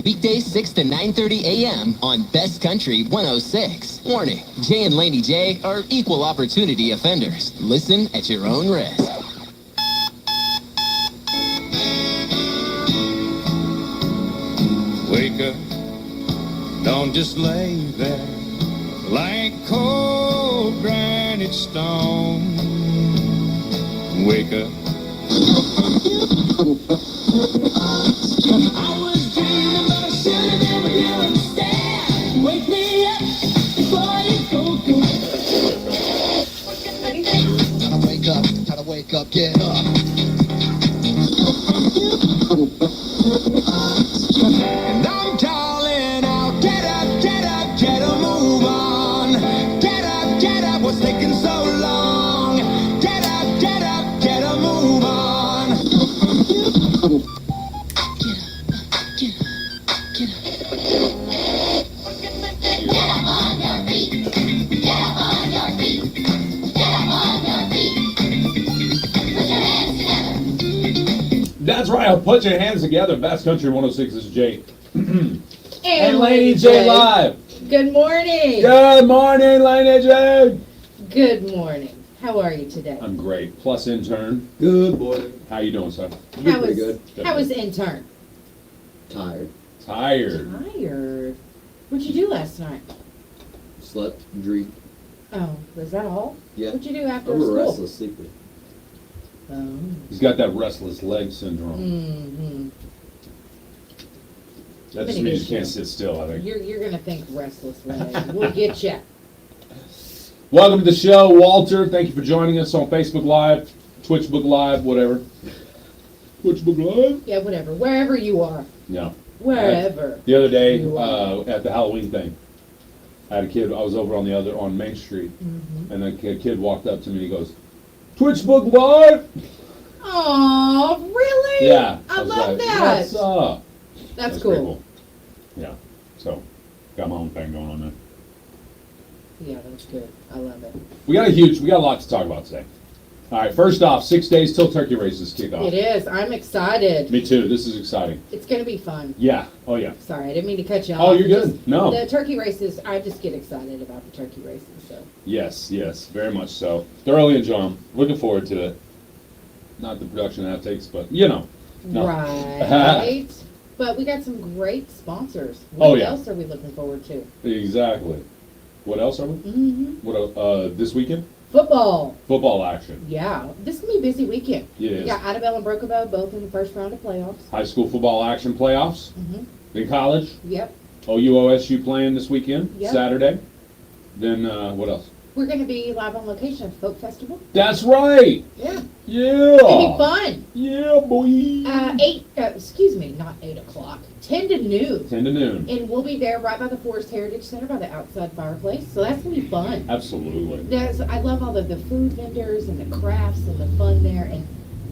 Weekdays 6 to 9:30 a.m. on Best Country 106. Warning, Jay and Laney J are equal opportunity offenders. Listen at your own risk. Wake up, don't just lay there like cold granite stone. Wake up. I was dreaming, but I should have never you understand. Wake me up before you go. Gotta wake up, get up. And I'm calling out, get a move on. Get up, what's taking so long? Get a move on. That's right. I'll put your hands together. Best Country 106. This is Jake. And Laney J live. Good morning. Good morning, Laney J. Good morning. How are you today? I'm great. Plus intern. Good morning. How you doing, sir? How pretty was good. How was the intern? Tired. Tired. Tired. What'd you do last night? Slept, drank. Oh, was that all? Yeah. What'd you do after I'm a school? restless sleeper. Oh. He's got that restless leg syndrome. Mm-hmm. That just Been an means issue. you can't sit still, I think. You're gonna think restless leg. We'll get you. Welcome to the show, Walter. Thank you for joining us on Facebook Live, Twitchbook Live, whatever. Twitchbook Live? Yeah, whatever. Wherever you are. Yeah. Wherever. The other day You are. at the Halloween thing, I had a kid. I was over on Main Street, Mm-hmm. and a kid walked up to me and he goes, "Twitchbook Live." Oh, really? Yeah. I was love like, that. What's up? That's That's pretty cool. Yeah. So, got my own thing going on there. Yeah, that's good. I love it. We got a lot to talk about today. All right. First off, 6 days till turkey races kick off. It is. I'm excited. Me too. This is exciting. It's gonna be fun. Yeah. Oh yeah. Sorry, I didn't mean to cut you off. Oh, you're It's good. just- No. The turkey races, I just get excited about the turkey races. So Yes. Yes. Very much so. Thoroughly enjoy them. Looking forward to it. Not the production that takes, but you know. No. right. But we got some great sponsors. Oh, What yeah. else are we looking forward to? Exactly. What else are we? Mm-hmm. What this weekend? Football. Football action. Yeah, this is gonna be a busy weekend. It is. We got Idabel and Brokobo both in the first round of playoffs. High school football action playoffs. Mm-hmm. In college, Yep. OUOSU playing this weekend, Yep. Saturday. Then what else? We're gonna be live on location at the Folk Festival. That's right. Yeah. Yeah. It'll be fun. Yeah, boy. Not 8 o'clock. 10 to noon. 10 to noon. And we'll be there right by the Forest Heritage Center by the outside fireplace. So that's gonna be fun. Absolutely. I love all the food vendors and the crafts and the fun there,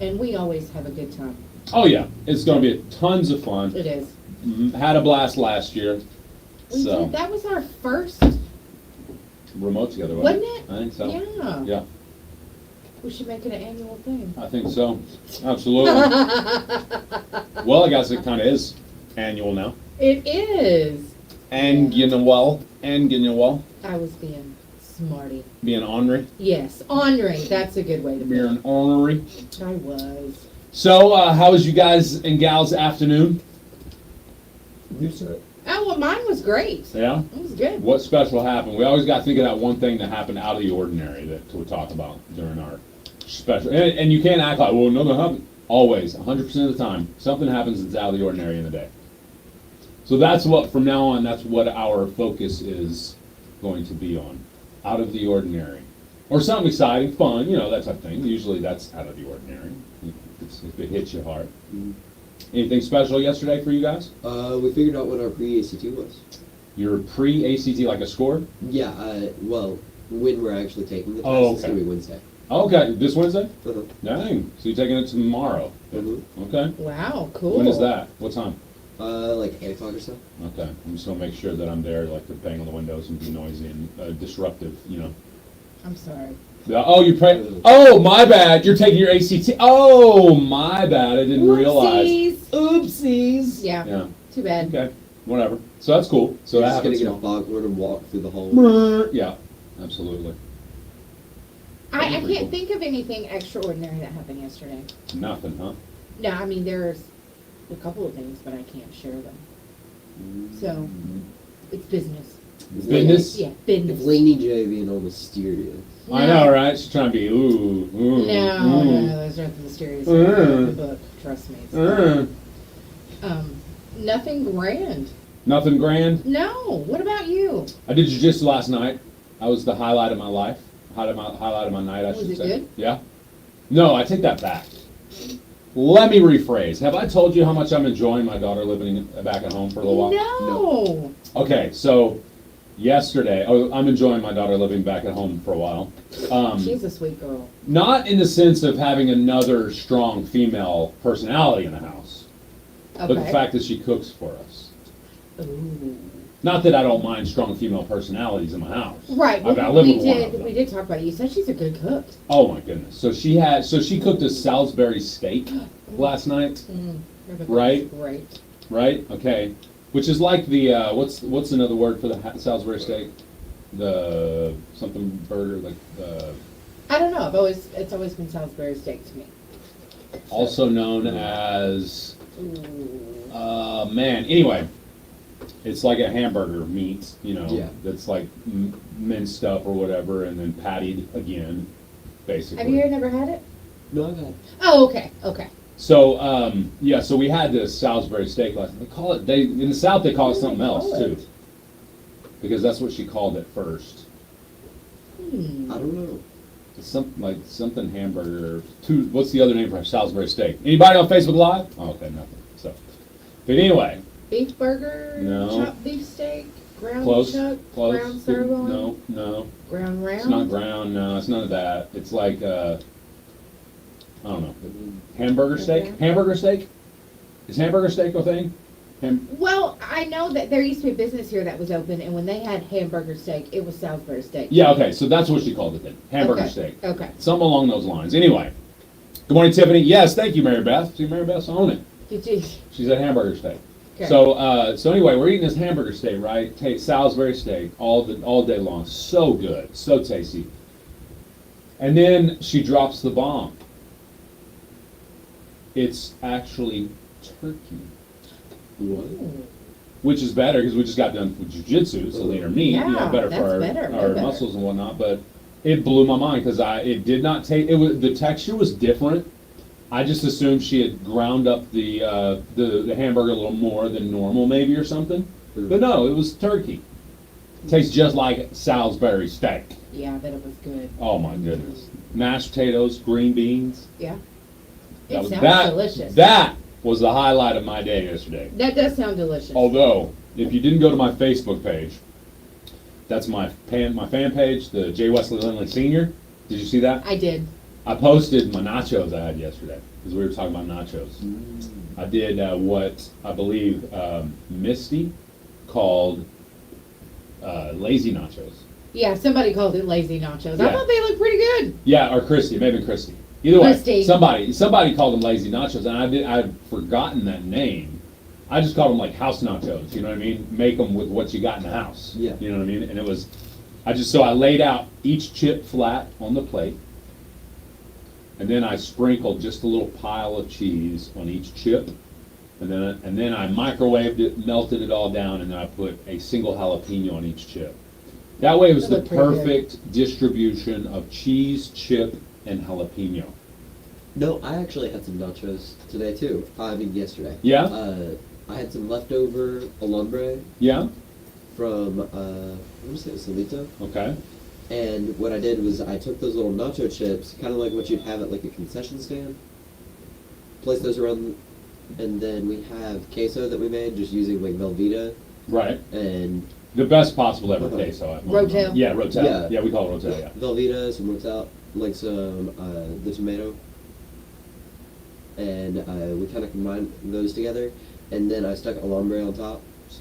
and we always have a good time. Oh yeah, it's going to be tons of fun. It is. Had a blast last year. We So did. That was our first, remote together, wasn't it? I think so. Yeah. Yeah, We should make it an annual thing. I think so. Absolutely. Well, I guess it kind of is annual now. It is. And well, I was being smarty. being ornery, Yes, ornery. That's a good way to put being it. ornery. I was. So, how was you guys and gals' afternoon? You said. Oh, well, mine was great. Yeah. It was good. What special happened? We always got to think of that one thing that happened out of the ordinary that we'll talk about during our special. And you can't act like, well, nothing happened. Always, 100% of the time, something happens that's out of the ordinary in the day. So that's what, from now on, that's what our focus is going to be on. Out of the ordinary. Or something exciting, fun, that type of thing. Usually that's out of the ordinary. If it hits you hard. Anything special yesterday for you guys? We figured out what our pre-ACT was. Your pre-ACT, like a score? Yeah, well, when we're actually taking the test, Oh, it's okay. gonna be Wednesday. Okay, this Wednesday? Uh-huh. Dang, so you're taking it tomorrow? Mhm. Okay. Wow, cool. When is that? What time? Like 8 o'clock or so. Okay, I'm just gonna make sure that I'm there, like to bang on the windows and be noisy and disruptive, I'm sorry. Oh, you pray. Oh, my bad. You're taking your ACT. Oh, my bad. I didn't realize. Whoopsies. Oopsies. Yeah. Yeah. Too bad. Okay, whatever. So that's cool. So You're that just gonna happens. get a foghorn and walk through the hole. Yeah, absolutely. I Pretty can't cool. think of anything extraordinary that happened yesterday. Nothing, huh? No, I mean, there's a couple of things, but I can't share them. So, it's business. Business? Yeah, If business. Laney J being all mysterious. I know, right? She's trying to be ooh, ooh. No, ooh. there's nothing mysterious about the book, trust me. Nothing grand. Nothing grand. No, what about you? I did jujitsu last night. That was the highlight of my life. Highlight of my night, I Was should it say. good? Yeah. No, I take that back. Let me rephrase. Have I told you how much I'm enjoying my daughter living back at home for a little while? No. Okay, so yesterday, I'm enjoying my daughter living back at home for a while. She's a sweet girl. Not in the sense of having another strong female personality in the house, Okay. but the fact that she cooks for us. Ooh. Not that I don't mind strong female personalities in my house. Right, I live we with one of did. them. We did talk about it. You said she's a good cook. Oh my goodness! So she cooked a Salisbury steak last night, Right. Great. right? Okay, which is like the what's another word for the Salisbury steak? The something burger, like the I don't know. It's always been Salisbury steak to me. also known as Ooh. man. Anyway, it's like a hamburger meat, Yeah. that's like minced up or whatever, and then pattied again, basically. Have you never had it? No, I've had. Oh, okay. Okay. So yeah, so we had this Salisbury steak last night. They in the South they call it What do something they else call too, it? because that's what she called it first. Hmm. I don't know. It's something hamburger. What's the other name for Salisbury steak? Anybody on Facebook Live? Oh, okay, nothing. So, but anyway, Beef burger? No. Chopped beef steak? Ground close, chuck? close. Ground sirloin? No, Ground round? it's not ground. No, it's none of that. It's like I don't know, hamburger steak. Okay. Hamburger steak? Is hamburger steak a thing? Well, I know that there used to be a business here that was open, and when they had hamburger steak, it was Salisbury steak. Yeah, okay, so that's what she called it then. Hamburger Okay, steak. Okay. Something along those lines. Anyway, good morning, Tiffany. Yes, thank you, Mary Beth. See, Mary Beth's on it. Did you? She's at hamburger steak. Okay. So anyway, we're eating this hamburger steak, right? Salisbury steak all day long. So good, so tasty. And then she drops the bomb. It's actually turkey, What? which is better because we just got done with jujitsu, so leaner meat, Yeah, better that's for our, better, way our better. muscles and whatnot. But it blew my mind because it did not taste. It was the texture was different. I just assumed she had ground up the hamburger a little more than normal, maybe or something. But no, it was turkey. Tastes just like Salisbury steak. Yeah, I bet it was good. Oh my goodness! Mashed potatoes, green beans. Yeah. That It was sounds delicious. That was the highlight of my day yesterday. That does sound delicious. Although, if you didn't go to my Facebook page, that's my fan page, the J. Wesley Lindley Sr. Did you see that? I did. I posted my nachos I had yesterday because we were talking about nachos. I did what I believe Misty called lazy nachos. Yeah, somebody called it lazy nachos. I Yeah. thought they looked pretty good. Yeah, or Christy, maybe Christy. Either way, Christy. somebody called them lazy nachos, and I'd forgotten that name. I just called them like house nachos. You know what I mean? Make them with what you got in the house. Yeah. You know what I mean? And it was, I laid out each chip flat on the plate, and then I sprinkled just a little pile of cheese on each chip, and then I microwaved it, melted it all down, and then I put a single jalapeno on each chip. That way, it was That the looked pretty good. perfect distribution of cheese, chip, and jalapeno. No, I actually had some nachos today too. I mean, yesterday. Yeah? I had some leftover alambre Yeah? from, what was it, Solito? Okay. And what I did was I took those little nacho chips, kind of like what you'd have at like a concession stand, placed those around, and then we have queso that we made just using like Velveeta, Right. and The best possible ever Uh-huh. queso. Rotel? Yeah, Rotel. Yeah. Yeah, we call it Rotel, yeah. Velveeta, some rotel, like some, the tomato, and we kind of combined those together, and then I stuck alambre on top. It's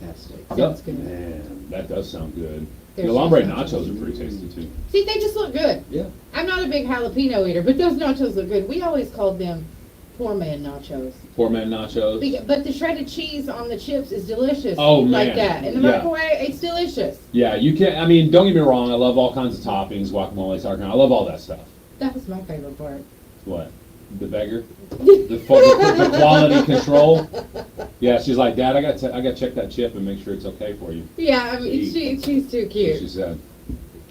fantastic. Sounds good. Man, that does sound good. Their The alambre cheese nachos. nachos are pretty tasty too. See, they just look good. Yeah. I'm not a big jalapeno eater, but those nachos look good. We always called them Poor man nachos. Poor man nachos. But the shredded cheese on the chips is delicious. Oh, Like man. that. In the Yeah. microwave, it's delicious. Yeah, you can. I mean, don't get me wrong. I love all kinds of toppings, guacamole, sour cream. I love all that stuff. That was my favorite part. What? The beggar? The quality control? Yeah, she's like, Dad, I got to check that chip and make sure it's okay for you. Yeah, I mean, she's too That's what cute. she said.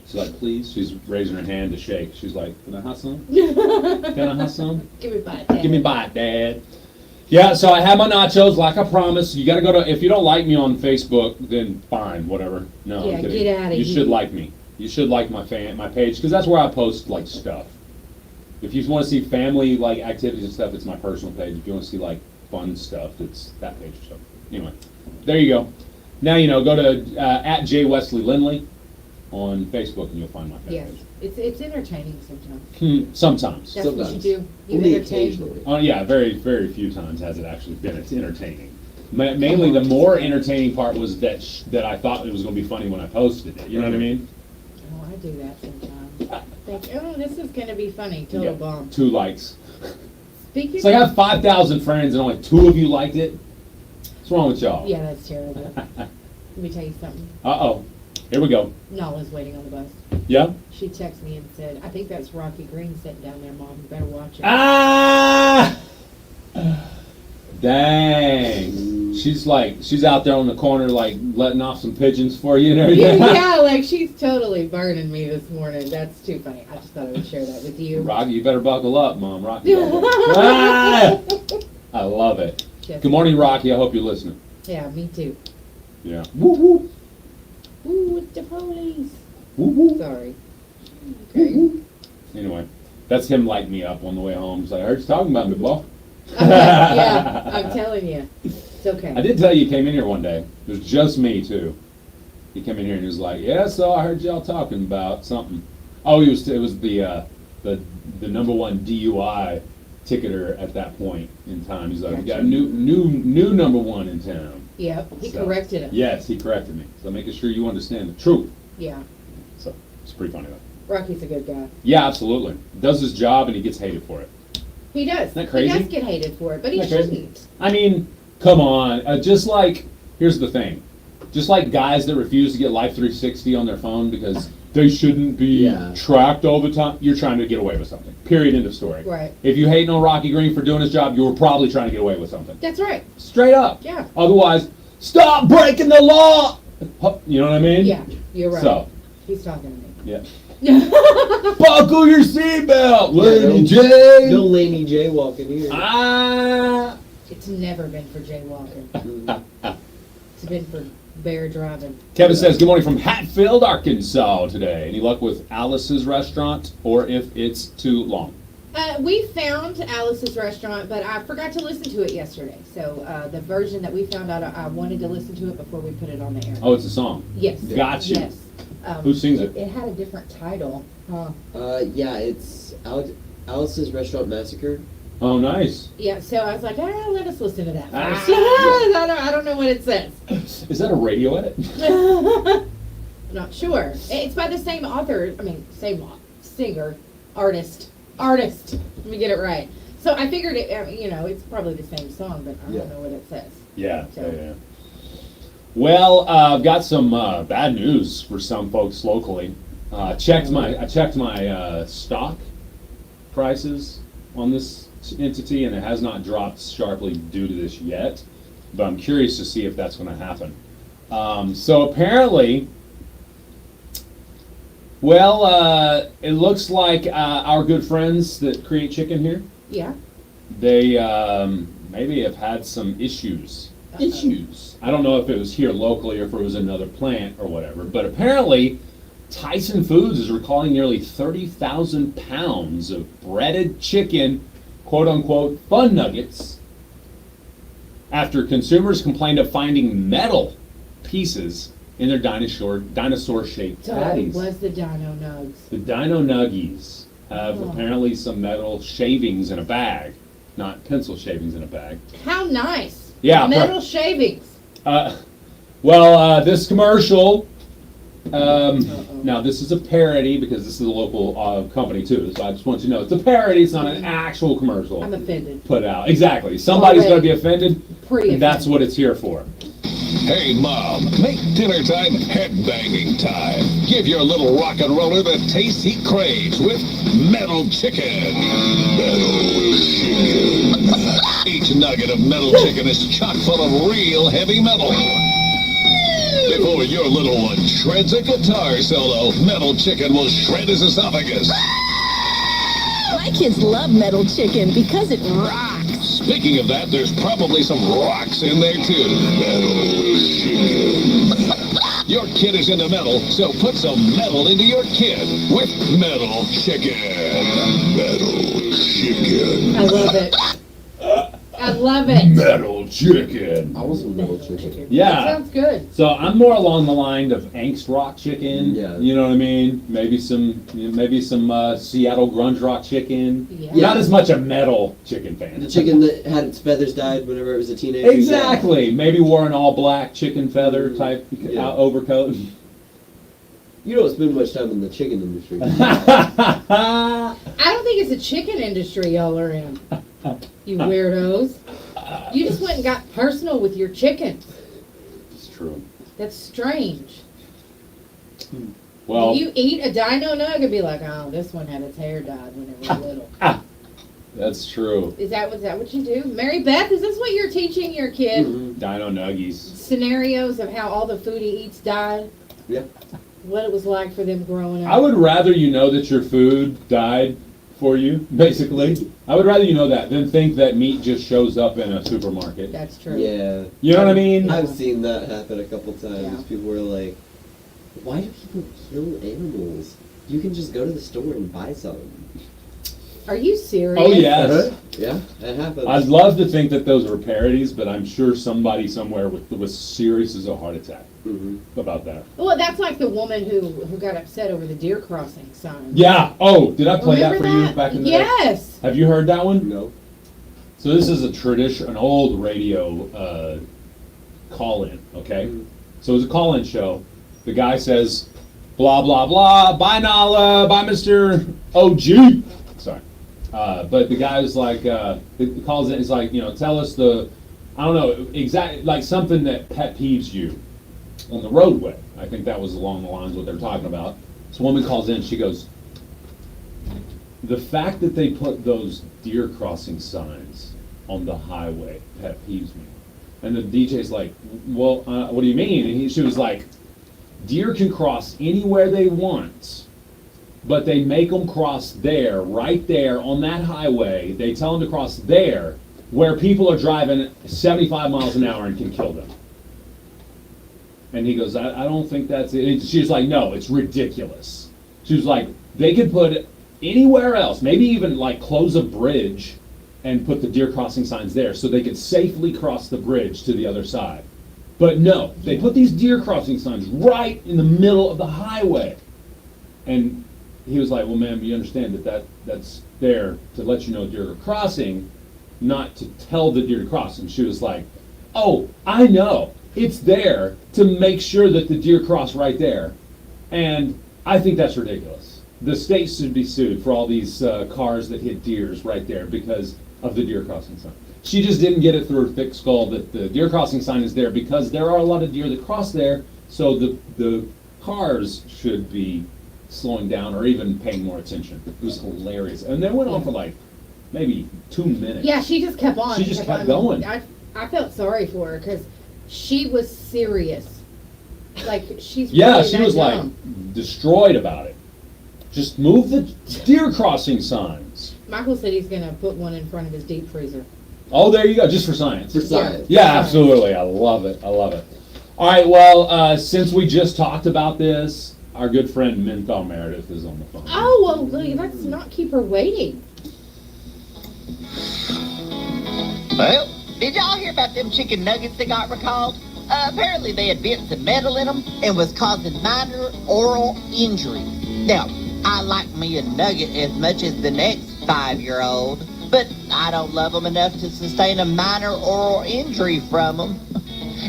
She's like, please. She's raising her hand to shake. She's like, can I have some? Can I have some? Give me a bite, Dad. Give me a bite, Dad. Yeah, so I had my nachos like I promised. You got to go to. If you don't like me on Facebook, then fine, whatever. No, Yeah, I'm kidding. get outta You here. should like me. You should like my page because that's where I post like stuff. If you want to see family like activities and stuff, it's my personal page. If you want to see like fun stuff, it's that page. So anyway, there you go. Now you know. Go to at J Wesley Lindley on Facebook and you'll find my fan Yes, page. it's entertaining sometimes. Sometimes. That's what you Sometimes. do. You Only entertain. occasionally. Yeah, very, very few times has it actually been. It's entertaining. Mainly, the more entertaining part was that I thought it was going to be funny when I posted it. You know what I mean? Oh, I do that sometimes. Think, oh, this is gonna be funny. You Total get bomb. 2 likes. Speaking It's like I of, have 5,000 friends and only 2 of you liked it. What's wrong with y'all? yeah, that's terrible. Let me tell you something. Uh-oh. Here we go. Nala's waiting on the bus. Yeah? She texted me and said, "I think that's Rocky Green sitting down there, Mom. You better watch it." Ah! Dang. She's out there on the corner, like, letting off some pigeons for you and everything. Yeah, like she's totally burning me this morning. That's too funny. I just thought I would share that with you. Rocky, you better buckle up, Mom. Rocky. Ah! I love it. Yes. Good morning, Rocky. I hope you're listening. Yeah, me too. Yeah. Woo woo. Ooh, with the police. Woo woo. Sorry. Okay. Anyway, that's him lighting me up on the way home. He's like, I heard you talking about me, boy. Yeah, I'm telling you. It's okay. I did tell you he came in here one day. It was just me, too. He came in here and he was like, yeah, so I heard y'all talking about something. Oh, it was the number 1 DUI ticketer at that point in time. He's like, we got a new number 1 in town. Yep, he So, corrected him. Yes, he corrected me. So making sure you understand the truth. Yeah, So it's pretty funny though. Rocky's a good guy. Yeah, absolutely. Does his job and he gets hated for it. He does. Isn't that crazy? He does get hated for it, but he Isn't that crazy? shouldn't. I mean, come on. Just like, here's the thing. Just like guys that refuse to get Life 360 on their phone because they shouldn't be Yeah. tracked all the time, you're trying to get away with something. Period, end of story. Right. If you hating on Rocky Green for doing his job, you were probably trying to get away with something. That's right. Straight up. Yeah. Otherwise, stop breaking the law! You know what I mean? Yeah, you're right. So, He's talking to me. yeah. Buckle your seatbelt, Laney no- J! No Laney J walking here. Ah! It's never been for jaywalking. It's been for bear driving. Kevin says, good morning from Hatfield, Arkansas today. Any luck with Alice's restaurant or if it's too long? We found Alice's restaurant, but I forgot to listen to it yesterday. So the version that we found out, I wanted to listen to it before we put it on the air. Oh, it's a song. Yes. Gotcha. Yes. Who sings it? It had a different title. Huh. Yeah, it's Alice's Restaurant Massacre. Oh, nice. Yeah, so I was like, let us listen to that Ah. first. I don't know what it says. Is that a radio edit? I'm not sure. It's by the same author, same singer, artist. Let me get it right. So I figured it, it's probably the same song, but I Yeah. don't know what it says. Yeah. So- Yeah. Well, I've got some bad news for some folks locally. I checked my stock prices on this entity, and it has not dropped sharply due to this yet. But I'm curious to see if that's going to happen. So apparently, well, it looks like our good friends that create chicken here, Yeah. they maybe have had some issues. I don't know if it was here locally or if it was another plant or whatever, but apparently Tyson Foods is recalling nearly 30,000 pounds of breaded chicken, quote unquote, fun nuggets, after consumers complained of finding metal pieces in their dinosaur-shaped So it patties. was the Dino Nugs. The Dino Nuggies have Oh. apparently some metal shavings in a bag, not pencil shavings in a bag. How nice. Yeah, Metal shavings. This commercial Now, this is a parody because this is a local company, too. So I just want you to know it's a parody. It's not an actual commercial. I'm offended. Put out. Exactly. Somebody's going to be offended. Pretty And that's offended. what it's here for. Hey, Mom, make dinner time headbanging time. Give your little rock and roller the taste he craves with Metal Chicken. Metal Chicken. Each nugget of Metal Chicken is chock full of real heavy metal. Before your little one shreds a guitar solo, Metal Chicken will shred his esophagus. My kids love Metal Chicken because it rocks. Speaking of that, there's probably some rocks in there too. Metal Chicken. Your kid is into metal, so put some metal into your kid with Metal Chicken. Metal Chicken. I love it. I love it. Metal Chicken. I want some Metal Chicken. That Yeah. sounds good. So I'm more along the line of angst rock chicken. Yeah. You know what I mean? Maybe some Seattle grunge rock chicken. Yeah. Not as much a metal chicken fan. The chicken that had its feathers dyed whenever it was a teenager. Exactly. Maybe wore an all black chicken feather type Yeah. overcoat. You don't spend much time in the chicken industry. I don't think it's a chicken industry y'all are in. You weirdos. You just went and got personal with your chickens. It's true. That's strange. Well, You eat a dino nug and be like, oh, this one had its hair dyed when it was little. that's true. Is that what you do? Mary Beth, is this what you're teaching your kid? Mhm. Dino Nuggies. Scenarios of how all the food he eats died? Yeah. What it was like for them growing up? I would rather you know that your food died for you, basically. I would rather you know that than think that meat just shows up in a supermarket. That's true. Yeah. You know what I mean? I've seen that happen a couple times. Yeah. People were like, why do people kill animals? You can just go to the store and buy some. Are you serious? Oh, yes. Yeah, it happens. I'd love to think that those were parodies, but I'm sure somebody somewhere was serious as a heart attack Mhm. about that. Well, that's like the woman who got upset over the deer crossing sign. Yeah. Oh, did I play that Remember for you that? back in the day? Yes. Have you heard that one? No. So this is an old radio call-in, okay? Mhm. So it was a call-in show. The guy says, blah, blah, blah, bye Nala, bye Mr. OG. Sorry. But the guy was like, he calls in, he's like, tell us I don't know, exactly, like something that pet peeves you on the roadway. I think that was along the lines of what they're talking about. This woman calls in, she goes, the fact that they put those deer crossing signs on the highway pet peeves me. And the DJ's like, well, what do you mean? And she was like, deer can cross anywhere they want, but they make them cross there, right there on that highway. They tell them to cross there, where people are driving 75 miles an hour and can kill them. And he goes, I don't think that's it. And she was like, no, it's ridiculous. She was like, they could put it anywhere else, maybe even like close a bridge and put the deer crossing signs there so they could safely cross the bridge to the other side. But no, they put these deer crossing signs right in the middle of the highway. And he was like, well, ma'am, you understand that's there to let you know deer are crossing, not to tell the deer to cross. And she was like, oh, I know. It's there to make sure that the deer cross right there. And I think that's ridiculous. The state should be sued for all these cars that hit deers right there because of the deer crossing sign. She just didn't get it through her thick skull that the deer crossing sign is there because there are a lot of deer that cross there, so the cars should be slowing down or even paying more attention. It was hilarious. And they went on for like maybe 2 minutes. Yeah, she just kept on. She just kept on. going. I felt sorry for her because she was serious. Like, she's Yeah, really she that was like young. destroyed about it. Just move the deer crossing signs. Michael said he's going to put one in front of his deep freezer. Oh, there you go, just for science. For science. Yeah, absolutely. I love it. I love it. All right, well, since we just talked about this, our good friend Menthol Meredith is on the phone. Oh, well, let's not keep her waiting. Well, did y'all hear about them chicken nuggets that got recalled? Apparently they had bits of metal in them and was causing minor oral injury. Now, I like me a nugget as much as the next 5-year-old, but I don't love them enough to sustain a minor oral injury from them.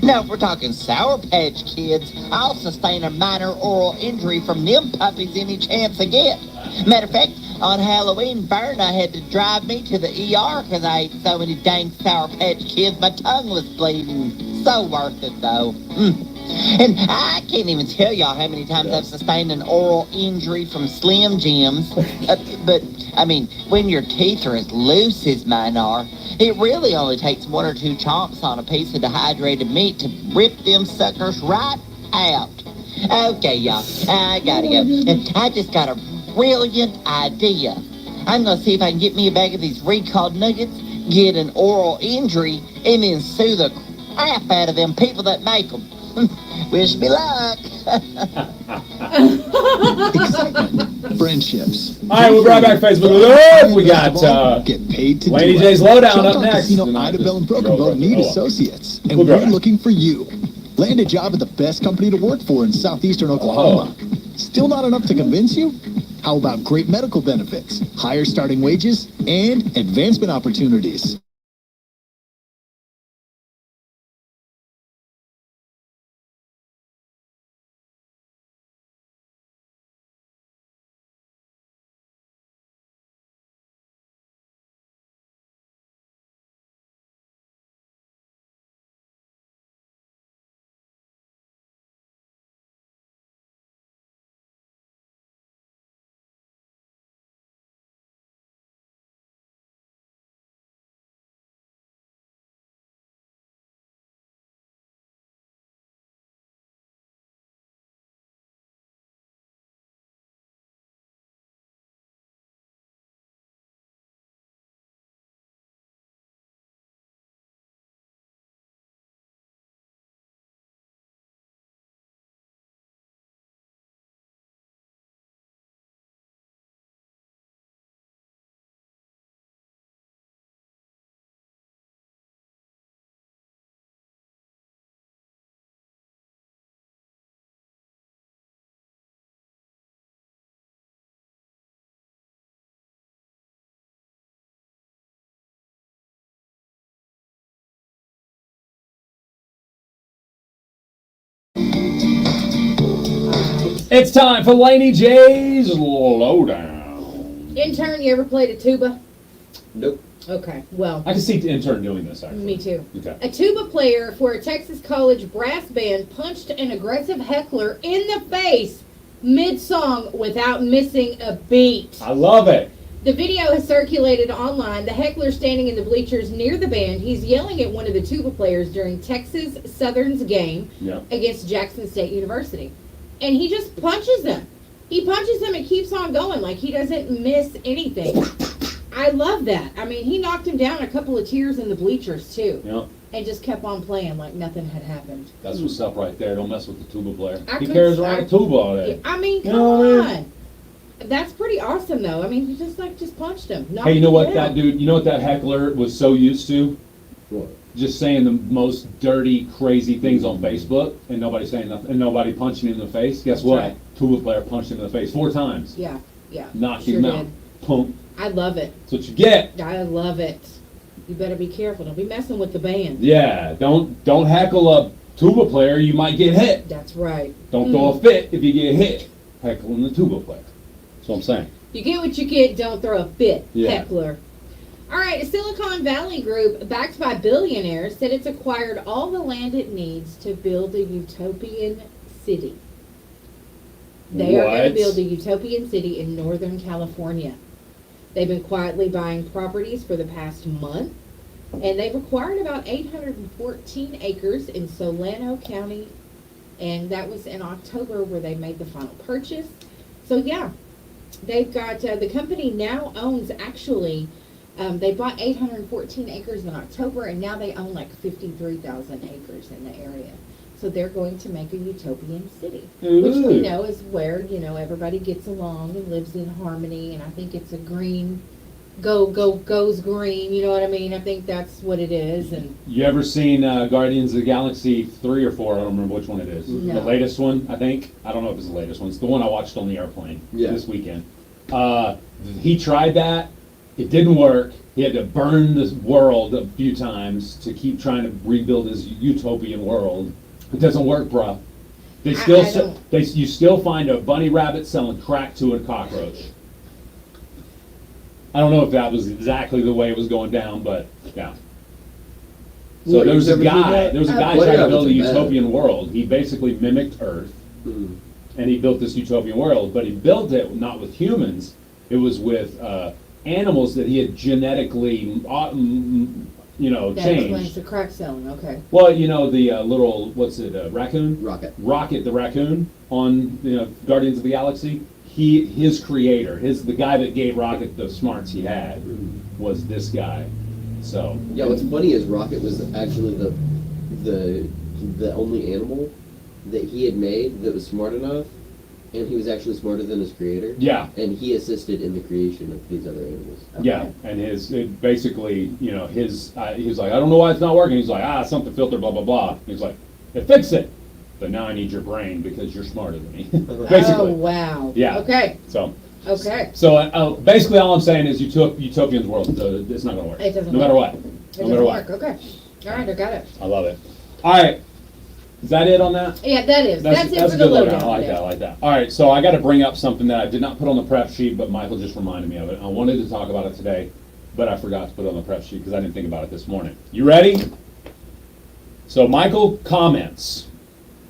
Now, if we're talking Sour Patch Kids, I'll sustain a minor oral injury from them puppies any chance I get. Matter of fact, on Halloween, Verna had to drive me to the ER because I ate so many dang Sour Patch Kids, my tongue was bleeding. So worth it, though. And I can't even tell y'all how many times I've sustained an oral injury from Slim Jims. But, I mean, when your teeth are as loose as mine are, it really only takes 1 or 2 chomps on a piece of dehydrated meat to rip them suckers right out. Okay, y'all, I gotta go. And I just got a brilliant idea. I'm gonna see if I can get me a bag of these recalled nuggets, get an oral injury, and then sue the crap out of them people that make them. Wish me luck. Excitement, friendships. All right, we'll be right back, Facebook. Look, we got get paid to Laney do J's it. Lowdown up Shoptalk next. Casino, Tonight, Idabel, and just Brokenbow need roll up. associates, and We'll be we're right back. looking for you. Land a job at the best company to work for in southeastern Oklahoma. Still not enough to convince you? How about great medical benefits, higher starting wages, and advancement opportunities? It's time for Laney J's Lowdown. Intern, you ever played a tuba? Nope. Okay, well, I can see the intern doing this, actually. me too. Okay. A tuba player for a Texas college brass band punched an aggressive heckler in the face mid-song without missing a beat. I love it. The video has circulated online. The heckler standing in the bleachers near the band. He's yelling at one of the tuba players during Texas Southern's game Yeah. against Jackson State University. And he just punches him. He punches him and keeps on going like he doesn't miss anything. I love that. I mean, he knocked him down a couple of tiers in the bleachers, too. Yeah. And just kept on playing like nothing had happened. That's what's up right there. Don't mess with the tuba player. I He could- carries around a tuba all day. I mean, You come know what I mean? on. That's pretty awesome, though. I mean, he just punched him. Hey, you know what knocked him that down. dude, you know what that heckler was so used to? What? Just saying the most dirty, crazy things on Facebook, and nobody saying nothing, and nobody punching him in the face. Guess what? right. Tuba player punched him in the face 4 times. Yeah. Knocked Sure him out. did. Punk. I love it. That's what you get. I love it. You better be careful. Don't be messing with the band. Yeah. Don't heckle a tuba player. You might get hit. That's right. Don't throw a fit if you get hit. Heckling the tuba player. That's what I'm saying. You get what you get. Don't throw a fit, Yeah. heckler. All right, a Silicon Valley group backed by billionaires said it's acquired all the land it needs to build a utopian city. They are going What? to build a utopian city in Northern California. They've been quietly buying properties for the past month, and they've acquired about 814 acres in Solano County, and that was in October where they made the final purchase. So yeah, they've got, the company now owns actually, they bought 814 acres in October, and now they own like 53,000 acres in the area. So they're going to make a utopian city, which we Ooh. know is where, everybody gets along and lives in harmony, and I think it's a green, goes green, you know what I mean? I think that's what it is, and You ever seen Guardians of the Galaxy 3 or 4? I don't remember which one it is. No. The latest one, I think. I don't know if it's the latest one. It's the one I watched on the airplane Yeah. this weekend. He tried that. It didn't work. He had to burn this world a few times to keep trying to rebuild his utopian world. It doesn't work, bruh. They still I don't- you still find a bunny rabbit selling crack to a cockroach. I don't know if that was exactly the way it was going down, but yeah. So What, there was you've a never seen guy. that? There was a guy Bunny trying to rabbits build a are bad. utopian world. He basically mimicked Earth, Mhm. and he built this utopian world. But he built it not with humans. It was with animals that he had genetically, That explains changed. the crack selling, okay. Well, the little raccoon. Rocket. Rocket the raccoon on Guardians of the Galaxy. His creator, the guy that gave Rocket the smarts he had, was this guy. So Yeah, what's funny is Rocket was actually the only animal that he had made that was smart enough, and he was actually smarter than his creator. yeah, And he assisted in the creation of these other animals. yeah, and basically, he was like, I don't know why it's not working. He's like, something filter, blah blah blah. He's like, fix it. But now I need your brain because you're smarter than me. Basically, Oh, wow. Yeah. Okay, so. okay. So basically, all I'm saying is Utopian's world. It's not going to work. It doesn't No matter work. what. It No doesn't matter what. work, okay. All right, I got it. I love it. All right. Is that it on that? Yeah, that is. That's it for a the good lowdown. lowdown. I like that. I like that. All right. So I got to bring up something that I did not put on the prep sheet, but Michael just reminded me of it. I wanted to talk about it today, but I forgot to put it on the prep sheet because I didn't think about it this morning. You ready? So Michael comments.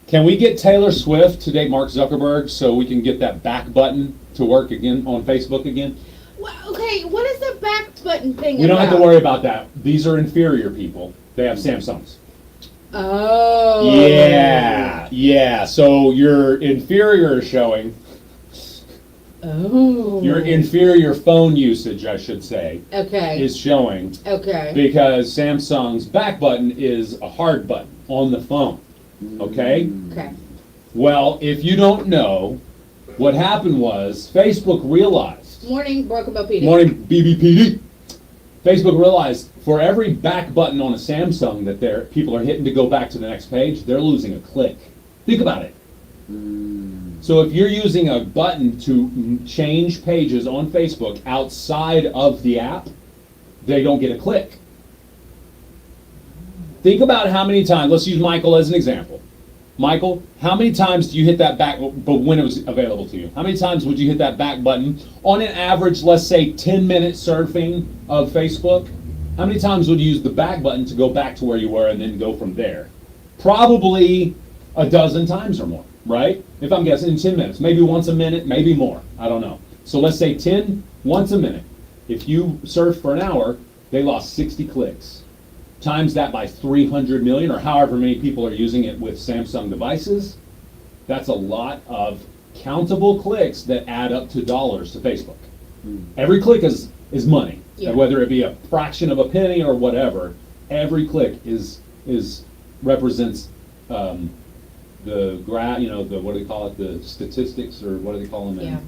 Can we get Taylor Swift to date Mark Zuckerberg so we can get that back button to work again on Facebook again? Well, okay, what is the back button thing We don't have to about? worry about that. These are inferior people. They have Samsungs. Oh. Yeah. So your inferior is showing, Oh. your inferior phone usage, I should say, Okay. is showing Okay. because Samsung's back button is a hard button on the phone. Okay? Okay. Well, if you don't know, what happened was Facebook realized, Morning, Broken Bow PD. morning BBPD, Facebook realized for every back button on a Samsung that people are hitting to go back to the next page, they're losing a click. Think about it. So if you're using a button to change pages on Facebook outside of the app, they don't get a click. Think about how many times, let's use Michael as an example. Michael, how many times do you hit that back, but when it was available to you? How many times would you hit that back button on an average, let's say 10-minute surfing of Facebook? How many times would you use the back button to go back to where you were and then go from there? Probably a dozen times or more, right? If I'm guessing, in 10 minutes, maybe once a minute, maybe more, I don't know. So let's say 10 once a minute. If you surf for an hour, they lost 60 clicks. Times that by 300 million, or however many people are using it with Samsung devices, that's a lot of countable clicks that add up to dollars to Facebook. Every click is money, Yeah. whether it be a fraction of a penny or whatever. Every click represents the what do they call it? The statistics, or what do they call them? Yeah.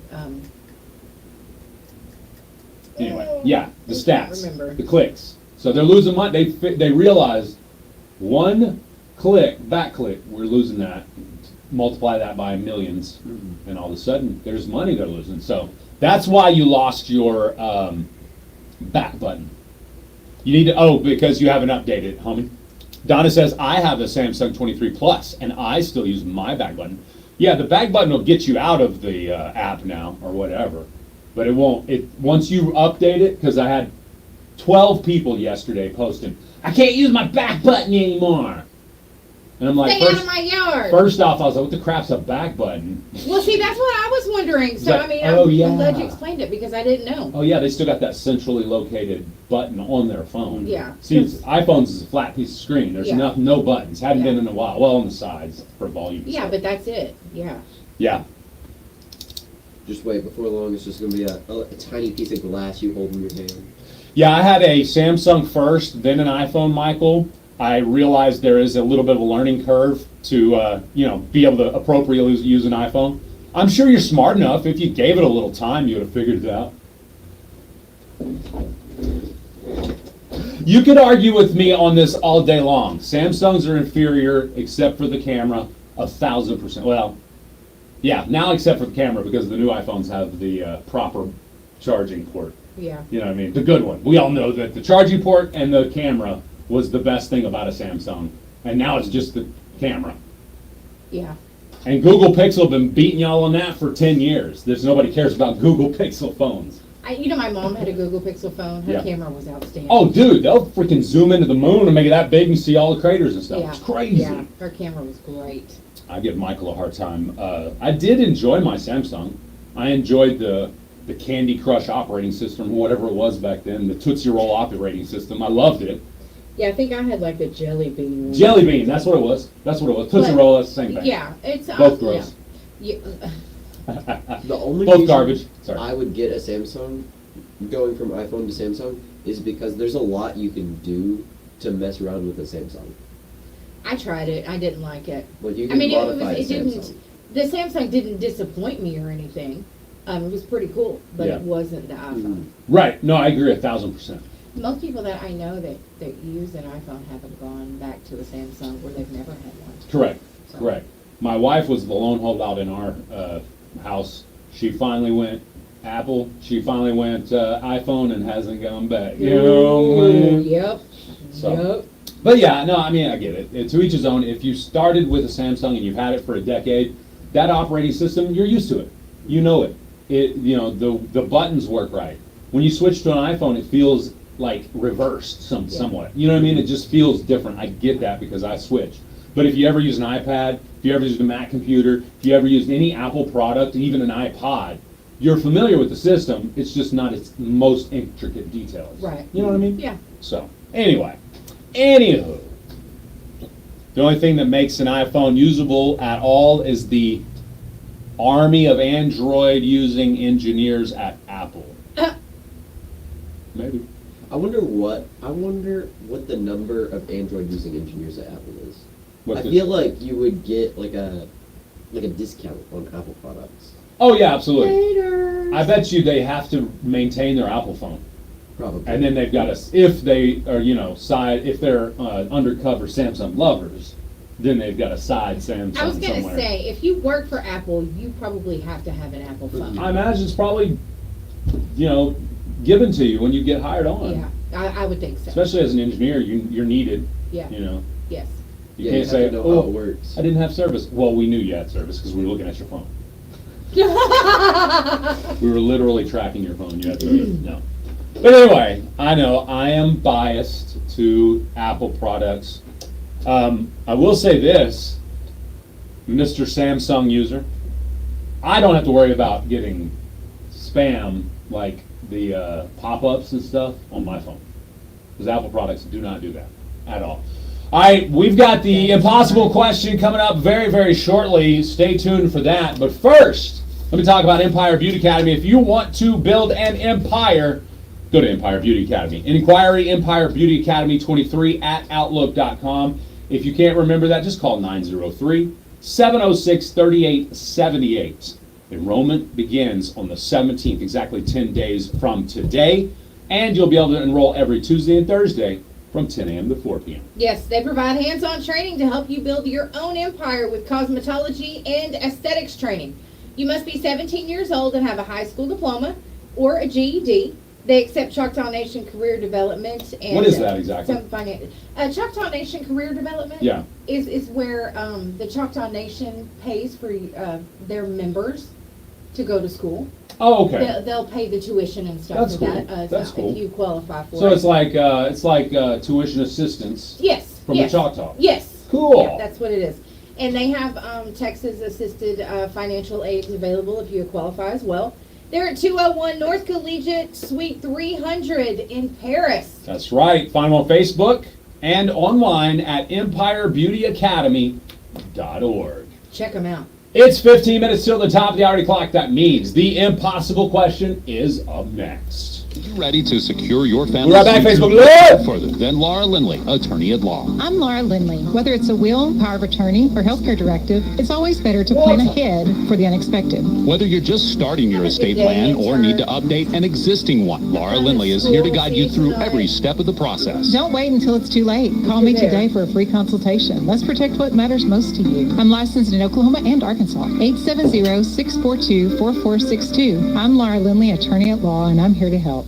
Anyway, yeah, the I can't stats, remember. the clicks. So they're losing money. They realized one back click, we're losing that. Multiply that by millions, and all of a sudden, there's money they're losing. So that's why you lost your back button. You need to, because you haven't updated, homie. Donna says, I have a Samsung 23 Plus, and I still use my back button. Yeah, the back button will get you out of the app now, or whatever. But it won't. Once you update it, because I had 12 people yesterday posting, I can't use my back button anymore. And I'm like, Stay out of my yard. first off, I was like, what the crap's a back button? Well, see, that's what I was wondering. So, Like, I mean, oh, I'm glad you yeah. explained it because I didn't know. Oh yeah, they still got that centrally located button on their phone. Yeah. See, iPhones is a flat piece of screen. There's Yeah. no buttons. Haven't Yeah. been in a while. Well, on the sides for volume. Yeah, but that's it. Yeah. Yeah. Just wait, before long it's just going to be a tiny piece of glass you hold in your hand. Yeah, I had a Samsung first, then an iPhone, Michael. I realized there is a little bit of a learning curve to, be able to appropriately use an iPhone. I'm sure you're smart enough. If you gave it a little time, you would have figured it out. You could argue with me on this all day long. Samsungs are inferior except for the camera, 1,000%. Well, yeah, now except for the camera because the new iPhones have the proper charging port. Yeah. You know what I mean? The good one. We all know that the charging port and the camera was the best thing about a Samsung. And now it's just the camera. Yeah. And Google Pixel have been beating y'all on that for 10 years. There's nobody cares about Google Pixel phones. My mom had a Google Pixel phone. Her Yeah. camera was outstanding. Oh, dude, they'll freaking zoom into the moon and make it that big and see all the craters and stuff. yeah. It's crazy. Yeah, her camera was great. I give Michael a hard time. I did enjoy my Samsung. I enjoyed the Candy Crush operating system, whatever it was back then, the Tootsie Roll operating system. I loved it. Yeah, I think I had like the Jelly Bean one. Jelly Bean, that's what it was. That's what it was. Tootsie But- Roll, that's the same thing. Yeah, it's Both gross. Yeah. The only Both reason garbage. Sorry. I would get a Samsung, going from iPhone to Samsung, is because there's a lot you can do to mess around with a Samsung. I tried it. I didn't like it. Like you I can mean, modify it a Samsung. didn't. The Samsung didn't disappoint me or anything. It was pretty cool, but Yeah. it wasn't the iPhone. Right. No, I agree 1,000%. Most people that I know that use an iPhone haven't gone back to a Samsung where they've never had one. Correct. So- Correct. My wife was the lone holdout in our house. She finally went Apple. She finally went iPhone and hasn't gone back. You know what I mean? Yep. So- Yep. But yeah, no, I mean, I get it. To each his own. If you started with a Samsung and you've had it for a decade, that operating system, you're used to it. You know it. The buttons work right. When you switch to an iPhone, it feels like reversed somewhat. You know what I mean? It just feels different. I get that because I switched. But if you ever use an iPad, if you ever used a Mac computer, if you ever used any Apple product, even an iPod, you're familiar with the system. It's just not its most intricate details. Right. You know what I mean? Yeah. So, anyway. Anywho. The only thing that makes an iPhone usable at all is the army of Android using engineers at Apple. Maybe. I wonder what the number of Android using engineers at Apple is. What's I this? feel like you would get like a discount on Apple products. Oh yeah, absolutely. Later. I bet you they have to maintain their Apple phone, Probably. and then they've got to, if they are, if they're undercover Samsung lovers, then they've got a side Samsung I was gonna somewhere. say, if you work for Apple, you probably have to have an Apple phone. I imagine it's probably, given to you when you get hired on. Yeah, I would think so. Especially as an engineer, you're needed. Yeah. You Yes. Yeah, you can't have say, to know "Oh, how it works." I didn't have service." Well, we knew you had service because we were looking at your phone. We were literally tracking your phone. You had service. No. But anyway, I know I am biased to Apple products. I will say this, Mr. Samsung user, I don't have to worry about getting spam like the pop-ups and stuff on my phone, because Apple products do not do that at all. All right, we've got the impossible question coming up very, very shortly. Stay tuned for that. But first, let me talk about Empire Beauty Academy. If you want to build an empire, go to Empire Beauty Academy. Inquiry, Empire Beauty Academy 23 at Outlook.com. If you can't remember that, just call 903-706-3878. Enrollment begins on the 17th, exactly 10 days from today. And you'll be able to enroll every Tuesday and Thursday from 10 a.m. to 4 p.m. Yes, they provide hands-on training to help you build your own empire with cosmetology and aesthetics training. You must be 17 years old and have a high school diploma or a GED. They accept Choctaw Nation Career Development and What is that exactly? some Choctaw Nation Career Development Yeah. is where the Choctaw Nation pays for their members to go to school. Oh, okay. They'll pay the tuition and stuff That's for cool. that. That's so cool. If you qualify for So it. it's like tuition assistance Yes. from yes. the Choctaw. Yes. Cool. Yeah, that's what it is. And they have Texas-assisted financial aids available if you qualify as well. They're at 201 North Collegiate, Suite 300 in Paris. That's right. Find them on Facebook and online at empirebeautyacademy.org. Check them out. It's 15 minutes till the top of the hourly clock. That means the impossible question is up next. You ready to secure your family? We're right back, future? Facebook Live! Further than Laura Lindley, attorney at law. I'm Laura Lindley. Whether it's a will, power of attorney, or healthcare directive, it's always better to plan ahead for the unexpected. Whether you're just starting your estate plan or need to update an existing one, Laura Lindley is here to guide you through every step of the process. Don't wait until it's too late. Call me today for a free consultation. Let's protect what matters most to you. I'm licensed in Oklahoma and Arkansas. 870-642-4462. I'm Laura Lindley, attorney at law, and I'm here to help.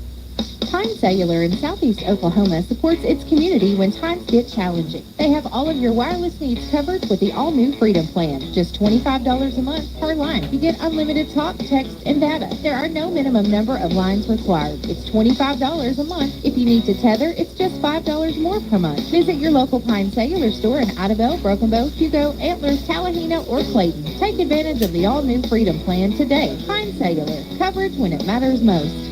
Pine Cellular in Southeast Oklahoma supports its community when times get challenging. They have all of your wireless needs covered with the all-new Freedom Plan. Just $25 a month per line. You get unlimited talk, text, and data. There are no minimum number of lines required. It's $25 a month. If you need to tether, it's just $5 more per month. Visit your local Pine Cellular store in Idabel, Broken Bow, Hugo, Antlers, Tallahena, or Clayton. Take advantage of the all-new Freedom Plan today. Pine Cellular. Coverage when it matters most.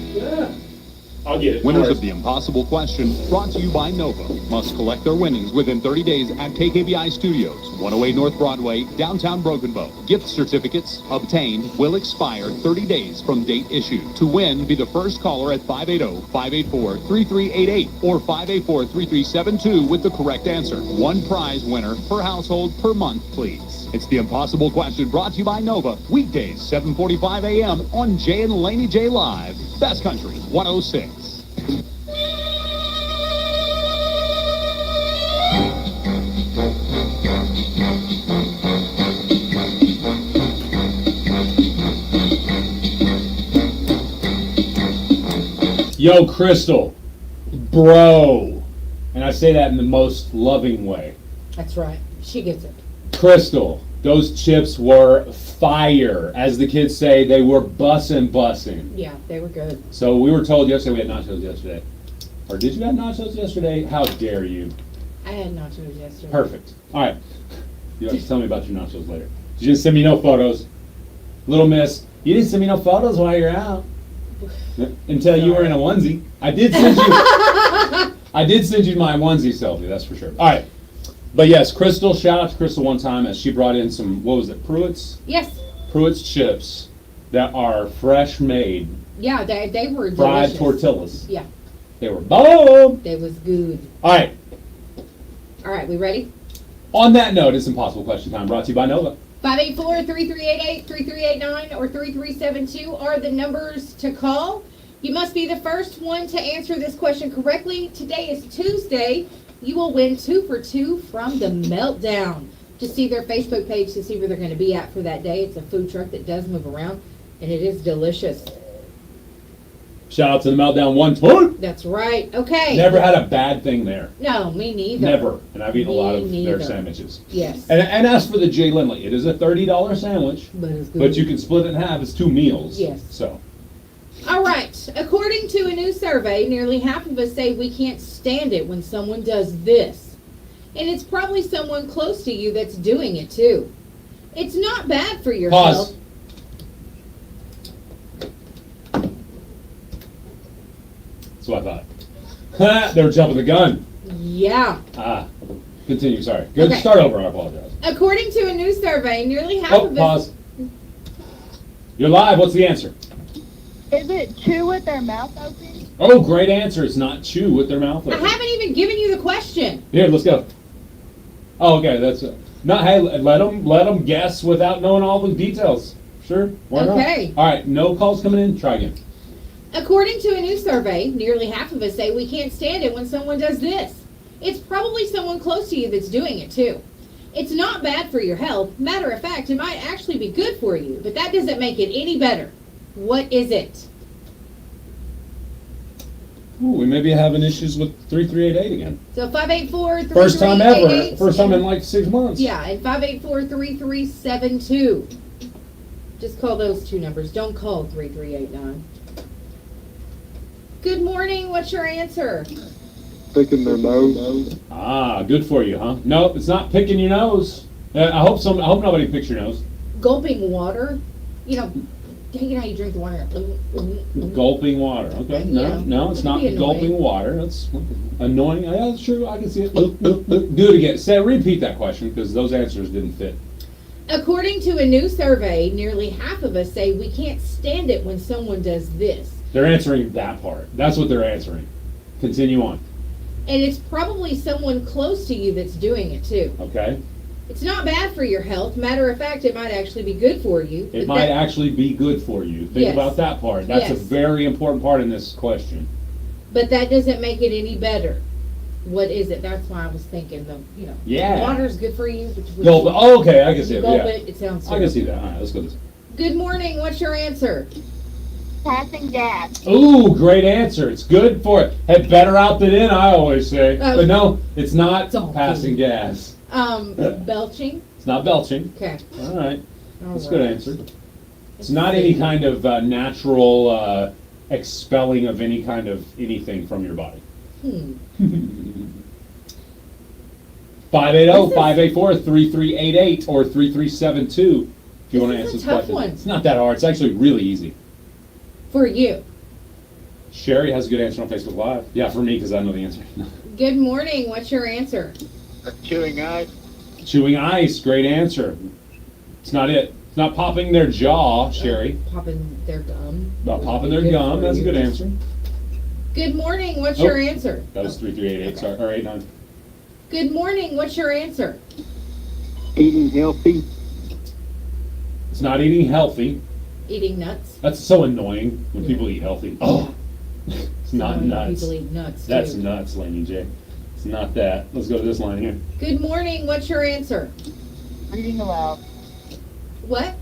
I'll get it. Winners of the Impossible Question, brought to you by Nova, must collect their winnings within 30 days at KKBI Studios, 108 North Broadway, downtown Broken Bow. Gift certificates obtained will expire 30 days from date issued. To win, be the first caller at 580-584-3388 or 584-3372 with the correct answer. One prize winner per household per month, please. It's the Impossible Question, brought to you by Nova, weekdays 7:45 a.m. on Jay and Laney J Live. Best Country 106. Yo, Crystal, bro, and I say that in the most loving way. That's right. She gets it. Crystal, those chips were fire. As the kids say, they were bussin'. Yeah, they were good. So we were told yesterday we had nachos yesterday. Or did you have nachos yesterday? How dare you? I had nachos yesterday. Perfect. All right. You have to tell me about your nachos later. You didn't send me no photos. Little miss, you didn't send me no photos while you're out. Until you were in a onesie. I did send you my onesie selfie, that's for sure. All right. But yes, Crystal, shout out to Crystal one time as she brought in some, what was it, Pruitt's? Yes. Pruitt's chips that are fresh made. Yeah, they were fried delicious. tortillas. Yeah. They were bomb. They was good. All right. All right, we ready? On that note, it's Impossible Question Time, brought to you by Nova. 584-3388, 3389, or 3372 are the numbers to call. You must be the first one to answer this question correctly. Today is Tuesday. You will win 2 for 2 from the Meltdown. Just see their Facebook page to see where they're going to be at for that day. It's a food truck that does move around, and it is delicious. Shout out to the Meltdown one time. That's right. Okay. Never had a bad thing there. No, me neither. Never. And I've eaten a lot of Me their neither. sandwiches. Yes. And as for the Jay Lindley, it is a $30 sandwich, But it's good. but you can split it in half. It's 2 meals. Yes. So, All right. According to a new survey, nearly half of us say we can't stand it when someone does this. And it's probably someone close to you that's doing it too. It's not bad for your Pause. health. That's what I thought. They were jumping the gun. Yeah. Continue, sorry. Good. Okay. Start over, I apologize. According to a new survey, nearly half Oh, of us... pause. You're live. What's the answer? Is it chew with their mouth open? Oh, great answer. It's not chew with their mouth I open. haven't even given you the question. Here, let's go. Oh, okay. That's not. Hey, let them guess without knowing all the details. Sure. Why not? Okay. All right. No calls coming in. Try again. According to a new survey, nearly half of us say we can't stand it when someone does this. It's probably someone close to you that's doing it too. It's not bad for your health. Matter of fact, it might actually be good for you, but that doesn't make it any better. What is it? Ooh, we may be having issues with 3388 again. So 584-3388. First time ever. First time in like 6 months. Yeah, and 584-3372. Just call those two numbers. Don't call 3389. Good morning. What's your answer? Picking their nose. Ah, good for you, huh? No, it's not picking your nose. I hope nobody picks your nose. Gulping water. You know how you drink the water. Gulping water. Okay. No, it's it not can be gulping annoying. water. That's annoying. Yeah, that's true. I can see it. Do it again. Repeat that question because those answers didn't fit. According to a new survey, nearly half of us say we can't stand it when someone does this. They're answering that part. That's what they're answering. Continue on. And it's probably someone close to you that's doing it too. Okay. It's not bad for your health. Matter of fact, it might actually be good for you. It might actually be good for you. Think Yes. about that part. That's a Yes. very important part in this question. But that doesn't make it any better. What is it? That's why I was thinking Yeah. water's good for you. But Gulp. Oh, okay, I can see you it. gulp Yeah. it, it sounds I can see terrible. that. All right, let's go this. Good morning. What's your answer? Passing gas. Ooh, great answer. It's good for it. Hey, better out than in, I always say. But no, it's not passing gas. Belching. It's not belching. Okay. All right. That's a right. good answer. It's not any kind of natural expelling of any kind of anything from your body. 580-584-3388 or 3372 if you want to answer this question. One. It's not that hard. It's actually really easy. For you. Sherry has a good answer on Facebook Live. Yeah, for me, because I know the answer. Good morning. What's your answer? Chewing ice. Chewing ice. Great answer. It's not it. It's not popping their jaw, Sherry. Popping their gum. About popping their gum. That's a good answer. Good morning. What's your answer? That was 3388. Sorry, or 89. Good morning. What's your answer? Eating healthy. It's not eating healthy. Eating nuts. That's so annoying when people eat healthy. Oh, it's not nuts. People eat nuts. That's too. nuts, Laney J. It's not that. Let's go to this line here. Good morning. What's your answer? Reading aloud. What?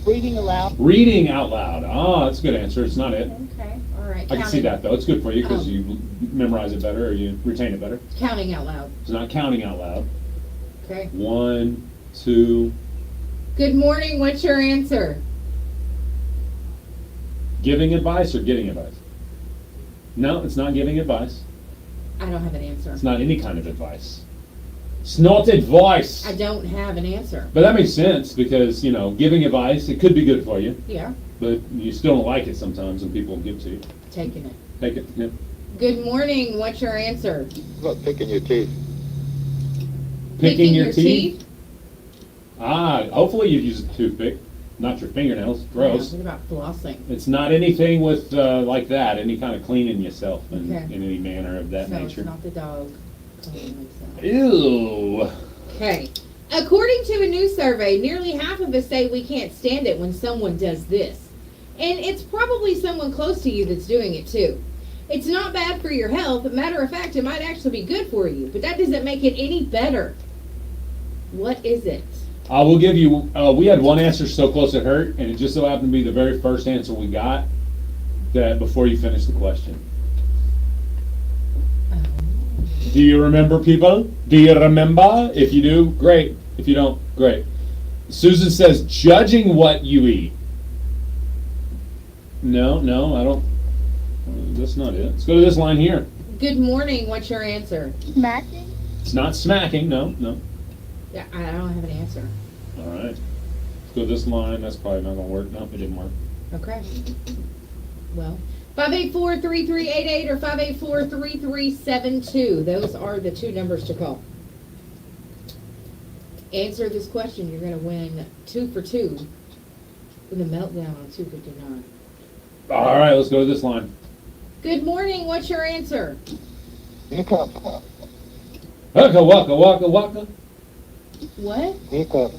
Reading aloud. Reading out loud. Ah, that's a good answer. It's not it. Okay. All right. I can see that though. It's good for you because you memorize it better or you retain it better. Counting out loud. It's not counting out loud. Okay. 1, 2. Good morning. What's your answer? Giving advice or getting advice? No, it's not giving advice. I don't have an answer. It's not any kind of advice. It's not advice. I don't have an answer. But that makes sense because, you know, giving advice, it could be good for you. Yeah. But you still don't like it sometimes when people give to you. Taking it. Take it. Yeah. Good morning. What's your answer? What about picking your teeth? Picking your teeth? Ah, hopefully you use a toothpick, not your fingernails. Gross. Yeah, what about flossing? It's not anything with like that, any kind of cleaning yourself in any manner of that So nature. it's not the dog cleaning himself. Ew. Okay. According to a new survey, nearly half of us say we can't stand it when someone does this. And it's probably someone close to you that's doing it too. It's not bad for your health. Matter of fact, it might actually be good for you, but that doesn't make it any better. What is it? I will give you, we had one answer so close it hurt, and it just so happened to be the very first answer we got that before you finished the question. Do you remember, people? Do you remember? If you do, great. If you don't, great. Susan says, judging what you eat. No, I don't. That's not it. Let's go to this line here. Good morning. What's your answer? Smacking? It's not smacking. No. Yeah, I don't have an answer. All right. Let's go to this line. That's probably not going to work. No, it didn't work. Okay. Well, 584-3388 or 584-3372. Those are the two numbers to call. Answer this question. You're going to win 2 for 2 with a meltdown on 259. All right, let's go to this line. Good morning. What's your answer? Hiccup. Waka, waka, waka, waka. What? Hiccup.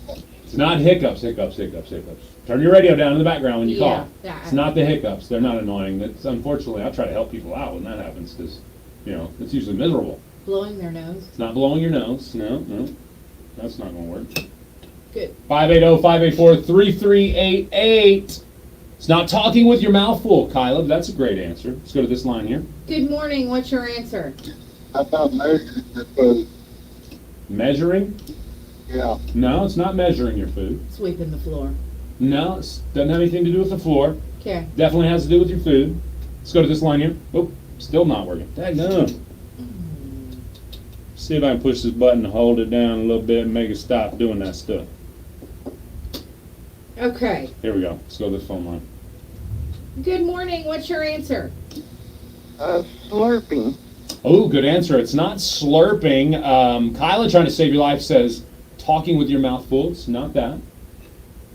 It's not hiccups. Turn your radio down in the background when you call. Yeah, It's not the hiccups. They're not annoying. That's unfortunately, I try to help people out when that happens because, you know, it's usually miserable. Blowing their nose. It's not blowing your nose. No. That's not going to work. Good. 580-584-3388. It's not talking with your mouth full, Kyla. That's a great answer. Let's go to this line here. Good morning. What's your ansre? I thought measuring your food. Measuring? Yeah. No, it's not measuring your food. Sweeping the floor. No, it doesn't have anything to do with the floor. Okay. Definitely has to do with your food. Let's go to this line here. Oh, still not working. Daggone. See if I can push this button to hold it down a little bit and make it stop doing that stuff. Okay. Here we go. Let's go to this phone line. Good morning. What's your answer? Slurping. Oh, good answer. It's not slurping. Kyla, trying to save your life, says talking with your mouth full. It's not that.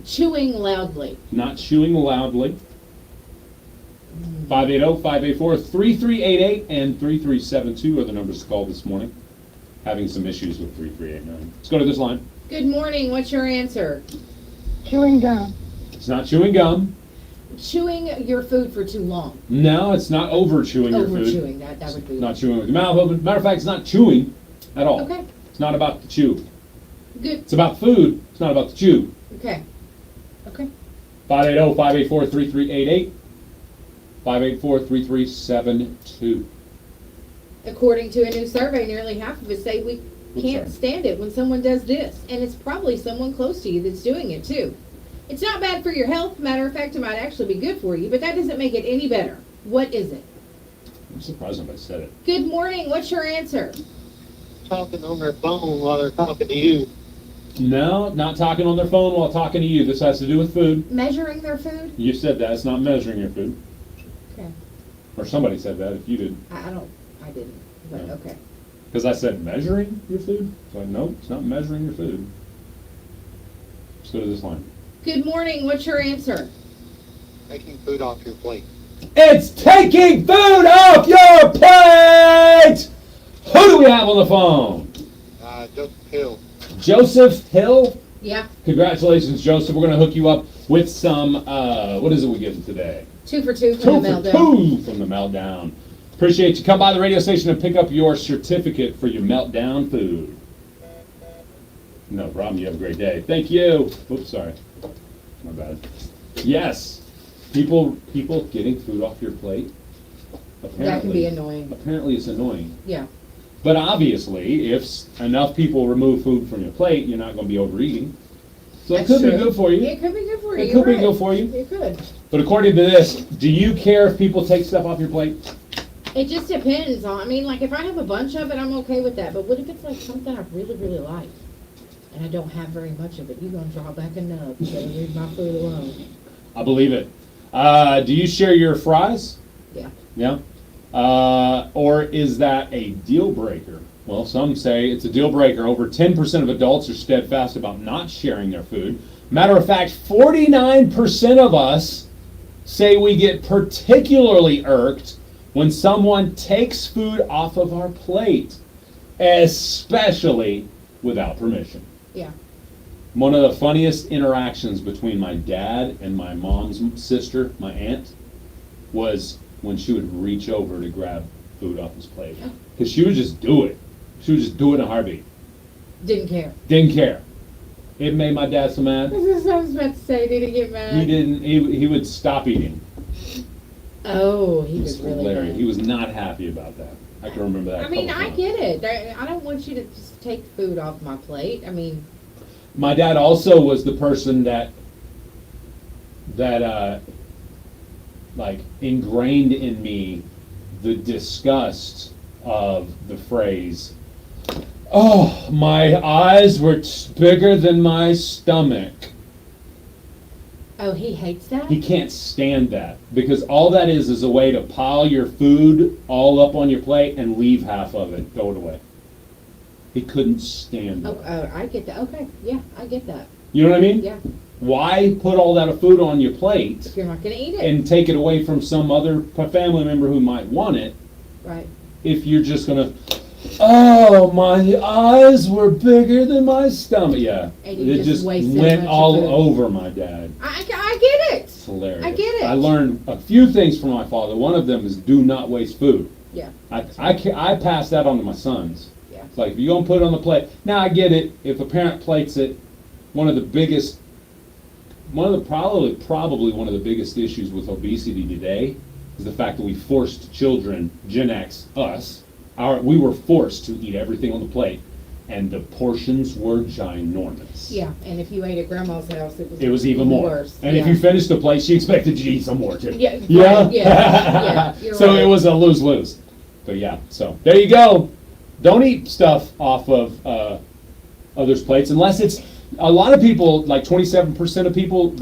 Chewing loudly. Not chewing loudly. 580-584-3388 and 3372 are the numbers to call this morning. Having some issues with 3389. Let's go to this line. Good morning. What's your answer? Chewing gum. It's not chewing gum. Chewing your food for too long. No, it's not over chewing your food. Over-chewing. That would be. Not chewing with your mouth open. Matter of fact, it's not chewing at all. Okay. It's not about the chew. Good. It's about food. It's not about the chew. Okay. Okay. 580-584-3388 584-3372. According to a new survey, nearly half of us say we can't stand it when someone does this. And it's probably someone close to you that's doing it too. It's not bad for your health. Matter of fact, it might actually be good for you, but that doesn't make it any better. What is it? I'm surprised nobody said it. Good morning. What's your answer? Talking on their phone while they're talking to you. No, not talking on their phone while talking to you. This has to do with food. Measuring their food? You said that. It's not measuring your food. Okay. Or somebody said that if you did. I didn't, but Yeah. okay. Because I said measuring your food? So no, it's not measuring your food. Let's go to this line. Good morning. What's your answer? Taking food off your plate. It's taking food off your plate! Who do we have on the phone? Joseph Hill. Joseph Hill? Yeah. Congratulations, Joseph. We're going to hook you up with some, what is it we getting today? 2 for 2 Two from the for meltdown. two from the Meltdown. Appreciate you. Come by the radio station and pick up your certificate for your Meltdown food. No problem. You have a great day. Thank you. Oops, sorry. My bad. Yes. People getting food off your plate. That can be annoying. Apparently it's annoying. Yeah. But obviously, if enough people remove food from your plate, you're not going to be overeating. So it could be good for you. It could be good for you. It could be good for you. It could. But according to this, do you care if people take stuff off your plate? It just depends on, I mean, like if I have a bunch of it, I'm okay with that. But what if it's like something I really, really like? And I don't have very much of it. You're going to draw back a nub. You better leave my food alone. I believe it. Do you share your fries? Yeah. Yeah? Or is that a deal breaker? Well, some say it's a deal breaker. Over 10% of adults are steadfast about not sharing their food. Matter of fact, 49% of us say we get particularly irked when someone takes food off of our plate, especially without permission. Yeah. One of the funniest interactions between my dad and my mom's sister, my aunt, was when she would reach over to grab food off his plate. Because she would just do it. She would just do it in a heartbeat. Didn't care. Didn't care. It made my dad so mad. This is what I was about to say. Did he get mad? He didn't. He would stop eating. Oh, he It was really hilarious. mad. He was not happy about that. I can remember that. I mean, a couple I times. get it. I don't want you to just take food off my plate. I mean, My dad also was the person that like ingrained in me the disgust of the phrase, "Oh, my eyes were bigger than my stomach." oh, he hates that? He can't stand that because all that is a way to pile your food all up on your plate and leave half of it, throw it away. He couldn't stand it. Oh, I get that. Okay, yeah, I get that. You know what I mean? Yeah, Why put all that food on your plate if you're not going to eat it. and take it away from some other family member who might want it Right. if you're just gonna, oh, my eyes were bigger than my stomach. Yeah, And you it just just wasted a went bunch of all food. over my dad. I get it. It's hilarious. I get it. I learned a few things from my father. One of them is do not waste food. Yeah. I pass that on to my sons. Yeah. It's like, if you're gonna put it on the plate, now I get it. If a parent plates it, probably one of the biggest issues with obesity today is the fact that we forced children, Gen X, we were forced to eat everything on the plate, and the portions were ginormous. Yeah, and if you ate at grandma's house, It was even more. worse. And if you finished the plate, she expected you to eat some more too. Yeah, Yeah? right, yeah, you're So right. it was a lose-lose. But yeah, so there you go. Don't eat stuff off of others' plates unless it's, a lot of people, like 27% of people,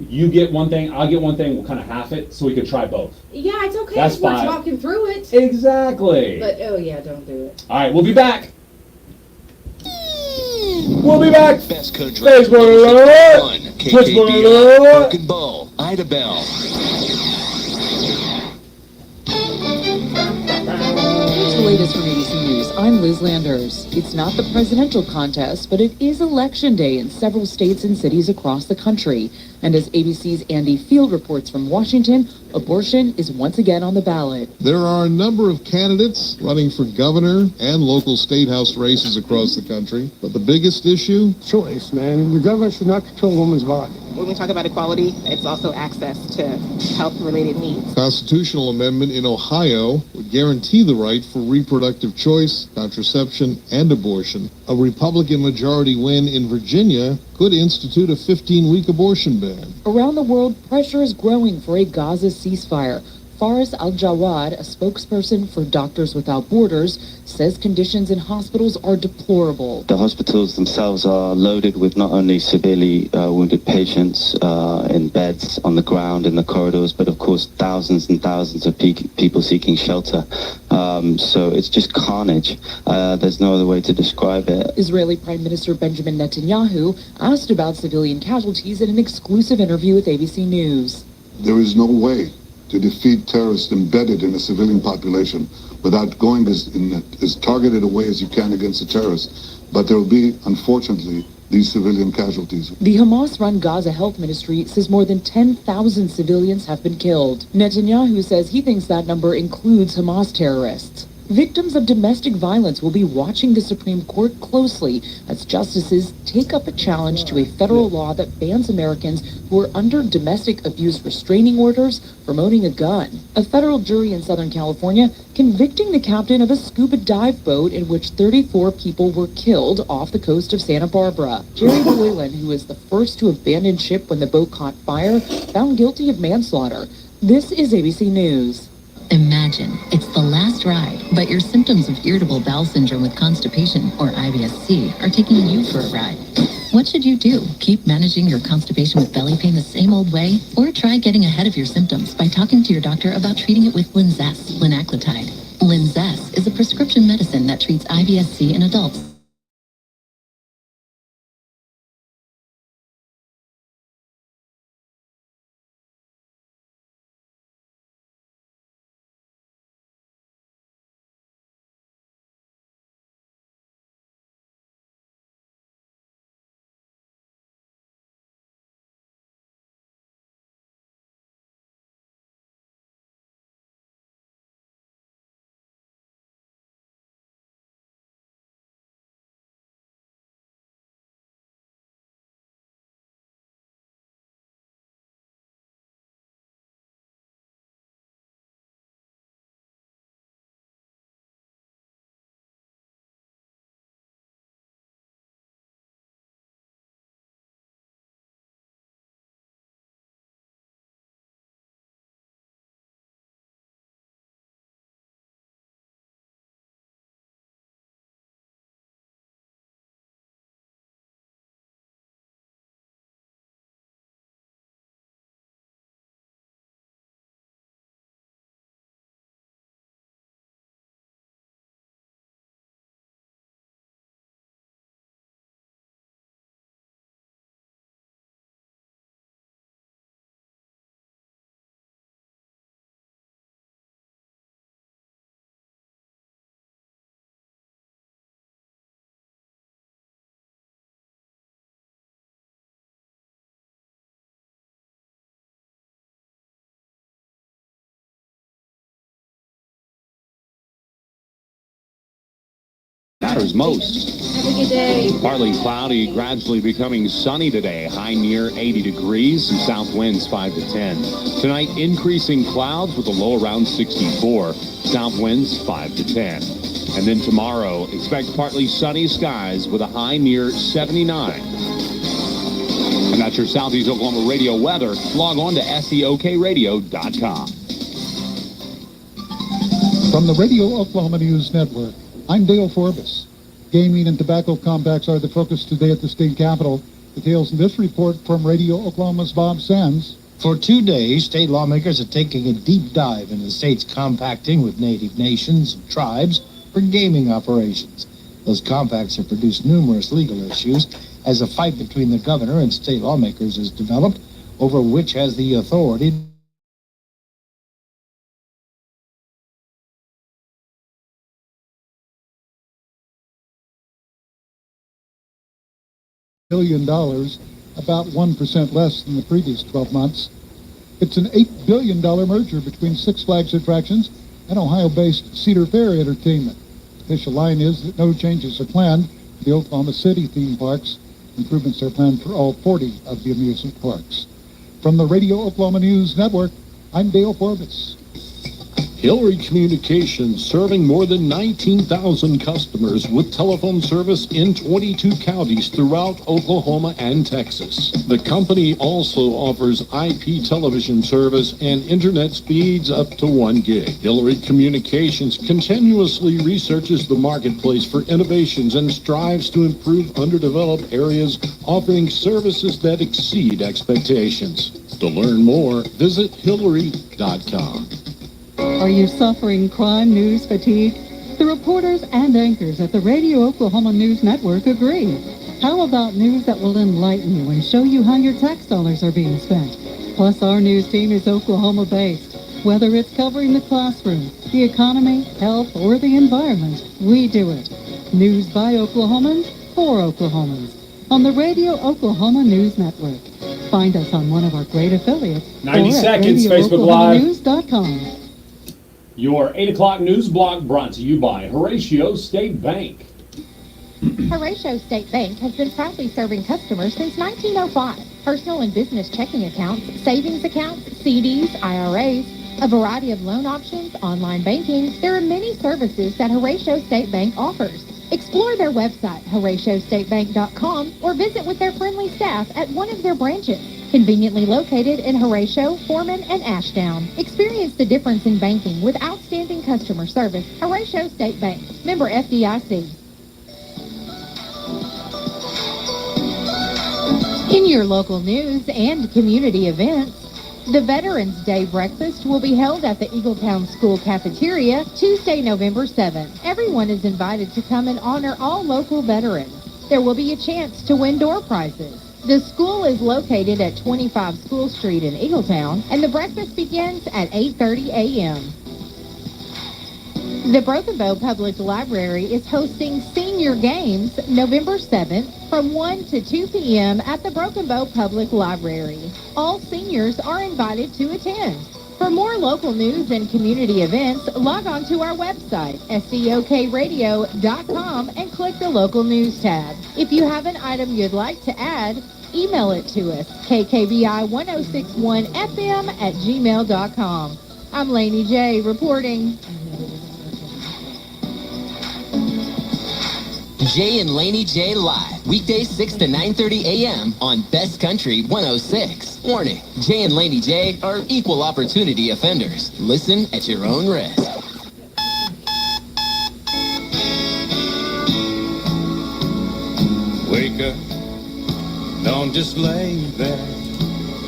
you get one thing, I'll get one thing, we'll kind of half it so we can try both. Yeah, it's okay That's if we're fine. talking through it. Exactly. But, oh yeah, don't do it. All right, we'll be back. We'll be back. Best country. Facebook alert. 1 Facebook KKBI, alert. Broken Bow, Ida Bell. The latest from ABC News, I'm Liz Landers. It's not the presidential contest, but it is election day in several states and cities across the country. And as ABC's Andy Field reports from Washington, Abortion is once again on the ballot. There are a number of candidates running for governor and local state house races across the country, but the biggest issue? Choice, man. The government should not control a woman's body. When we talk about equality, it's also access to health-related needs. Constitutional amendment in Ohio would guarantee the right for reproductive choice, contraception, and abortion. A Republican majority win in Virginia could institute a 15-week abortion ban. Around the world, pressure is growing for a Gaza ceasefire. Faris Al-Jawad, a spokesperson for Doctors Without Borders, says conditions in hospitals are deplorable. The hospitals themselves are loaded with not only severely wounded patients in beds, on the ground, in the corridors, but of course thousands and thousands of people seeking shelter. So it's just carnage. There's no other way to describe it. Israeli Prime Minister Benjamin Netanyahu asked about civilian casualties in an exclusive interview with ABC News. There is no way to defeat terrorists embedded in a civilian population without going as targeted a way as you can against the terrorists. But there will be, unfortunately, these civilian casualties. The Hamas-run Gaza Health Ministry says more than 10,000 civilians have been killed. Netanyahu says he thinks that number includes Hamas terrorists. Victims of domestic violence will be watching the Supreme Court closely as justices take up a challenge to a federal law that bans Americans who are under domestic abuse restraining orders from owning a gun. A federal jury in Southern California convicting the captain of a scuba dive boat in which 34 people were killed off the coast of Santa Barbara. Jerry Boylan, who was the first to abandon ship when the boat caught fire, found guilty of manslaughter. This is ABC News. Imagine it's the last ride, but your symptoms of irritable bowel syndrome with constipation, or IBS-C, are taking you for a ride. What should you do? Keep managing your constipation with belly pain the same old way? Or try getting ahead of your symptoms by talking to your doctor about treating it with Linzess, linaclotide. Linzess is a prescription medicine that treats IBS-C in adults. Matters most. Have a good day. Partly cloudy, gradually becoming sunny today. High near 80 degrees. Some south winds 5 to 10. Tonight, increasing clouds with a low around 64. South winds 5 to 10. And then tomorrow, expect partly sunny skies with a high near 79. And that's your Southeast Oklahoma radio weather. Log on to SEOKradio.com. From the Radio Oklahoma News Network, I'm Dale Forbes. Gaming and tobacco compacts are the focus today at the state capitol. Details in this report from Radio Oklahoma's Bob Sands. For 2 days, state lawmakers are taking a deep dive into the state's compacting with native nations and tribes for gaming operations. Those compacts have produced numerous legal issues as a fight between the governor and state lawmakers has developed over which has the authority $1 billion, about 1% less than the previous 12 months. It's an $8 billion merger between Six Flags Attractions and Ohio-based Cedar Fair Entertainment. The official line is that no changes are planned for the Oklahoma City theme parks. Improvements are planned for all 40 of the amusement parks. From the Radio Oklahoma News Network, I'm Dale Forbes. Hillary Communications, serving more than 19,000 customers with telephone service in 22 counties throughout Oklahoma and Texas. The company also offers IP television service and internet speeds up to 1 gig. Hillary Communications continuously researches the marketplace for innovations and strives to improve underdeveloped areas, offering services that exceed expectations. To learn more, visit Hillary.com. Are you suffering crime news fatigue? The reporters and anchors at the Radio Oklahoma News Network agree. How about news that will enlighten you and show you how your tax dollars are being spent? Plus, our news team is Oklahoma-based. Whether it's covering the classroom, the economy, health, or the environment, we do it. News by Oklahomans, for Oklahomans. On the Radio Oklahoma News Network. Find us on one of our great affiliates. 90 or at seconds, Facebook Live. RadioOklahomaNews.com. Your 8 o'clock news block brought to you by Horatio State Bank. Horatio State Bank has been proudly serving customers since 1905. Personal and business checking accounts, savings accounts, CDs, IRAs, a variety of loan options, online banking. There are many services that Horatio State Bank offers. Explore their website, HoratioStateBank.com, or visit with their friendly staff at one of their branches. Conveniently located in Horatio, Foreman, and Ashdown. Experience the difference in banking with outstanding customer service. Horatio State Bank. Member FDIC. In your local news and community events, the Veterans Day breakfast will be held at the Eagletown School Cafeteria Tuesday, November 7th. Everyone is invited to come and honor all local veterans. There will be a chance to win door prizes. The school is located at 25 School Street in Eagletown, and the breakfast begins at 8:30 a.m. The Broken Bow Public Library is hosting Senior Games November 7th from 1 to 2 p.m. at the Broken Bow Public Library. All seniors are invited to attend. For more local news and community events, log on to our website, SCOKradio.com, and click the local news tab. If you have an item you'd like to add, email it to us, kkbi1061fm@gmail.com. I'm Laney J reporting. Jay and Laney J live, weekdays 6 to 9:30 a.m. on Best Country 106. Warning, Jay and Laney J are equal opportunity offenders. Listen at your own risk. Wake up, don't just lay there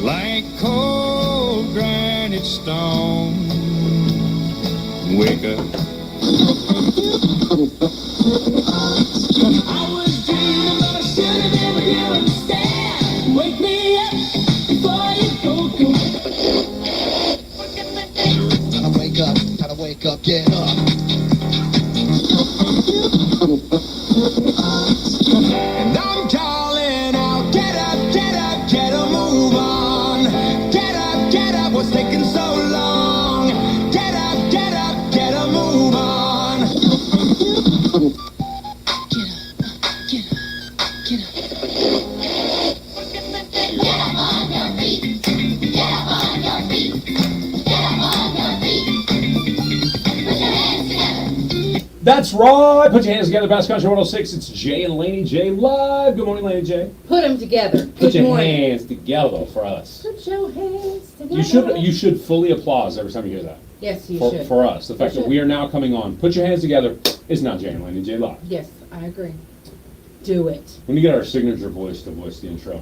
like cold granite stone. Wake up. I was dreaming, but I should have never you understand. Wake me up before you go. Gotta wake up, get up. And I'm calling out, get a move on. Get up, what's taking so long? Get up, get a move on. Get up on your feet. Get up on your feet. Get up on your feet. Put your hands together. That's right. Put your hands together. Best Country 106. It's Jay and Laney J live. Good morning, Laney J. Put them together. Put Good your morning. hands together for us. Put your hands together. You should fully applause every time you hear that. Yes, you for, should. For us, the fact You that we should. are now coming on. Put your hands together. It's not Jay and Laney J live. Yes, I agree. Do it. We need to get our signature voice to voice the intro.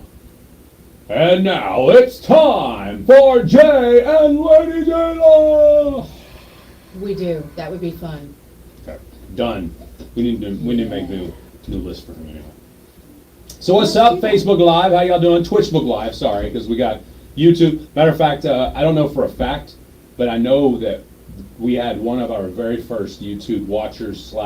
And now it's time for Jay and Laney J live. We do. That would be fun. Okay, done. We need to make new list for him anyway. So what's up, Facebook Live? How y'all doing? Twitchbook Live, sorry, because we got YouTube. Matter of fact, I don't know for a fact, but I know that we had one of our very first YouTube watchers /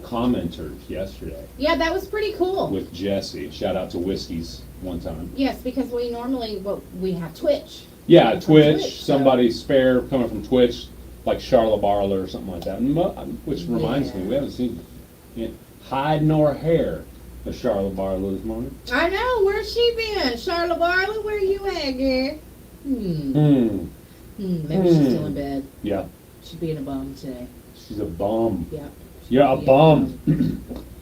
commenters yesterday Yeah, that was pretty cool. with Jesse. Shout out to Whiskies one time. Yes, because we normally, we have Twitch. Yeah, Twitch, somebody spare coming from Twitch, like Charlotte Barlow or something like that. Which reminds me, we haven't seen hide nor hair of Charlotte Barlow this morning. I know. Where's she been? Charlotte Barlow, where you at, girl? Maybe she's still in bed. Yeah. She's being a bum today. She's a bum. Yeah. You're a bum.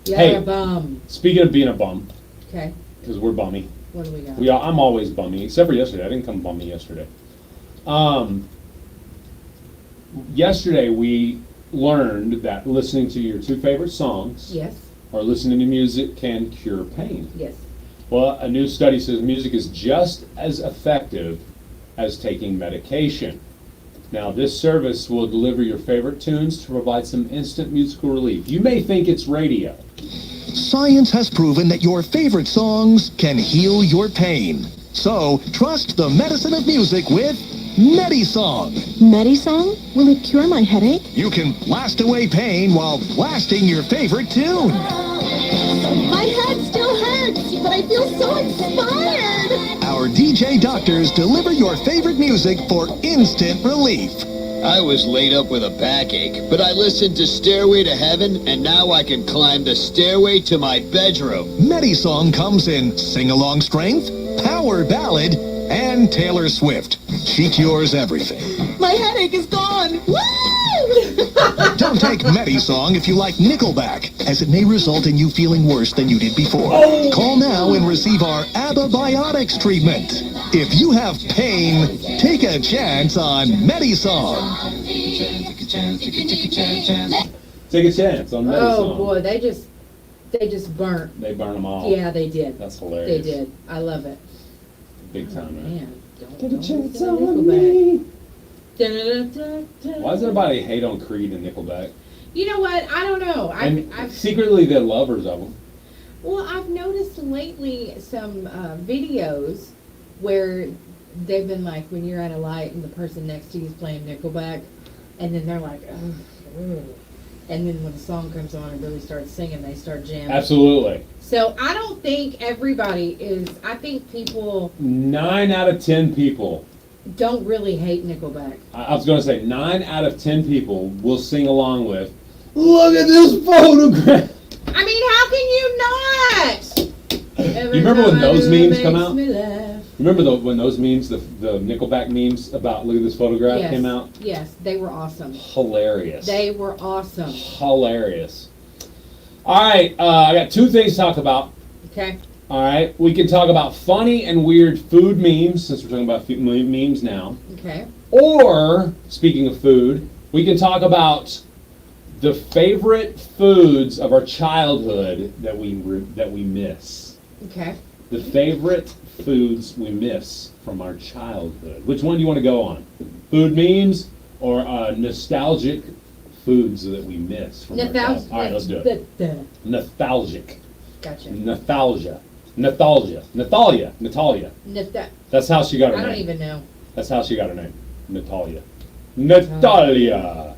You're a bum. Speaking of being a bum, Okay. because we're bummy. What do we got? I'm always bummy, except for yesterday. I didn't come bummy yesterday. Yesterday we learned that listening to your 2 favorite songs Yes. or listening to music can cure pain. Yes. Well, a new study says music is just as effective as taking medication. Now, this service will deliver your favorite tunes to provide some instant musical relief. You may think it's radio. Science has proven that your favorite songs can heal your pain. So, trust the medicine of music with Medisong. Medisong? Will it cure my headache? You can blast away pain while blasting your favorite tune. My head still hurts, but I feel so inspired. Our DJ doctors deliver your favorite music for instant relief. I was laid up with a backache, but I listened to Stairway to Heaven, and now I can climb the stairway to my bedroom. Medisong comes in sing-along strength, power ballad, and Taylor Swift. She cures everything. My headache is gone. Woo! Don't take Medisong if you like Nickelback, as it may result in you feeling worse than you did before. Call now and receive our Ababiotics treatment. If you have pain, take a chance on Medisong. Take a chance on Medisong. Oh boy, they just burnt. They burn them all. Yeah, they did. That's hilarious. They did. I love it. Big time, right? Man, Take a chance on me. Why does everybody hate on Creed and Nickelback? You know what? I don't know. I've Secretly, they're lovers of them. Well, I've noticed lately some videos where they've been like, when you're at a light and the person next to you is playing Nickelback, and then they're like, oh. And then when the song comes on and really starts singing, they start jamming. Absolutely. So I don't think everybody is, I think people 9 out of 10 people. don't really hate Nickelback. I was going to say 9 out of 10 people will sing along with, look at this photograph. I mean, how can you not? You remember when those memes come out? Makes me laugh. Remember when those memes, the Nickelback memes about look at this photograph Yes. came out? Yes, they were awesome. Hilarious. They were awesome. Hilarious. All right, I got 2 things to talk about. Okay. All right, we can talk about funny and weird food memes, since we're talking about memes now. Okay. Or, speaking of food, we can talk about the favorite foods of our childhood that we miss. Okay. The favorite foods we miss from our childhood. Which one do you want to go on? Food memes or nostalgic foods that we miss from our childhood? All right, let's do it. Nostalgic. Gotcha. Nostalgia. Natalia. That's how she got her I name. don't even know. That's how she got her name. Natalia. Natalia.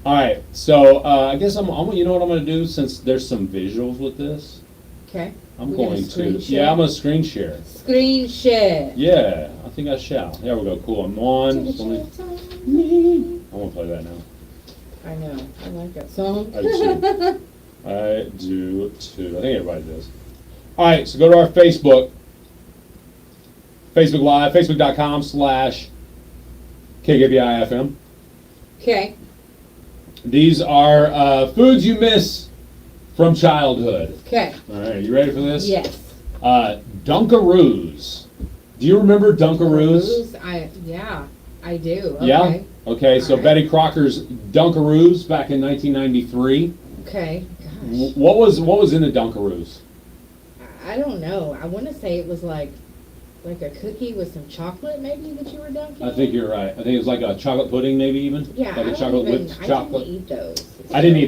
All right, so I guess you know what I'm going to do, since there's some visuals with this. Okay. I'm We're going gonna to. screen share? Yeah, I'm going to screen share. Screen share. Yeah, I think I shall. There we go. Cool. I'm on. Take a So let chance me- on me. I want to play that now. I know. I like that song. I do too. I do too. I think everybody does. All right, so go to our Facebook Live, facebook.com/KKBIFM. Okay. These are foods you miss from childhood. Okay. All right, you ready for this? Yes. Dunkaroos. Do you remember Dunkaroos? Yeah, I do. Okay. Yeah? Okay, so right. Betty Crocker's Dunkaroos back in 1993. Okay. What was in the Dunkaroos? I don't know. I want to say it was like a cookie with some chocolate, maybe, that you were dunking. I think you're right. I think it was like a chocolate pudding, maybe even. Yeah, Like a chocolate whipped I chocolate. didn't eat those. I didn't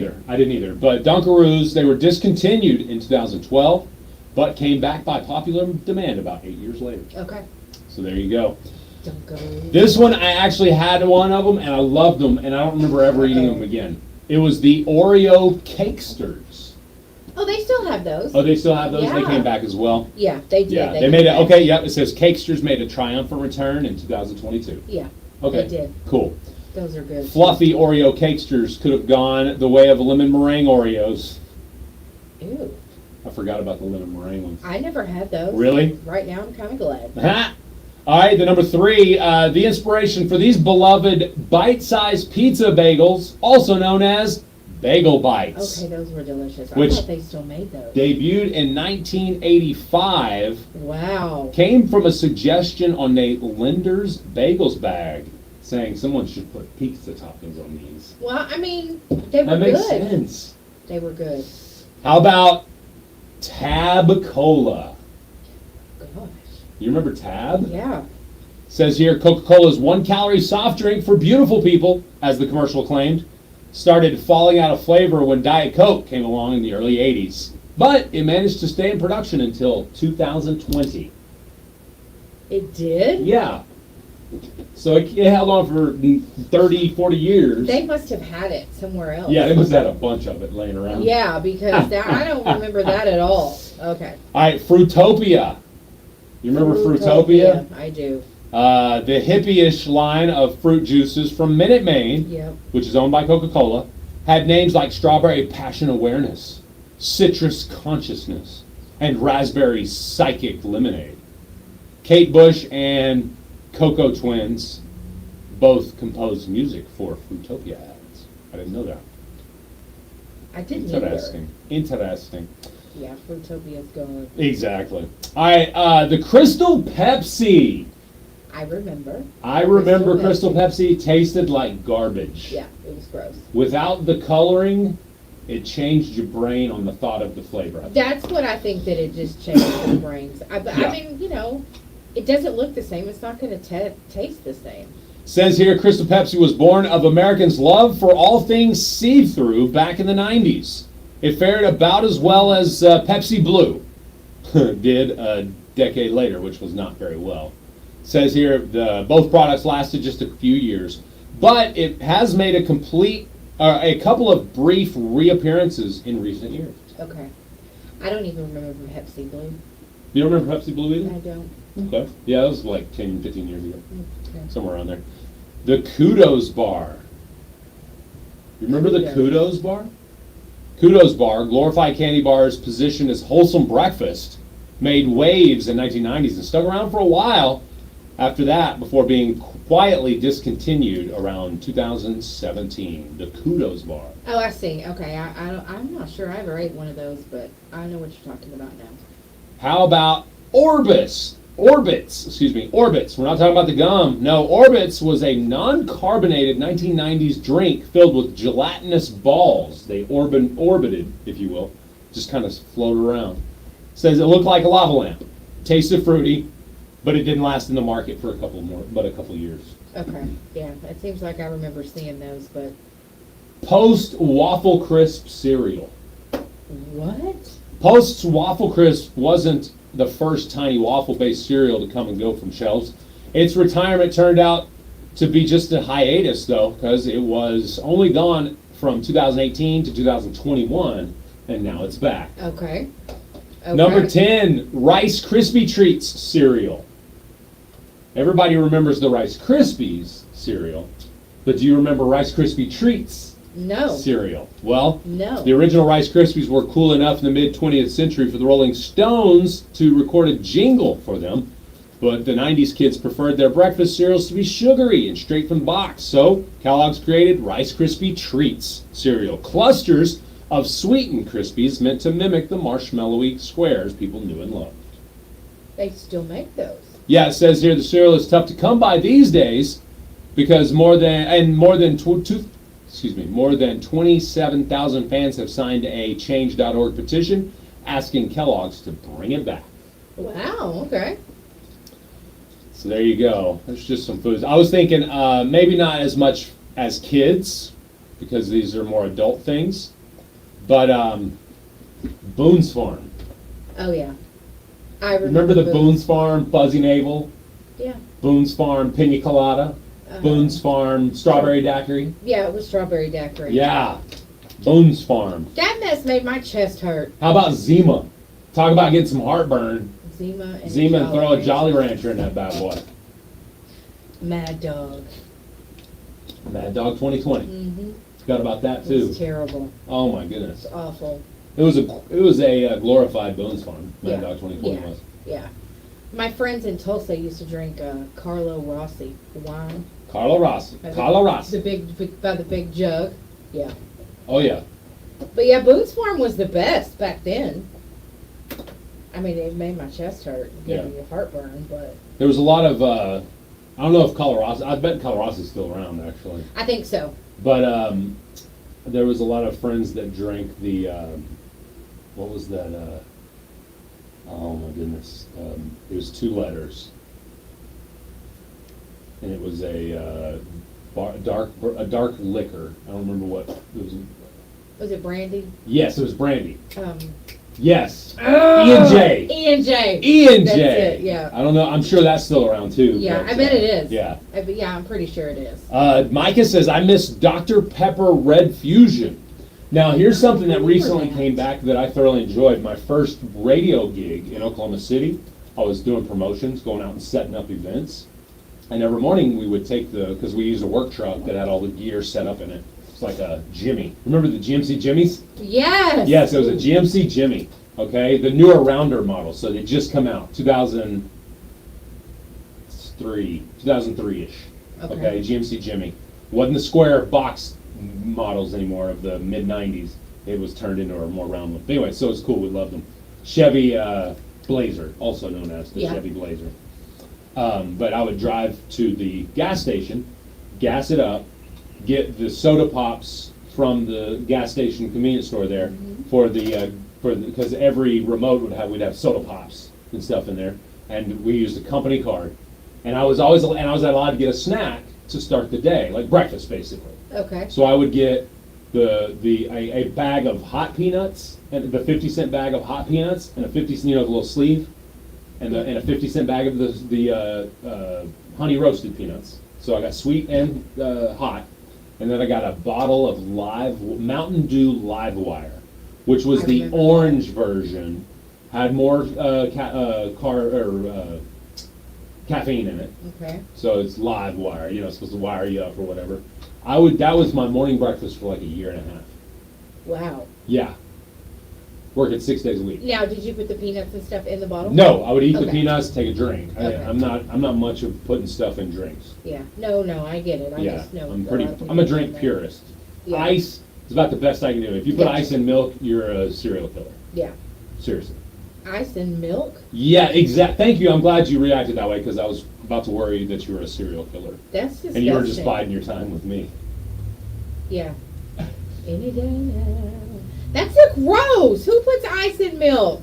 either. But Dunkaroos, they were discontinued in 2012, but came back by popular demand about 8 years later. Okay. So there you go. Dunkaroos. This one, I actually had one of them, and I loved them, and I don't remember ever eating them again. It was the Oreo Cakesters. Oh, they still have those. Oh, they still have those? They Yeah. came back as well? Yeah, they did. Yeah, they came made it. back. Okay, yep. It says Cakesters made a triumphant return in 2022. Yeah. Okay. They did. Cool. Those are good. Fluffy Oreo Cakesters could have gone the way of lemon meringue Oreos. Ew. I forgot about the lemon meringue ones. I never had those. Really? Right now, I'm kind of glad. Ha! All right, the number 3, the inspiration for these beloved bite-sized pizza bagels, also known as Bagel Bites. Okay, those were delicious. I Which thought they still made those. Debuted in 1985, Wow. came from a suggestion on Nate Linder's Bagels bag, saying someone should put pizza toppings on these. Well, I mean, they were That makes good. sense. They were good. How about Tab Cola? Gosh. You remember Tab? Yeah. Says here, Coca-Cola's 1-calorie soft drink for beautiful people, as the commercial claimed, started falling out of flavor when Diet Coke came along in the early 80s. But it managed to stay in production until 2020. It did? Yeah. So it held on for 30, 40 years. They must have had it somewhere else. Yeah, they must have had a bunch of it laying around. Yeah, because I don't remember that at all. Okay. All right, Fruitopia. You remember Fruitopia? I do. The hippie-ish line of fruit juices from Minute Maid, Yep. which is owned by Coca-Cola, had names like Strawberry Passion Awareness, Citrus Consciousness, and Raspberry Psychic Lemonade. Kate Bush and Coco Twins both composed music for Fruitopia ads. I didn't know that. I didn't Interesting. Interesting. Yeah, Fruitopia's gone. Exactly. All right, the Crystal Pepsi. I remember. I remember Crystal Pepsi tasted like garbage. Yeah, it was gross. Without the coloring, it changed your brain on the thought of the flavor. That's what I think, that it just changed the brains. I Yeah. mean, you know, it doesn't look the same. It's not going to taste the same. Says here, Crystal Pepsi was born of Americans' love for all things see-through back in the 90s. It fared about as well as Pepsi Blue did a decade later, which was not very well. Says here, both products lasted just a few years, but it has made a couple of brief reappearances in recent years. Okay. I don't even remember Pepsi Blue. You don't remember Pepsi Blue either? I don't. Okay. Yeah, that was like 10, 15 years ago. Okay. Somewhere around there. The Kudos Bar. You remember the Kudos Bar? Kudos Bar, glorified candy bars positioned as wholesome breakfast, made waves in 1990s and stuck around for a while after that before being quietly discontinued around 2017. The Kudos Bar. Oh, I see. Okay. I'm not sure I ever ate one of those, but I know what you're talking about now. How about Orbits? Orbits. We're not talking about the gum. No, Orbits was a non-carbonated 1990s drink filled with gelatinous balls. They orbited, if you will, just kind of float around. Says it looked like a lava lamp. Tasted fruity, but it didn't last in the market for a couple years. Okay. Yeah. It seems like I remember seeing those, but. Post Waffle Crisp cereal. What? Post's Waffle Crisp wasn't the first tiny waffle-based cereal to come and go from shelves. Its retirement turned out to be just a hiatus, though, because it was only gone from 2018 to 2021, and now it's back. Okay. Number 10, Rice Krispie Treats cereal. Everybody remembers the Rice Krispies cereal, but do you remember Rice Krispie Treats? No. Cereal. Well, No. the original Rice Krispies were cool enough in the mid-20th century for the Rolling Stones to record a jingle for them, but the 90s kids preferred their breakfast cereals to be sugary and straight from the box, so Kellogg's created Rice Krispie Treats cereal. Clusters of sweetened Krispies meant to mimic the marshmallowy squares people knew and loved. They still make those. Yeah, it says here the cereal is tough to come by these days because more than 27,000 fans have signed a Change.org petition asking Kellogg's to bring it back. Wow, okay. So there you go. There's just some foods. I was thinking maybe not as much as kids because these are more adult things, but Boone's Farm. Oh, yeah. I Remember the Boone's Farm Fuzzy Navel? Yeah. Boone's Farm Pina Colada? Boone's Farm Strawberry Daiquiri? Yeah, it was strawberry daiquiri. Yeah. Boone's Farm. That mess made my chest hurt. How about Zima? Talk about getting some heartburn. Zima and Zima and throw a Rancher. Jolly Rancher in that bad boy. Mad Dog. Mad Dog 2020. Mm-hmm. Forgot about that It too. was terrible. Oh my goodness. It's awful. It was a glorified Boone's Farm. Mad Yeah. Dog 2020 Yeah. was. Yeah. My friends in Tulsa used to drink Carlo Rossi wine. Carlo Rossi. By the- Carlo Rossi. By the big jug. Yeah. Oh yeah. But yeah, Boone's Farm was the best back then. I mean, it made my chest hurt, gave me heartburn, but There was a lot of I don't know if Colorado. I bet Colorado's still around actually. I think so. But there was a lot of friends that drank the what was that? Oh my goodness! It was 2 letters, and it was a dark liquor. I don't remember what it was. Was it brandy? Yes, it was brandy. Um, Yes, Ian J. Ian J. Ian That's J. it, yeah. I don't know. I'm sure that's still around too. Yeah, but, I bet it is. Yeah. Yeah, I'm pretty sure it is. Micah says, I miss Dr. Pepper Red Fusion. Now, here's something that recently came back that I thoroughly enjoyed. My first radio gig in Oklahoma City, I was doing promotions, going out and setting up events. And every morning we would take because we used a work truck that had all the gear set up in it. It's like a Jimmy. Remember the GMC Jimmies? Yes. Yes, it was a GMC Jimmy. Okay, the newer rounder model. So they just come out, 2003-ish. Okay, GMC Jimmy. Wasn't the square box models anymore of the mid 90s. It was turned into a more round one. But anyway, so it's cool. We loved them. Chevy Blazer, also known as the Chevy Blazer. But I would drive to the gas station, gas it up, get the soda pops from the gas station convenience store there because every remote we'd have soda pops and stuff in there, and we used a company card, and I was allowed to get a snack to start the day, like breakfast basically. Okay. So I would get a bag of hot peanuts, and the 50-cent bag of hot peanuts, and a 50-cent, the little sleeve, and a 50-cent bag of the honey roasted peanuts. So I got sweet and hot, and then I got a bottle of Mountain Dew Live Wire, which was the orange version, had more caffeine in it. Okay. So it's Live Wire. It's supposed to wire you up or whatever. That was my morning breakfast for like a year and a half. Wow. Yeah. Working 6 days a week. Now, did you put the peanuts and stuff in the bottle? No, I would eat the Okay. peanuts, take a drink. Okay. I'm not much of putting stuff in drinks. Yeah. No, I get it. I just know. I'm a lot of people I'm a do drink that. purist. Yeah. Ice is about the best I can do. If you put Gotcha. ice in milk, you're a serial killer. Yeah. Seriously. Ice and milk? Yeah, exact. Thank you. I'm glad you reacted that way because I was about to worry that you were a serial killer. That's disgusting. And you were just biding your time with me. Yeah. Any day now. That's a gross. Who puts ice in milk?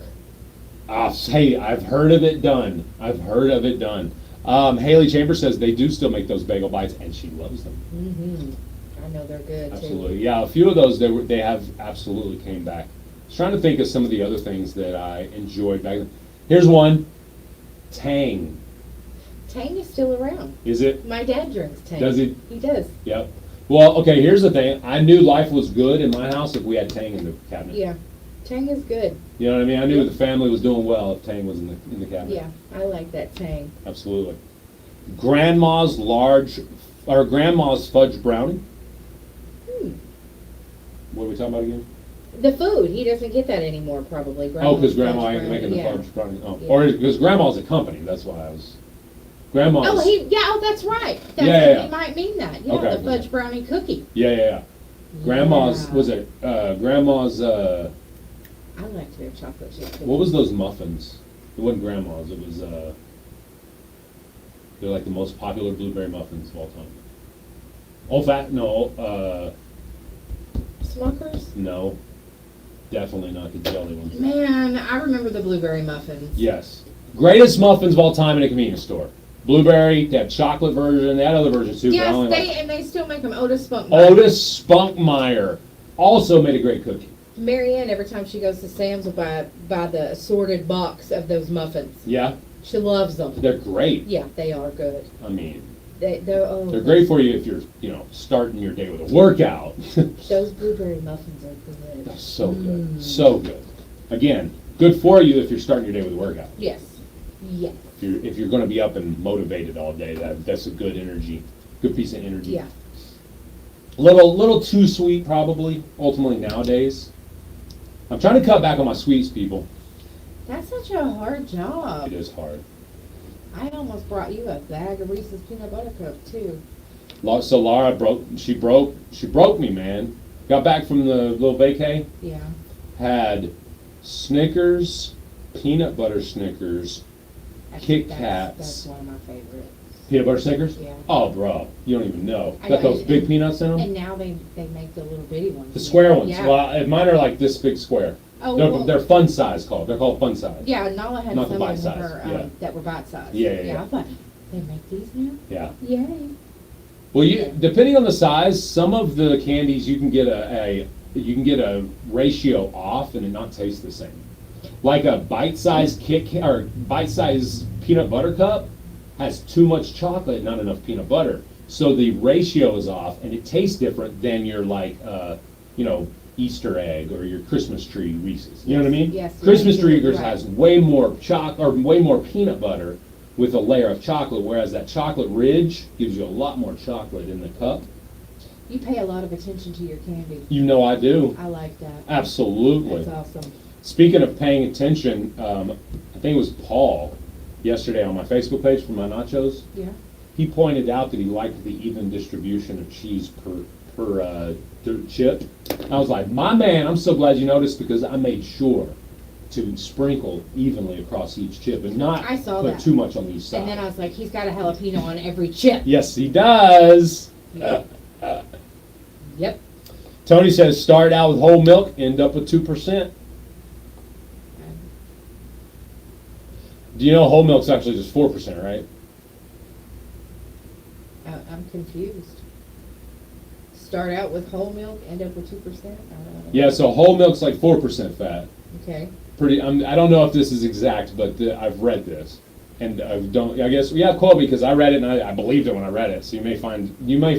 Hey, I've heard of it done. Haley Chambers says they do still make those bagel bites, and she loves them. Mm-hmm. I know they're good Absolutely. Yeah, a few of those they have absolutely came back. I was trying to think of some of the other things that I enjoyed back then. Here's one. Tang. too. Tang is still around. Is it? My dad drinks Tang. Does he? He does. Yep. Well, okay, here's the thing. I knew life was good in my house if we had Tang in the cabinet. Yeah. Tang is good. You know what I mean? I knew the family was doing well if Tang was in the cabinet. Yeah, I like that Tang. Absolutely. Grandma's fudge brownie. What are we talking about again? The food, he doesn't get that anymore probably. Because Grandma's Grandma fudge ain't making the brownie, fudge brownie. Oh. Yeah. Or because Grandma's a company. That's why I was. Grandma's. Oh, that's right. That's Yeah. He might mean that. Yeah, Okay. the fudge brownie cookie. Yeah. Grandma's, Yeah. was it Grandma's, I like their chocolate chip cookies. what was those muffins? It wasn't Grandma's, it was, they're like the most popular blueberry muffins of all time. Smuckers? No. Definitely not the jelly ones. Man, I remember the blueberry muffins. Yes. Greatest muffins of all time in a convenience store. Blueberry, they had chocolate version, they had other versions too. but I Yes, only like- and they still make them. Otis Spunk. Otis Spunkmeyer also made a great cookie. Marianne, every time she goes to Sam's, will buy the assorted box of those muffins. Yeah, She loves them. they're great. Yeah, they are good. I mean, They're great for you if you're, starting your day with a workout. Those blueberry muffins are good. So good. So good. Again, good for you if you're starting your day with a workout. Yes. Yes. If you're going to be up and motivated all day, that's a good energy, good piece of energy. Yeah. Little too sweet probably, ultimately nowadays. I'm trying to cut back on my sweets, people. That's such a hard job. It is hard. I almost brought you a bag of Reese's peanut butter cup too. So Laura broke me, man. Got back from the little vacay. Yeah. Had Snickers, peanut butter Snickers, Kit Kats. That's one of my favorites. Peanut butter Snickers? Yeah. Oh, bro, you don't even know. I Got know, those big peanuts in them? And now they make the little bitty ones. The square ones. Yeah. Well, mine are like this big square. Oh, they're fun size called. They're called fun size. Yeah, Nala had Not the some bite of size, her yeah. that were bite size. Yeah. I thought, they make these now? Yeah. Yay. Well, depending on the size, some of the candies you can get a ratio off and it not taste the same. Like a bite-sized or bite-sized peanut butter cup has too much chocolate, not enough peanut butter. So the ratio is off, and it tastes different than your Easter egg or your Christmas tree Reese's. You know what I mean? Yes. Christmas Yes, tree right. has way more way more peanut butter with a layer of chocolate, whereas that chocolate ridge gives you a lot more chocolate in the cup. You pay a lot of attention to your candy. You know I do. I like that. Absolutely. That's awesome. Speaking of paying attention, I think it was Paul yesterday on my Facebook page for my nachos. Yeah. He pointed out that he liked the even distribution of cheese per chip. I was like, my man, I'm so glad you noticed because I made sure to sprinkle evenly across each chip and not I saw put that. too much on each side. And then I was like, he's got a jalapeno on every chip. Yes, he does. Yep. Tony says, start out with whole milk, end up with 2%. Do you know whole milk's actually just 4%, right? I'm confused. Start out with whole milk, end up with 2%? I don't know. Yeah, so whole milk's like 4% fat. Okay. I don't know if this is exact, but I've read this, and I guess quote me because I read it and I believed it when I read it. So you may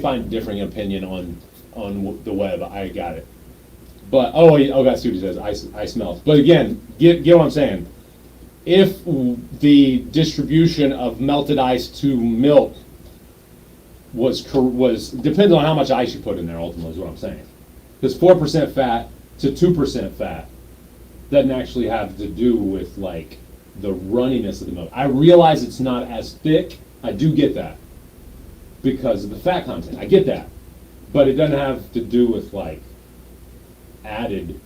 find differing opinion on the web. I got it, but that's what he says. Ice melts. But again, get what I'm saying. If the distribution of melted ice to milk was depends on how much ice you put in there. Ultimately, is what I'm saying. Because 4% fat to 2% fat doesn't actually have to do with like the runniness of the milk. I realize it's not as thick. I do get that because of the fat content. I get that, but it doesn't have to do with like added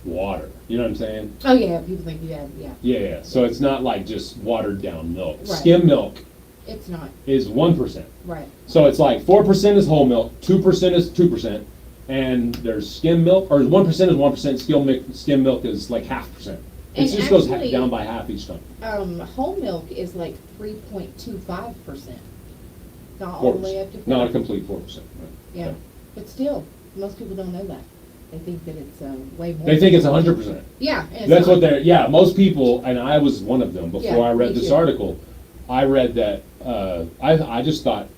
water. You know what I'm saying? Oh yeah, people think you have Yeah. So it's not like just watered down milk. Right. Skim milk It's not. is 1%. Right. So it's like 4% is whole milk, 2% is 2%, and there's skim milk, or 1% is 1%, skim milk is like 0.5%. It And just goes actually, down by half each time. Whole milk is like 3.25%. Not all the way up to 4%. Not a complete 4%. Right. Yeah. But still, most people don't know that. They think that it's way more. They think it's 100%. Yeah. And it's That's not. what most people, and I was one of them before Yeah, I read me this too. article, I read that, I just thought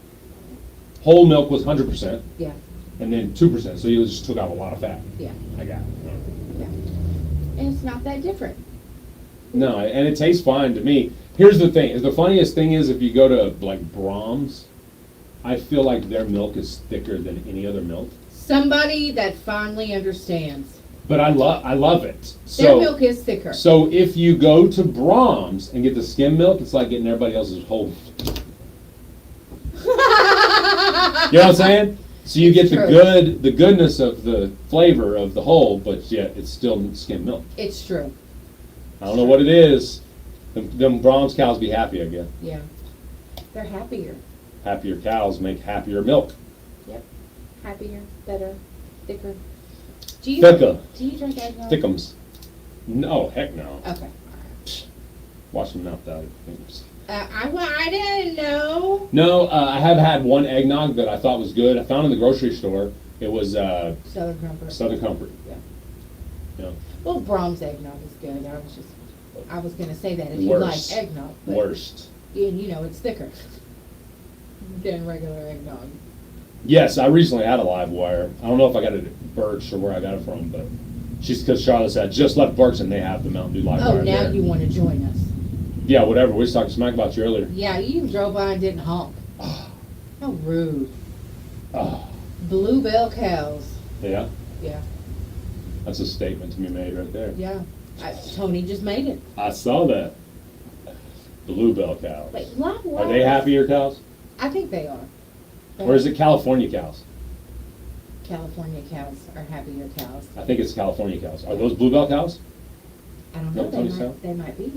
whole milk was 100%. Yeah. And then 2%, so you just took out a lot of fat. Yeah. I got it. Yeah. And it's not that different. No, and it tastes fine to me. Here's the thing, the funniest thing is if you go to like Brahms, I feel like their milk is thicker than any other milk. Somebody that finally understands. But I love it. Their milk is thicker. So if you go to Brahms and get the skim milk, it's like getting everybody else's whole. You know what I'm saying? So you get the goodness of the flavor of the whole, but yet it's still skim milk. It's true. I don't know what it is. Them Brahms cows be happy, I guess. Yeah. They're happier. Happier cows make happier milk. Yep. Happier, better, thicker. Do you Thicker. Do you drink eggnog? Thickums. No, heck no. Okay. Wash them out, that. I didn't know. No, I have had one eggnog that I thought was good. I found in the grocery store. It was Southern Comfort. Southern Comfort. Yeah. Yeah. Well, Brahms eggnog is good. I was going to say that if you Worst. like eggnog. But Worst. And you know, it's thicker. than regular eggnog. Yes, I recently had a live wire. I don't know if I got it at Birch or where I got it from, but she's because Charlotte said just left Birch and they have the Mountain Dew live Oh, wire now there. you want to join us? Yeah, whatever. We was talking smack about you earlier. Yeah, you drove by and didn't honk. How rude. Oh, Bluebell cows. yeah, Yeah, that's a statement to be made right there. yeah. Tony just made it. I saw that. Bluebell cows. Wait, live Are wire? they happier cows? I think they are. Or is it California cows? California cows are happier cows. I think it's California cows. Are those Bluebell cows? I don't No, know. Tony Sal? They might be.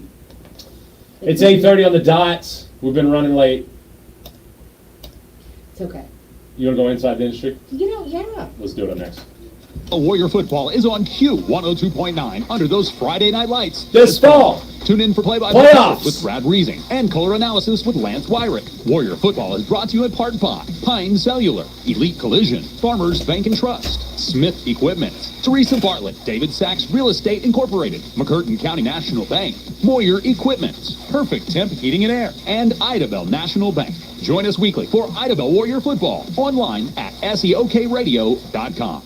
It's 8:30 on the dot. We've been running late. It's okay. You want to go inside the industry? You know, yeah. Let's do it up next. Warrior football is on Q 102.9 under those Friday night lights. This fall. Tune in for play-by-play Playoffs with Brad Reesing and color analysis with Lance Wyrick. Warrior football is brought to you in part by Pine Cellular, Elite Collision, Farmers Bank and Trust, Smith Equipment, Teresa Bartlett, David Sachs Real Estate Incorporated, McCurtain County National Bank, Moyer Equipment, Perfect Temp Heating and Air, and Idabel National Bank. Join us weekly for Idabel Warrior Football online at seokradio.com.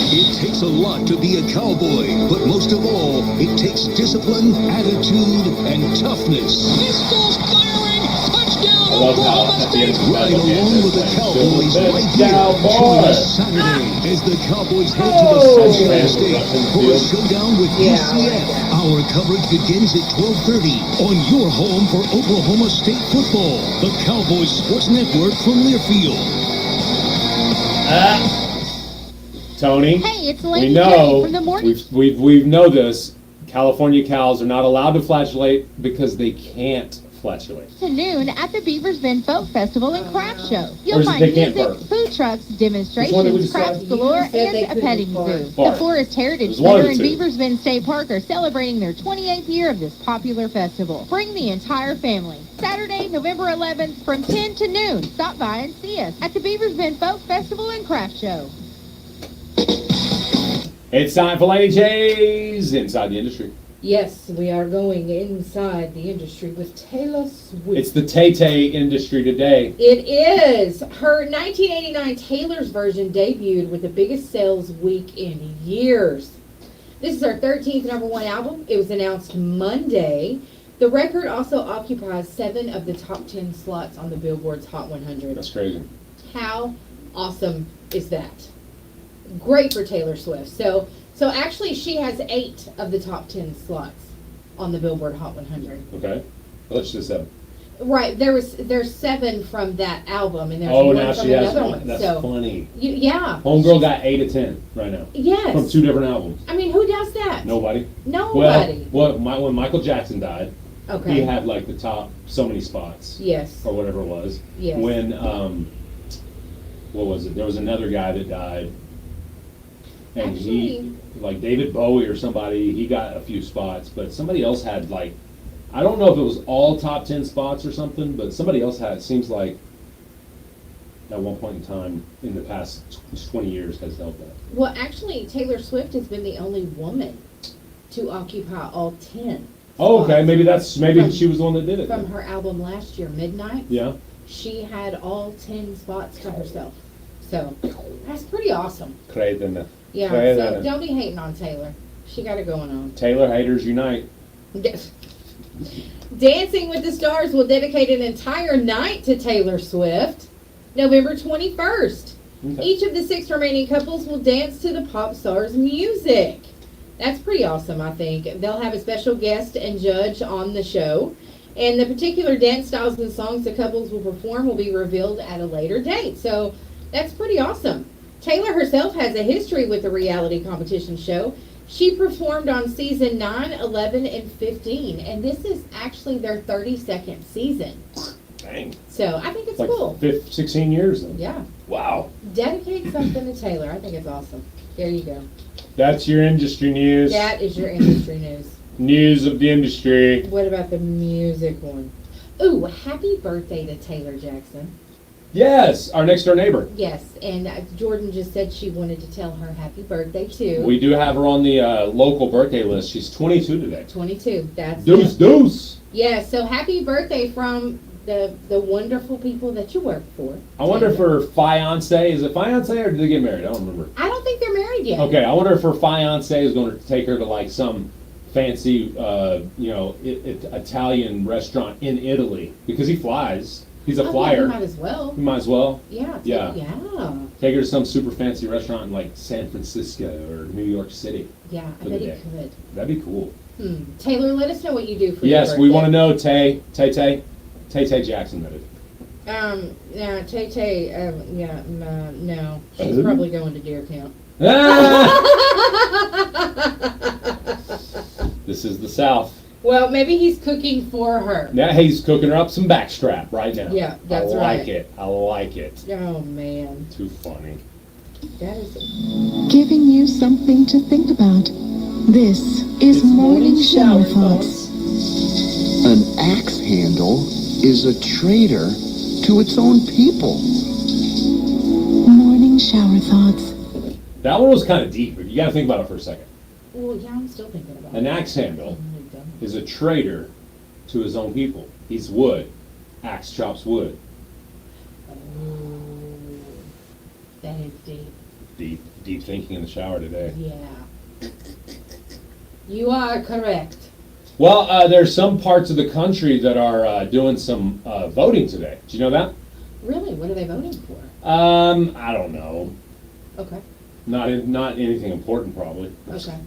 It takes a lot to be a cowboy, but most of all, it takes discipline, attitude, and toughness. Pistols firing! Touchdown! I love how at the end of the Ride battle, along with the Cowboys right here. Cowboy. Join us Saturday as the Cowboys head to the Sunshine State for a showdown with UCF. Our coverage begins at 12:30 on your home for Oklahoma State football. The Cowboys Sports Network from Learfield. Tony. Hey, it's we Laney know J from the morning. we know this. California cows are not allowed to flatulate because they can't flatulate. To noon at the Beavers Bend Folk Festival and Craft Show. Or You'll is it find they can't music, burp? food trucks, Which one did we demonstrations, decide? crafts galore, You said they and a couldn't petting fart. zoo. Fart. The Forest Heritage There's one of Center the and two. Beavers Bend State Park are celebrating their 28th year of this popular festival. Bring the entire family. Saturday, November 11th from 10 to noon. Stop by and see us at the Beavers Bend Folk Festival and Craft Show. It's time for Laney J's Inside the Industry. Yes, we are going inside the industry with Taylor Swift. It's the Tay-Tay industry today. It is. Her 1989 Taylor's version debuted with the biggest sales week in years. This is her 13th #1 album. It was announced Monday. The record also occupies 7 of the top 10 slots on the Billboard's Hot 100. That's crazy. How awesome is that? Great for Taylor Swift. So actually she has 8 of the top 10 slots on the Billboard Hot 100. Okay. Let's just have. Right, there's 7 from that album, and there's Oh, one now from she has another one. one. That's so, funny. Yeah. Homegirl got 8 of 10 right now. Yes. From 2 different albums. I mean, who does that? Nobody. Nobody. When Michael Jackson died, Okay. he had like the top so many spots. Yes. Or whatever it was. Yes. When what was it? There was another guy that died, and he, like David Bowie or somebody, he got a few spots, but somebody else had like, I don't know if it was all top 10 spots or something, but somebody else had. It seems like at one point in time in the past 20 years has held that. Well, actually, Taylor Swift has been the only woman to occupy all 10. Oh, okay. spots. Maybe From- she was the one that did it. From her album last year, Midnight. Yeah. She had all 10 spots to herself. So that's pretty awesome. Crazy. Yeah. Crazy. So don't be hating on Taylor. She got it going on. Taylor haters unite. Dancing with the Stars will dedicate an entire night to Taylor Swift, November 21st. Okay. Each of the 6 remaining couples will dance to the pop star's music. That's pretty awesome, I think. They'll have a special guest and judge on the show. And the particular dance styles and songs the couples will perform will be revealed at a later date. So that's pretty awesome. Taylor herself has a history with the reality competition show. She performed on season 9, 11, and 15. And this is actually their 32nd season. Dang. So I think it's Like cool. 16 years then. Yeah. Wow. Dedicate something to Taylor. I think it's awesome. There you go. That's your industry news. That is your industry news. News of the industry. What about the music one? Ooh, happy birthday to Taylor Jackson. Yes, our next door neighbor. Yes, and Jordan just said she wanted to tell her happy birthday too. We do have her on the local birthday list. She's 22 today. 22. That's Deuce. Yeah, so happy birthday from the wonderful people that you work for. I wonder if her fiance, is it fiance or did they get married? I don't remember. I don't think they're married yet. Okay, I wonder if her fiance is going to take her to like some fancy, Italian restaurant in Italy because he flies. He's a Oh, flyer. Yeah, you might as well. You might as well. Yeah. Yeah. Yeah. Take her to some super fancy restaurant in like San Francisco or New York City. Yeah, I for bet the he day. could. That'd be cool. Taylor, let us know what you do for Yes, your we want to birthday. know Tay Jackson. That is. Yeah, Tay, no. She's Oh. probably going to deer camp. This is the South. Well, maybe he's cooking for her. Now he's cooking her up some backstrap right now. Yeah, that's I right. like it. I like it. Oh, man. Too funny. That is Giving you something to think about. This is Morning Shower Thoughts. An axe handle is a traitor to its own people. Morning Shower Thoughts. That one was kind of deep, but you got to think about it for a second. Well, yeah, I'm still thinking about An it. axe handle is a traitor to his own people. He's wood. Axe chops wood. That is deep. Deep thinking in the shower today. Yeah. You are correct. Well, there's some parts of the country that are doing some voting today. Did you know that? Really? What are they voting for? I don't know. Okay. Not anything important, probably. Okay.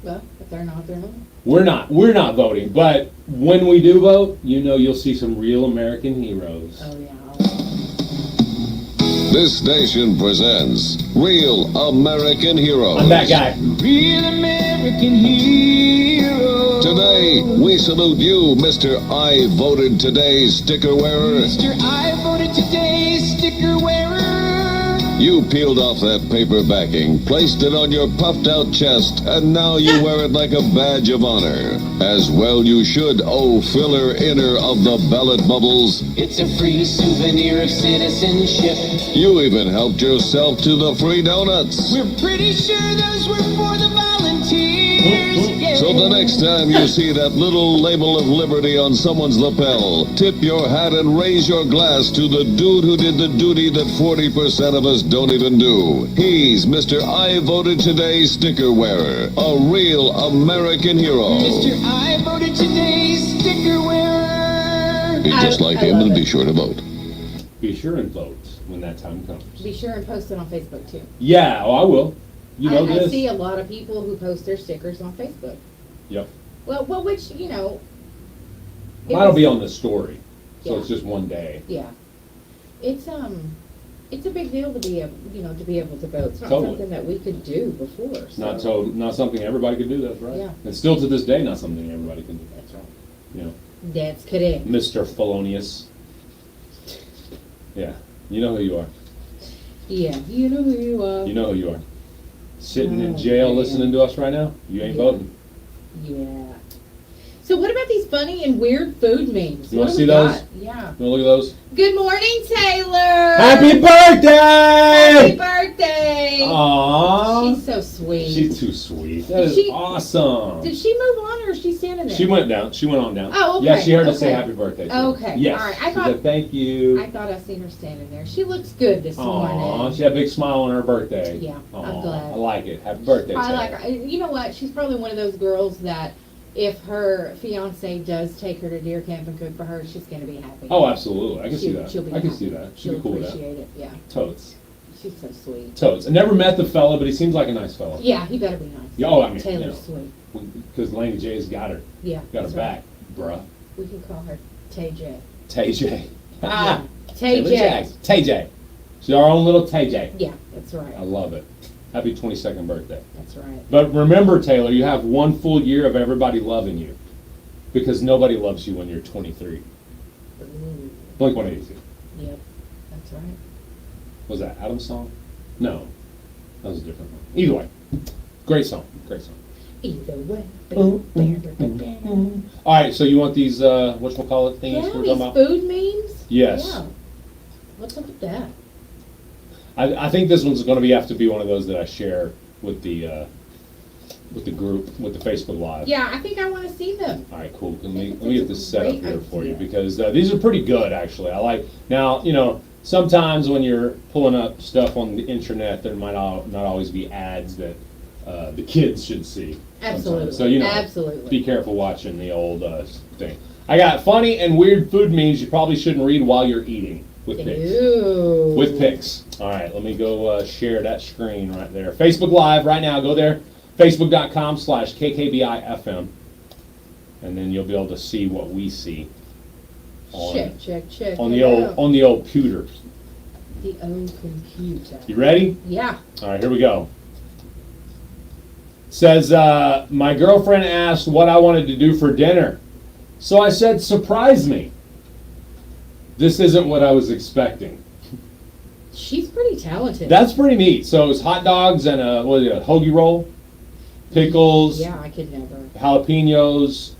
Well, if they're not, they're not. We're not voting, but when we do vote, you'll see some real American heroes. Oh, yeah. This station presents Real American Heroes. I'm that guy. Real American hero. Today, we salute you, Mr. I Voted Today sticker wearer. Mr. I voted today sticker wearer. You peeled off that paper backing, placed it on your puffed out chest, and now you wear it like a badge of honor. As well you should, oh filler inner of the ballot bubbles. It's a free souvenir of citizenship. You even helped yourself to the free donuts. We're pretty sure those were for the volunteers. Yeah. So the next time you see that little label of liberty on someone's lapel, tip your hat and raise your glass to the dude who did the duty that 40% of us don't even do. He's Mr. I Voted Today sticker wearer, a real American hero. Mr. I voted today sticker wearer. Be just like him and be sure to vote. Be sure and vote when that time comes. Be sure and post it on Facebook, too. Yeah, I will. You know I this. see a lot of people who post their stickers on Facebook. Yep. Well, which, it Mine'll was- be on the story, so Yeah. it's just one day. Yeah. It's a big deal to be able to vote. It's not Totally. something that we could do before. It's not something everybody could do. That's right. Yeah. And still to this day, not something everybody can do. That's right. That's correct. Mr. Felonious. Yeah, you know who you are. Yeah, you know who you are. You know who you are. Sitting in Oh, jail man. listening to us right now. You ain't Yeah. voting. Yeah. So what about these funny and weird food memes? You What want to do see we those? got? Yeah. You want to look at those? Good morning, Taylor. Happy birthday! Happy birthday! Aww. She's so sweet. She's too sweet. That Did is she- awesome. Did she move on or is she standing there? She went down. She went on down. Oh, okay. Yeah, she heard us say Okay. happy birthday. to her. Okay. Yes. All right. I She thought said, thank you. I thought I seen her standing there. She looks good this Aw, morning. she had a big smile on her birthday. Yeah, I'm Aw, glad. I like it. Happy birthday, I Taylor. like her. You know what? She's probably one of those girls that if her fiance does take her to deer camp and cook for her, she's going to be happy. Oh, absolutely. I can see She'll- that. she'll be I can happy. see that. She'd She'll be cool with that. appreciate it. Yeah. Totes. She's so sweet. Totes. I never met the fella, but he seems like a nice fella. Yeah, he better be nice. Yeah, oh, I mean, Taylor's sweet. Because Laney J's got her. Yeah. Got her that's back, bruh. We can call her Tay J. TJ. Yeah. Tay Taylor J. Jacks. TJ. She's our own little TJ. Yeah, that's right. I love it. Happy 22nd birthday. That's right. But remember, Taylor, you have one full year of everybody loving you. Because nobody loves you when you're 23. Ooh. Blink-182. Yep, that's right. Was that Adam's song? No. That was a different one. Either way. Great song. Great song. Either way. All right, so you want these, whatchamacallit things Yeah, we're talking these about? food memes? Yes. Yeah. What's up with that? I think this one's going to have to be one of those that I share with the with the group, with the Facebook Live. Yeah, I think I want to see them. All right, cool. Let me get this set up great here for you idea. because these are pretty good, actually. I like, now, you know, sometimes when you're pulling up stuff on the internet, there might not always be ads that the kids should see. sometimes. Absolutely. So, you know, Absolutely. be careful watching the old thing. I got funny and weird food memes you probably shouldn't read while you're eating with pics. Ew. With pics. All right, let me go share that screen right there. Facebook Live right now. Go there, facebook.com/KKBIFM, and then you'll be able to see what we see on Check. on the it old out. on the old pewter. The old computer. You ready? Yeah. All right, here we go. Says, my girlfriend asked what I wanted to do for dinner. So I said, surprise me. This isn't what I was expecting. She's pretty talented. That's pretty neat. So it's hot dogs and a hoagie roll, pickles, Yeah, I could never. jalapenos,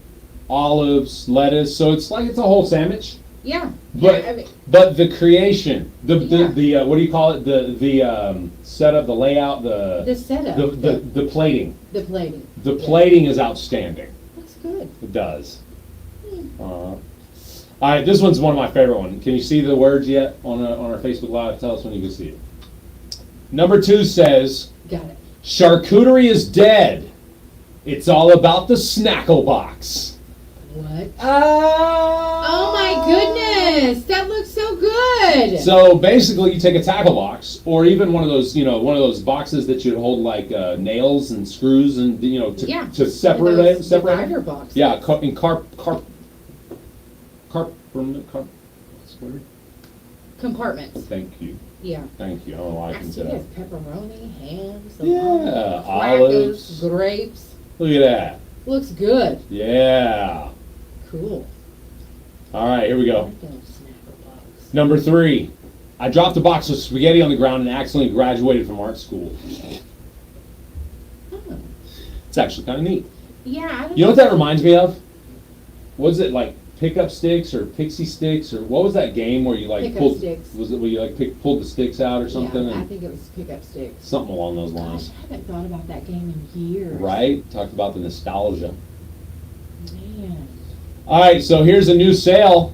olives, lettuce. So it's like it's a whole sandwich. Yeah. But yeah, I mean, but the creation, the Yeah. what do you call it? The setup, the layout, the setup. the plating. The plating. The plating is outstanding. Looks good. It does. All right, this one's one of my favorite ones. Can you see the words yet on our Facebook Live? Tell us when you can see it. Number 2 says, Got it. charcuterie is dead. It's all about the snackle box. What? Oh my goodness! That looks so good. So basically, you take a tackle box, or even one of those, one of those boxes that you'd hold like nails and screws, and to separate Those it. Separate divider it. boxes. Yeah, what's the word? Compartments. Thank you. Yeah. Thank you. I don't know why I I can see say there's that. pepperoni, ham, some Yeah, olives, olives. grapes. Look at that. Looks good. Yeah. Cool. All right, here we go. Number 3. I dropped a box of spaghetti on the ground and accidentally graduated from art school. It's actually kind of neat. Yeah. I don't You know what that reminds me of? Was it like pickup sticks or pixie sticks or what was that game where you like Pickup pulled? sticks. Was it where you like pulled the sticks out or something? Yeah, I and think it was pickup sticks. something along those lines. I haven't thought about that game in years. Right? Talked about the nostalgia. Man. All right, so here's a new sale.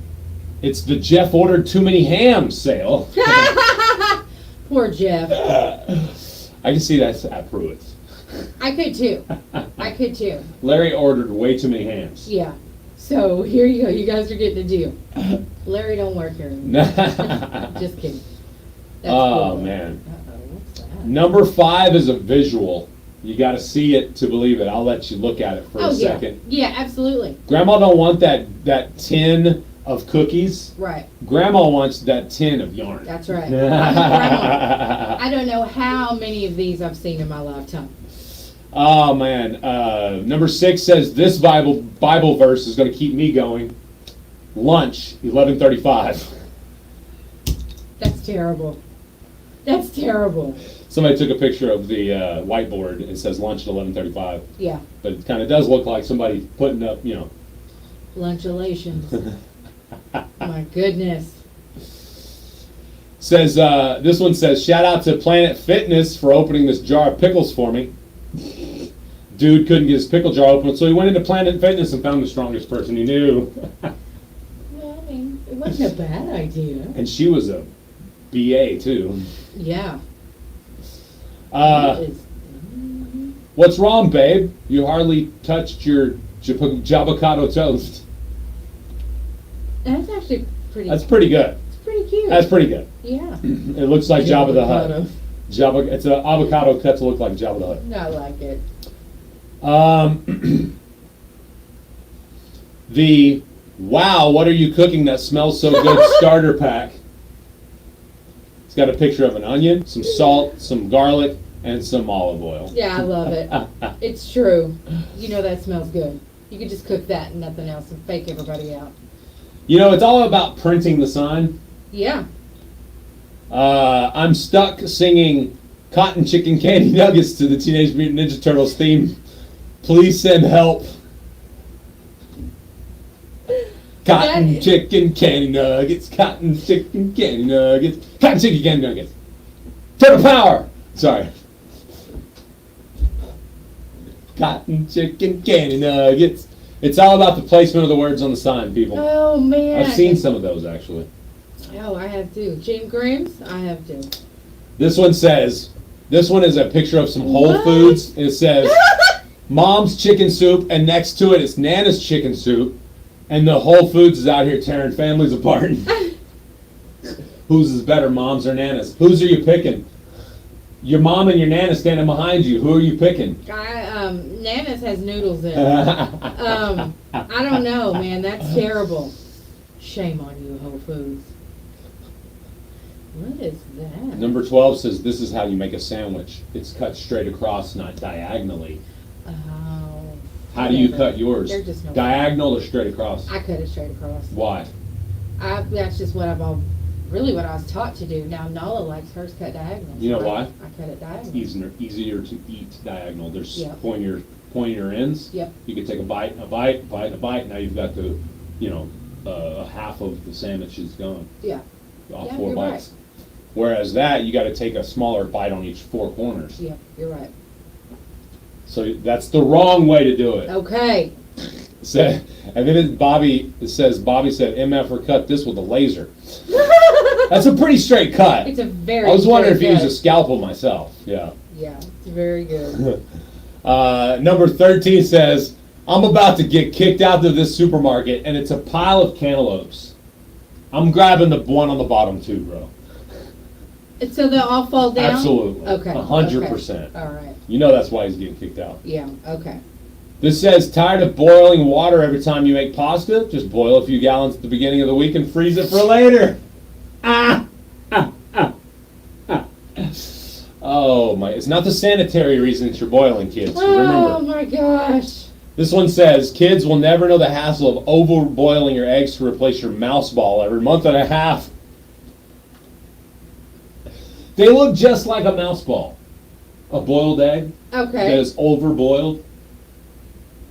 It's the Jeff ordered too many hams sale. Poor Jeff. I can see that at Pruitt's. I could too. I could too. Larry ordered way too many hams. Yeah. So here you go. You guys are getting a deal. Larry don't work here anymore. Just kidding. That's Oh cool. man. Uh-oh, what's that? Number 5 is a visual. You got to see it to believe it. I'll let you look at it for Oh a yeah. second. Yeah, absolutely. Grandma don't want that tin of cookies. Right. Grandma wants that tin of yarn. That's right. I'm a grandma. I don't know how many of these I've seen in my lifetime. Oh man. Number 6 says this Bible verse is going to keep me going. Lunch 11:35. That's terrible. That's terrible. Somebody took a picture of the whiteboard and it says lunch at 11:35. Yeah. But it kind of does look like somebody putting up, Lunchalations. My goodness. Says this one says shout out to Planet Fitness for opening this jar of pickles for me. Dude couldn't get his pickle jar open, so he went into Planet Fitness and found the strongest person he knew. Well, I mean, it wasn't a bad idea. And she was a BA too. Yeah. What's wrong, babe? You hardly touched your avocado toast. That's actually pretty. That's pretty good. It's pretty cute. That's pretty good. Yeah. It looks like Jabba the Hutt. Avocado. It's an avocado cut to look like Jabba the Hutt. I like it. The wow, what are you cooking that smells so good starter pack? It's got a picture of an onion, some salt, some garlic, and some olive oil. Yeah, I love it. It's true. You know that smells good. You could just cook that and nothing else and fake everybody out. It's all about printing the sign. Yeah. I'm stuck singing Cotton Chicken Candy Nuggets to the Teenage Mutant Ninja Turtles theme. Please send help. Cotton chicken candy nuggets, cotton chicken candy nuggets, cotton chicken candy nuggets. Turtle power! Sorry. Cotton chicken candy nuggets. It's all about the placement of the words on the sign, people. Oh, man. I've seen some of those, actually. Oh, I have too. Jim Grams, I have too. This one is a picture of some Whole What? Foods. It says, Mom's chicken soup, and next to it is Nana's chicken soup. And the Whole Foods is out here tearing families apart. Whose is better, Mom's or Nana's? Whose are you picking? Your mom and your Nana standing behind you. Who are you picking? Nana's has noodles in it. I don't know, man. That's terrible. Shame on you, Whole Foods. What is that? Number 12 says, this is how you make a sandwich. It's cut straight across, not diagonally. Oh. How do you cut yours? There's just no Diagonal or straight across? I cut it straight across. Why? That's just what really what I was taught to do. Now Nala likes hers cut diagonal. You know so why? I cut it diagonal. Easier to eat diagonal. There's Yep. pointier ends. Yep. You can take a bite. Now you've got the, a half of the sandwich is gone. Yeah. All Yeah, 4 you're bites. Whereas that, you got to take a smaller bite on each 4 corners. Yeah, you're right. So that's the wrong way to do it. Okay. And then Bobby said MF cut this with a laser. That's a pretty straight cut. It's a very I was wondering if straight he used a cut. scalpel myself. Yeah. Yeah, it's very good. Number 13 says, I'm about to get kicked out of this supermarket, and it's a pile of cantaloupes. I'm grabbing the one on the bottom too, bro. So they'll all fall down? Absolutely. Okay. 100%. Okay. All right. You know that's why he's getting kicked out. Yeah, okay. This says, tired of boiling water every time you make pasta? Just boil a few gallons at the beginning of the week and freeze it for later. Oh my, it's not the sanitary reasons you're boiling, kids. Oh Remember. my gosh. This one says, kids will never know the hassle of over-boiling your eggs to replace your mouse ball every month and a half. They look just like a mouse ball. A boiled egg Okay. that is over-boiled.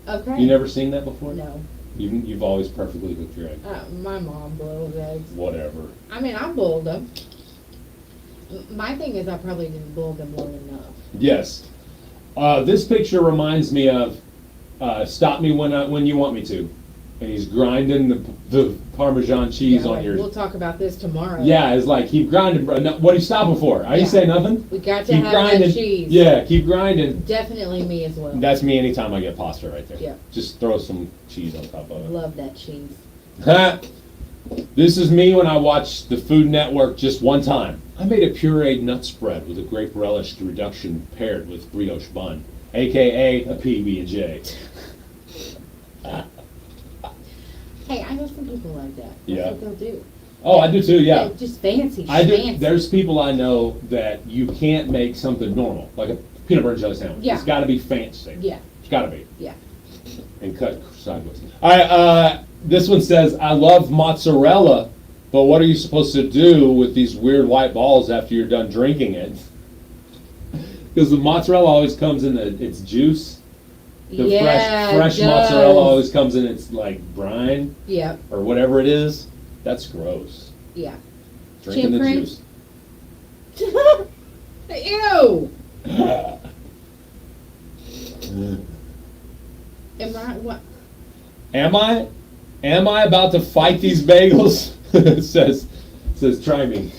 Okay. You never seen that before? No. You've always perfectly cooked your egg. My mom boils eggs. Whatever. I mean, I boiled them. My thing is I probably didn't boil them long enough. Yes. This picture reminds me of Stop Me When You Want Me To. And he's grinding the Parmesan cheese on yours. We'll talk about this tomorrow. Yeah, it's like, keep grinding, bro. No, what are you stopping for? I didn't say nothing. We got to Keep have grinding. that cheese. Yeah, keep grinding. Definitely me as well. That's me anytime I get pasta right there. Yeah. Just throw some cheese on top of it. Love that cheese. This is me when I watched the Food Network just one time. I made a pureed nut spread with a grape relish reduction paired with brioche bun, aka a PB&J. Hey, I know some people like that. That's Yeah. what they'll do. Oh, I do too. Yeah. They're just fancy. I do. Fancy. There's people I know that you can't make something normal, like a peanut butter and jelly sandwich. Yeah. It's got to be fancy. Yeah. It's got to be. Yeah. And cut sideways. All right. This one says, I love mozzarella, but what are you supposed to do with these weird white balls after you're done drinking it? Because the mozzarella always comes in its juice. The fresh it mozzarella does. always comes in its like brine. Yep. Or whatever it is. That's gross. Yeah. Drinking the Cream? juice. Ew. Am I what? Am I about to fight these bagels? It says try me.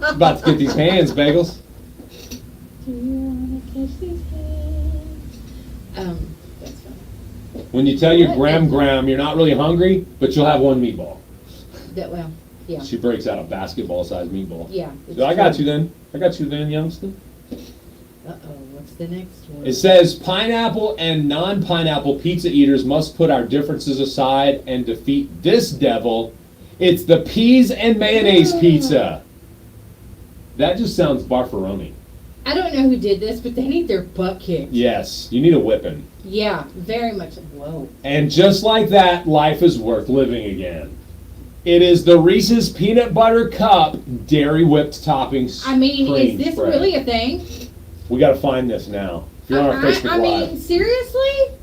About to get these hands, bagels. Do you wanna catch these hands? That's fine. When you tell your What? gram, you're not really hungry, but you'll have one meatball. Well, yeah. She breaks out a basketball-sized meatball. Yeah. So I got you then, youngster. Uh-oh, what's the next one? It says pineapple and non-pineapple pizza eaters must put our differences aside and defeat this devil. It's the peas and mayonnaise pizza. That just sounds barfaroni. I don't know who did this, but they need their butt kicked. Yes, you need a whipping. Yeah, very much. Whoa. And just like that, life is worth living again. It is the Reese's Peanut Butter Cup Dairy Whipped Toppings. I mean, cream is this spread. really a thing? We got to find this now. If you're on our Facebook I Live. mean, seriously?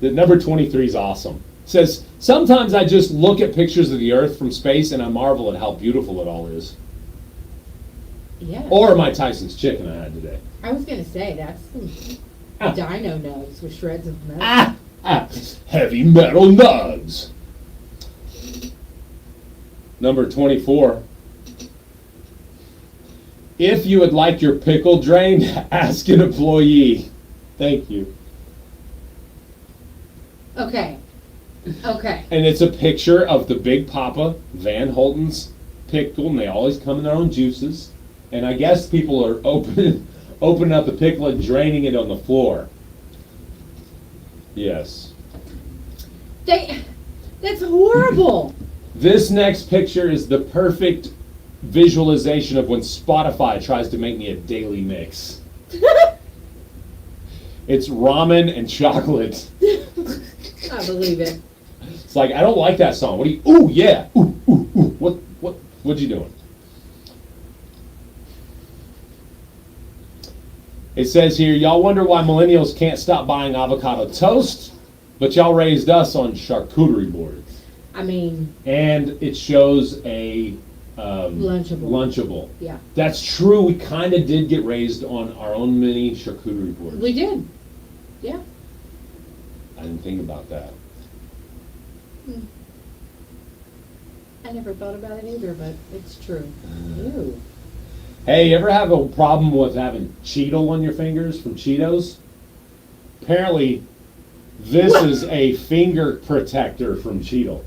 The number 23 is awesome. It says, sometimes I just look at pictures of the Earth from space and I marvel at how beautiful it all is. Yeah. Or my Tyson's chicken I had today. I was gonna say that's some dino nugs with shreds of metal. Heavy metal nugs. Number 24. If you would like your pickle drained, ask an employee. Thank you. Okay. Okay. And it's a picture of the Big Papa Van Holten's pickle, and they always come in their own juices. And I guess people are opening up the pickle and draining it on the floor. Yes. That's horrible. This next picture is the perfect visualization of when Spotify tries to make me a daily mix. It's ramen and chocolate. I believe it. It's like, I don't like that song. What do you, ooh, yeah, ooh, ooh, ooh. What you doing? It says here, y'all wonder why millennials can't stop buying avocado toast, but y'all raised us on charcuterie boards. I mean. And it shows a Lunchable. Yeah. That's true. We kind of did get raised on our own mini charcuterie boards. We did. Yeah. I didn't think about that. I never thought about it either, but it's true. Ew. Hey, you ever have a problem with having Cheeto on your fingers from Cheetos? Apparently, this is a finger protector from Cheeto.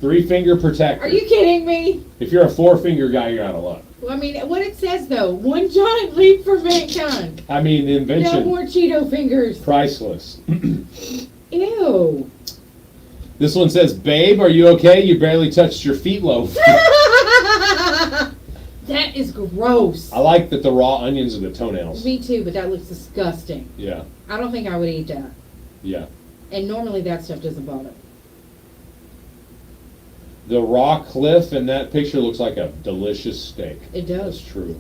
3-finger protector. Are you kidding me? If you're a 4-finger guy, you're out of luck. Well, I mean, what it says though, one giant leap for mankind. I mean, the invention. No more Cheeto fingers. Priceless. Ew. This one says, babe, are you okay? You barely touched your feet loaf. That is gross. I like that the raw onions are the toenails. Me too, but that looks disgusting. Yeah. I don't think I would eat that. Yeah. And normally that stuff doesn't bother. The raw cliff in that picture looks like a delicious steak. It does. That's true.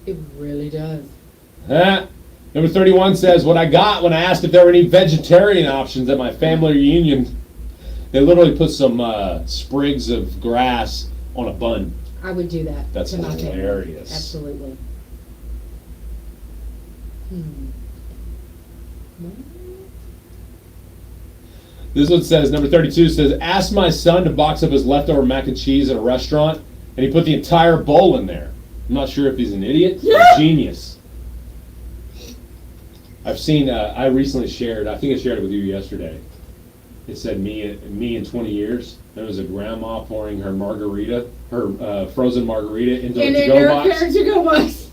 It really does. Huh? Number 31 says, what I got when I asked if there were any vegetarian options at my family reunion, they literally put some sprigs of grass on a bun. I would do that. That's to my family. hilarious. Absolutely. This one says, number 32 says, asked my son to box up his leftover mac and cheese at a restaurant, and he put the entire bowl in there. I'm not sure if he's an idiot or a genius. I've seen, I recently shared, I think I shared it with you yesterday. It said, me in 20 years. There was a grandma pouring her margarita, her frozen margarita into a to-go box. To-go box.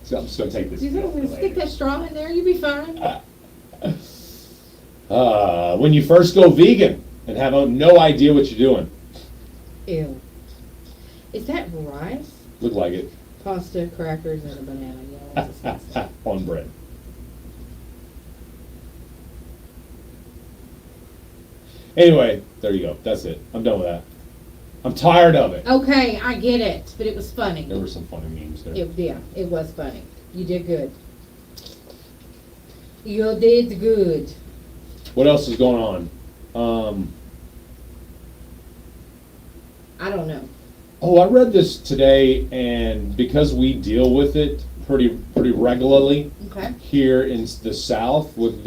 So I'm just going to take this. You think I'm going to stick that straw in there? You'll be fine. When you first go vegan and have no idea what you're doing. Ew. Is that rice? Look like it. Pasta, crackers, and a banana. Yeah, that's disgusting. On bread. Anyway, there you go. That's it. I'm done with that. I'm tired of it. Okay, I get it, but it was funny. There were some funny memes there. It was funny. You did good. You did good. What else is going on? I don't know. Oh, I read this today, and because we deal with it pretty regularly here in the South with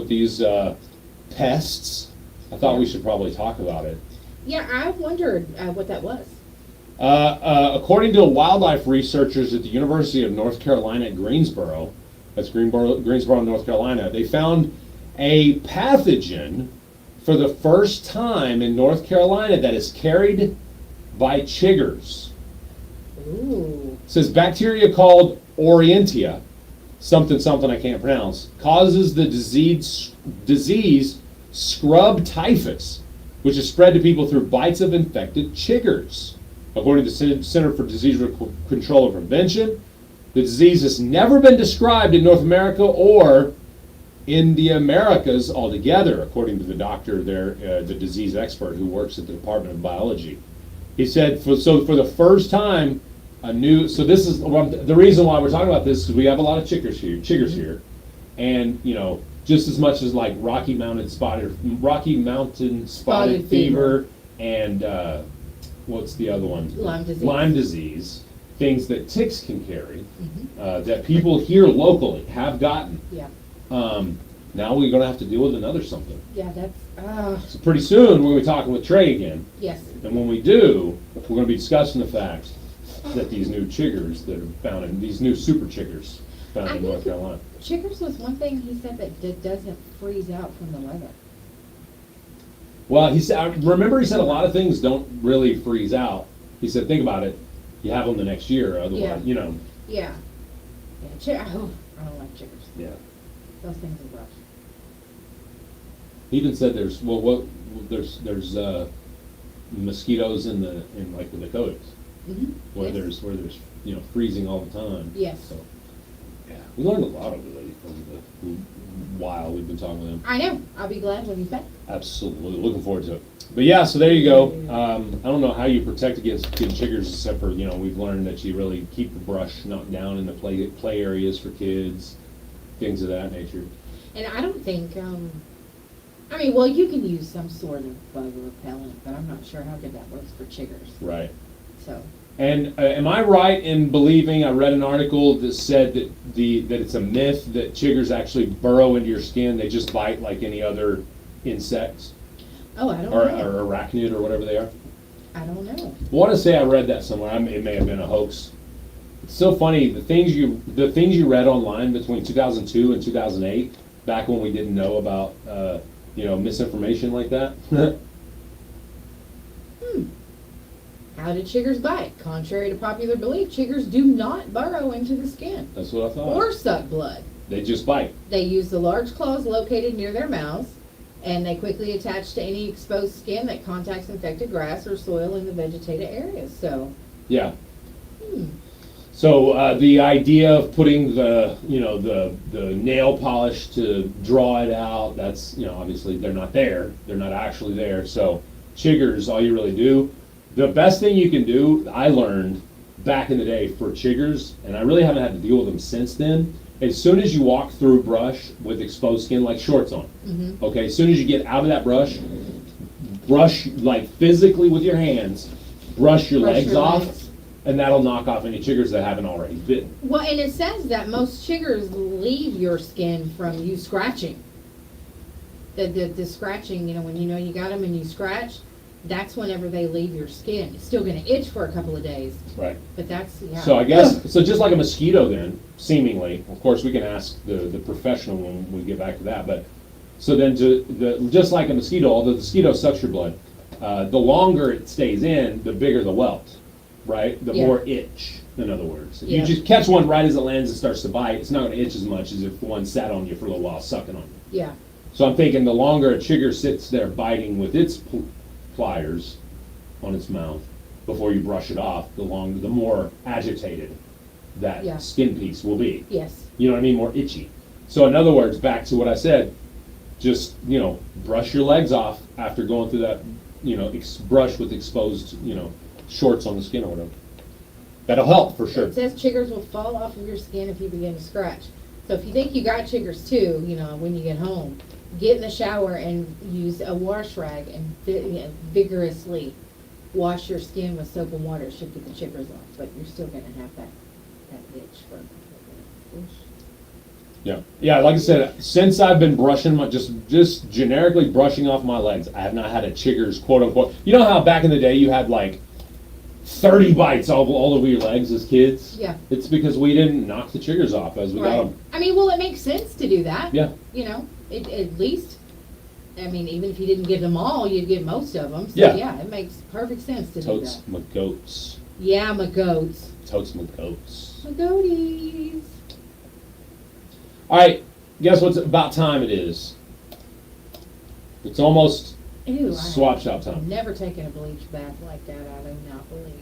these pests, I thought we should probably talk about it. Yeah, I wondered what that was. According to wildlife researchers at the University of North Carolina at Greensboro, that's Greensboro, North Carolina, they found a pathogen for the first time in North Carolina that is carried by chiggers. Ooh. It says bacteria called Orientia, something I can't pronounce, causes the disease scrub typhus, which is spread to people through bites of infected chiggers. According to the Center for Disease Control and Prevention, the disease has never been described in North America or in the Americas altogether, according to the doctor there, the disease expert who works at the Department of Biology. He said, for the first time, so this is, the reason why we're talking about this is we have a lot of chiggers here, and, just as much as like Rocky Mountain spotted fever and what's the other one? Lyme disease. Lyme disease. things that ticks can carry, that people here locally have gotten. Yeah. Now we're going to have to deal with another something. Yeah, that's, So pretty soon we're going to be talking with Trey again. yes. And when we do, we're going to be discussing the fact that these new chiggers that are found in, these new super chiggers found in North Carolina. Chiggers was one thing he said that doesn't freeze out from the weather. Well, he said, I remember he said a lot of things don't really freeze out. He said, think about it, you have them the next year, otherwise, Yeah. you know. Yeah. I don't like chiggers. Yeah. Those things are rough. He even said there's, there's mosquitoes in like the Dakotas, where Yes. there's, you know, freezing all the time. Yes. So, yeah, we learned a lot over the while we've been talking with him. I know. I'll be glad when he's back. Absolutely, looking forward to it. But yeah, so there you go. I don't know how you protect against chiggers, except for, you know, we've learned that you really keep the brush knocked down in the play areas for kids, things of that nature. And I don't think, I mean, well, you can use some sort of bug repellent, but I'm not sure how good that works for chiggers. Right. So. And am I right in believing, I read an article that said that that it's a myth that chiggers actually burrow into your skin, they just bite like any other insects? Oh, I don't or, know. Or arachnid or whatever they are? I don't know. I want to say I read that somewhere. It may have been a hoax. It's so funny, the things you read online between 2002 and 2008, back when we didn't know about you know, misinformation like that. How did chiggers bite? Contrary to popular belief, chiggers do not burrow into the skin That's what I thought. or suck blood. They just bite. They use the large claws located near their mouths, and they quickly attach to any exposed skin that contacts infected grass or soil in the vegetated areas. So, Yeah. So the idea of putting the, you know, the nail polish to draw it out, that's, you know, obviously they're not there. They're not actually there. So chiggers, all you really do, the best thing you can do, I learned back in the day for chiggers, and I really haven't had to deal with them since then, as soon as you walk through brush with exposed skin, like shorts on, okay, as soon as you get out of that brush, like physically with your hands, brush your legs off, and that'll knock off any chiggers that haven't already bitten. well, and it says that most chiggers leave your skin from you scratching. The scratching, you know you got them and you scratch, that's whenever they leave your skin. It's still going to itch for a couple of days. Right. But that's, yeah. So I guess, so just like a mosquito then, seemingly, of course we can ask the professional when we get back to that, but, so then just like a mosquito, although the mosquito sucks your blood, the longer it stays in, the bigger the welt, right? The more itch, in other words. If you just catch one right as it lands and starts to bite, it's not going to itch as much as if one sat on you for a little while sucking on you. Yeah. So I'm thinking the longer a chigger sits there biting with its pliers on its mouth before you brush it off, the more agitated that skin piece will be. Yes. You know what I mean? More itchy. So in other words, back to what I said, just, you know, brush your legs off after going through that, you know, brush with exposed, you know, shorts on the skin or whatever. That'll help for sure. It says chiggers will fall off of your skin if you begin to scratch. So if you think you got chiggers too, you know, when you get home, get in the shower and use a wash rag and vigorously wash your skin with soap and water. It should get the chiggers off, but you're still going to have that itch for a couple of minutes. Yeah, yeah. Like I said, since I've been brushing just generically brushing off my legs, I have not had a chiggers, quote unquote. You know how back in the day you had like 30 bites all over your legs as kids? Yeah. It's because we didn't knock the chiggers off as we got them. I mean, well, it makes sense to do that. Yeah. You know, at least, I mean, even if you didn't get them all, you'd get most of them. So Yeah. It makes perfect sense to Totes do that. my goats. Yeah, my goats. Totes my goats. My goaties. All right, guess what's about time it is? It's almost Ew, swap shop time. I've never taken a bleach bath like that, I do not believe.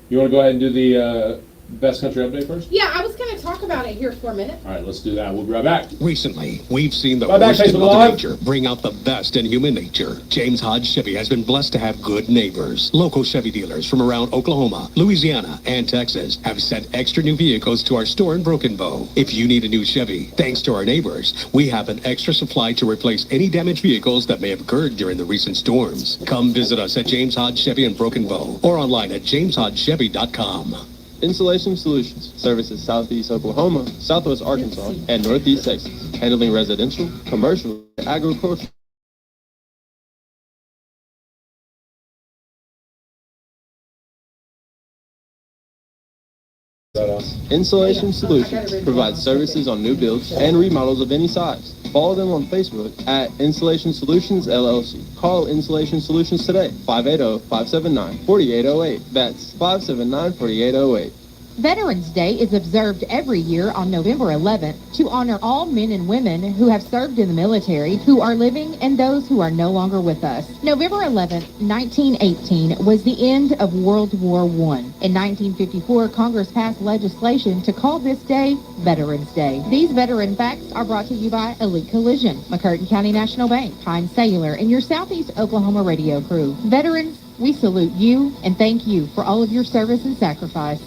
You want to go ahead and do the best country update first? Yeah, I was going to talk about it here for a minute. All right, let's do that. We'll be right back. Recently, we've seen the Right back, worst in Facebook Mother Live. Nature bring out the best in human nature. James Hodge Chevy has been blessed to have good neighbors. Local Chevy dealers from around Oklahoma, Louisiana, and Texas have sent extra new vehicles to our store in Broken Bow. If you need a new Chevy, thanks to our neighbors, we have an extra supply to replace any damaged vehicles that may have occurred during the recent storms. Come visit us at James Hodge Chevy in Broken Bow or online at jameshodgechevy.com. Insulation Solutions services Southeast Oklahoma, Southwest Arkansas, and Northeast Texas, handling residential, commercial, and agricultural. Insulation Solutions provides services on new builds and remodels of any size. Follow them on Facebook at Insulation Solutions LLC. Call Insulation Solutions today, 580-579-4808. That's 579-4808. Veterans Day is observed every year on November 11th to honor all men and women who have served in the military, who are living, and those who are no longer with us. November 11th, 1918 was the end of World War I. In 1954, Congress passed legislation to call this day Veterans Day. These veteran facts are brought to you by Elite Collision, McCurtain County National Bank, Pine Cellular, and your Southeast Oklahoma radio crew. Veterans, we salute you and thank you for all of your service and sacrifice.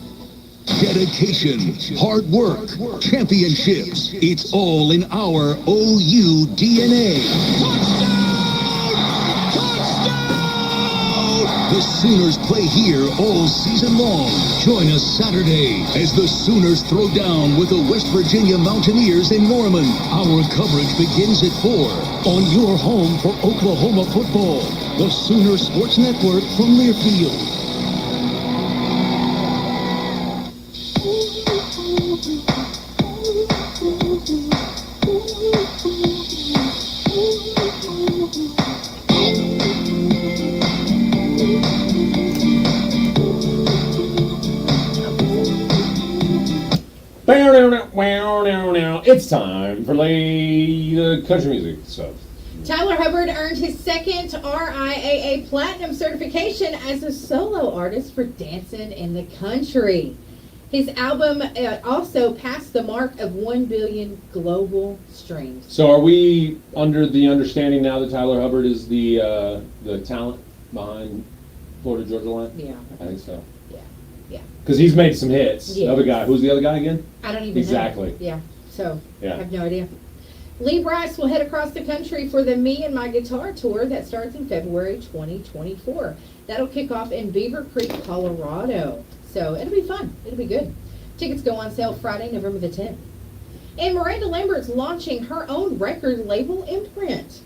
Dedication, hard work, championships. It's all in our OU DNA. The Sooners play here all season long. Join us Saturday as the Sooners throw down with the West Virginia Mountaineers in Norman. Our coverage begins at 4 on your home for Oklahoma football. The Sooner Sports Network from Learfield. It's time for the country music stuff. Tyler Hubbard earned his second RIAA Platinum certification as a solo artist for Dancing in the Country. His album also passed the mark of 1 billion global streams. So are we under the understanding now that Tyler Hubbard is the talent behind Florida Georgia Line? Yeah. I think so. Yeah. Because he's made some hits. Yeah. The other guy. Who's the other guy again? I don't even know. Exactly. Yeah. So, Yeah. I have no idea. Lee Bryce will head across the country for the Me and My Guitar Tour that starts in February 2024. That'll kick off in Beaver Creek, Colorado. So it'll be fun. It'll be good. Tickets go on sale Friday, November the 10th. And Miranda Lambert's launching her own record label imprint.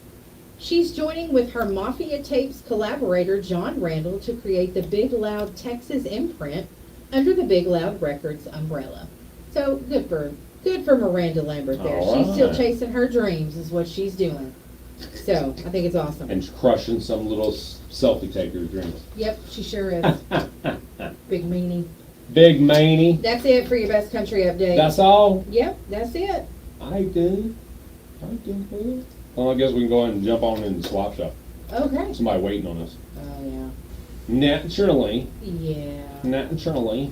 She's joining with her Mafia Tapes collaborator, John Randall, to create the Big Loud Texas imprint under the Big Loud Records umbrella. So good for Miranda Lambert there. All She's still right. chasing her dreams is what she's doing. So I think it's awesome. And crushing some little selfie taker's dreams. Yep, she sure is. Big meanie. Big Maney. That's it for your best country update. That's all? Yep, that's it. I do. Well, I guess we can go ahead and jump on in the swap shop. Okay. Somebody waiting on us. Oh yeah. Naturally. Yeah. Naturally.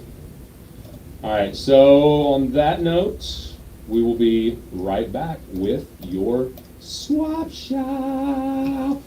All right, so on that note, we will be right back with your swap shop.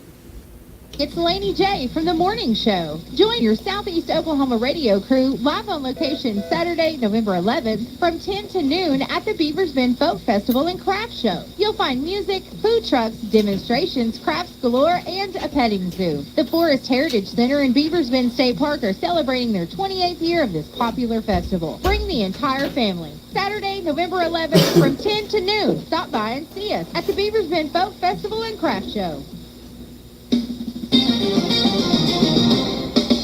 It's Laney J from The Morning Show. Join your Southeast Oklahoma radio crew live on location Saturday, November 11th from 10 to noon at the Beavers Bend Folk Festival and Craft Show. You'll find music, food trucks, demonstrations, crafts galore, and a petting zoo. The Forest Heritage Center and Beavers Bend State Park are celebrating their 28th year of this popular festival. Bring the entire family. Saturday, November 11th from 10 to noon. Stop by and see us at the Beavers Bend Folk Festival and Craft Show.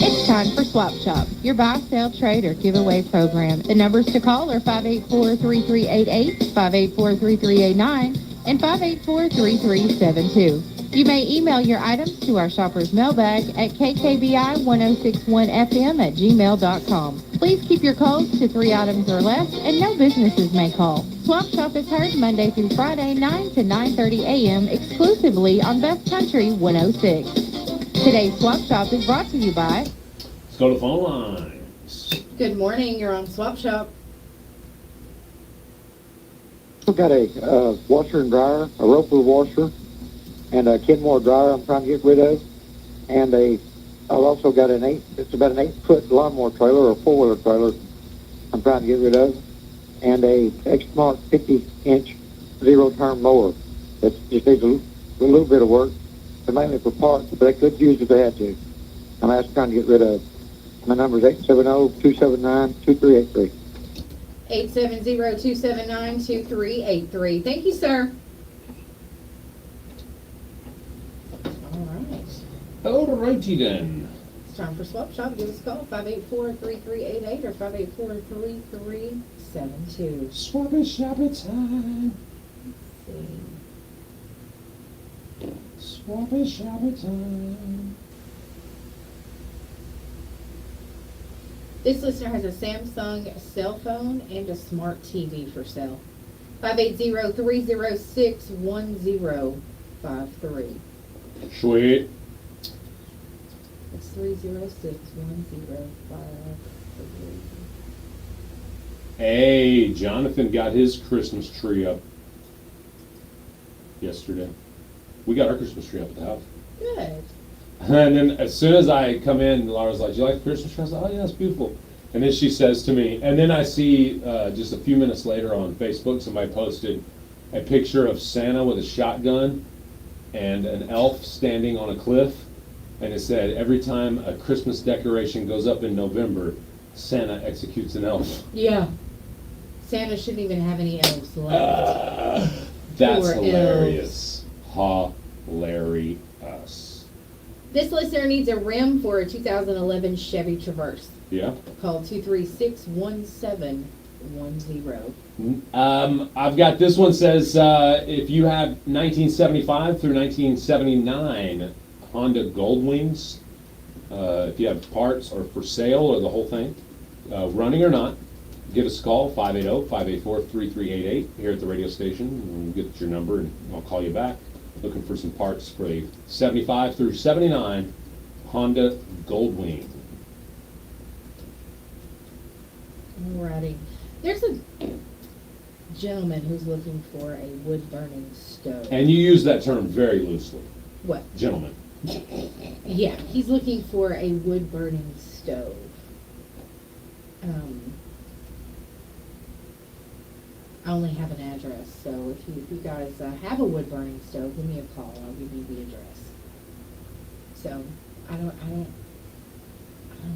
It's time for Swap Shop, your buy, sell, trade, or giveaway program. The numbers to call are 584-3388, 584-3389, and 584-3372. You may email your items to our shopper's mailbag at kkbi1061fm@gmail.com. Please keep your calls to 3 items or less, and no businesses may call. Swap Shop is heard Monday through Friday, 9 to 9:30 a.m., exclusively on Best Country 106. Today's Swap Shop is brought to you by... Let's go to the phone lines. Good morning. You're on Swap Shop. I've got a washer and dryer, a Roper washer, and a Kenmore dryer I'm trying to get rid of. And I've also got it's about an 8-foot lawnmower trailer or 4-wheeler trailer I'm trying to get rid of. And a Exmark 50-inch zero-turn mower that just needs a little bit of work. They're mainly for parts, but they could use if they had to. I'm trying to get rid of. My number is 870-279-2383. 870-279-2383. Thank you, sir. All right. Alrighty then. It's time for Swap Shop. Give us a call, 584-3388 or 584-3372. Swap and shop it time. Swap and shop it time. This listener has a Samsung cell phone and a smart TV for sale. 580-306-1053. Sweet. It's 306-1053. Hey, Jonathan got his Christmas tree up yesterday. We got our Christmas tree up at the house. Good. And then as soon as I come in, Laura's like, "Do you like the Christmas tree?" I was like, "Oh yeah, it's beautiful." And then she says to me, and then I see just a few minutes later on Facebook, somebody posted a picture of Santa with a shotgun and an elf standing on a cliff, and it said, "Every time a Christmas decoration goes up in November, Santa executes an elf." Yeah. Santa shouldn't even have any elves left. That's Poor hilarious. Hilarious. This listener needs a rim for a 2011 Chevy Traverse. Yeah. Call 236-1710. I've got this one says if you have 1975 through 1979 Honda Goldwings, if you have parts or for sale or the whole thing, running or not, give us a call, 580-584-3388 here at the radio station. We'll get your number and I'll call you back. Looking for some parts for a 75 through 79 Honda Goldwing. Alrighty. There's a gentleman who's looking for a wood-burning stove. And you use that term very loosely. What? Gentlemen. Yeah, he's looking for a wood-burning stove. I only have an address, so if you guys have a wood-burning stove, give me a call. I'll give you the address. So, I don't,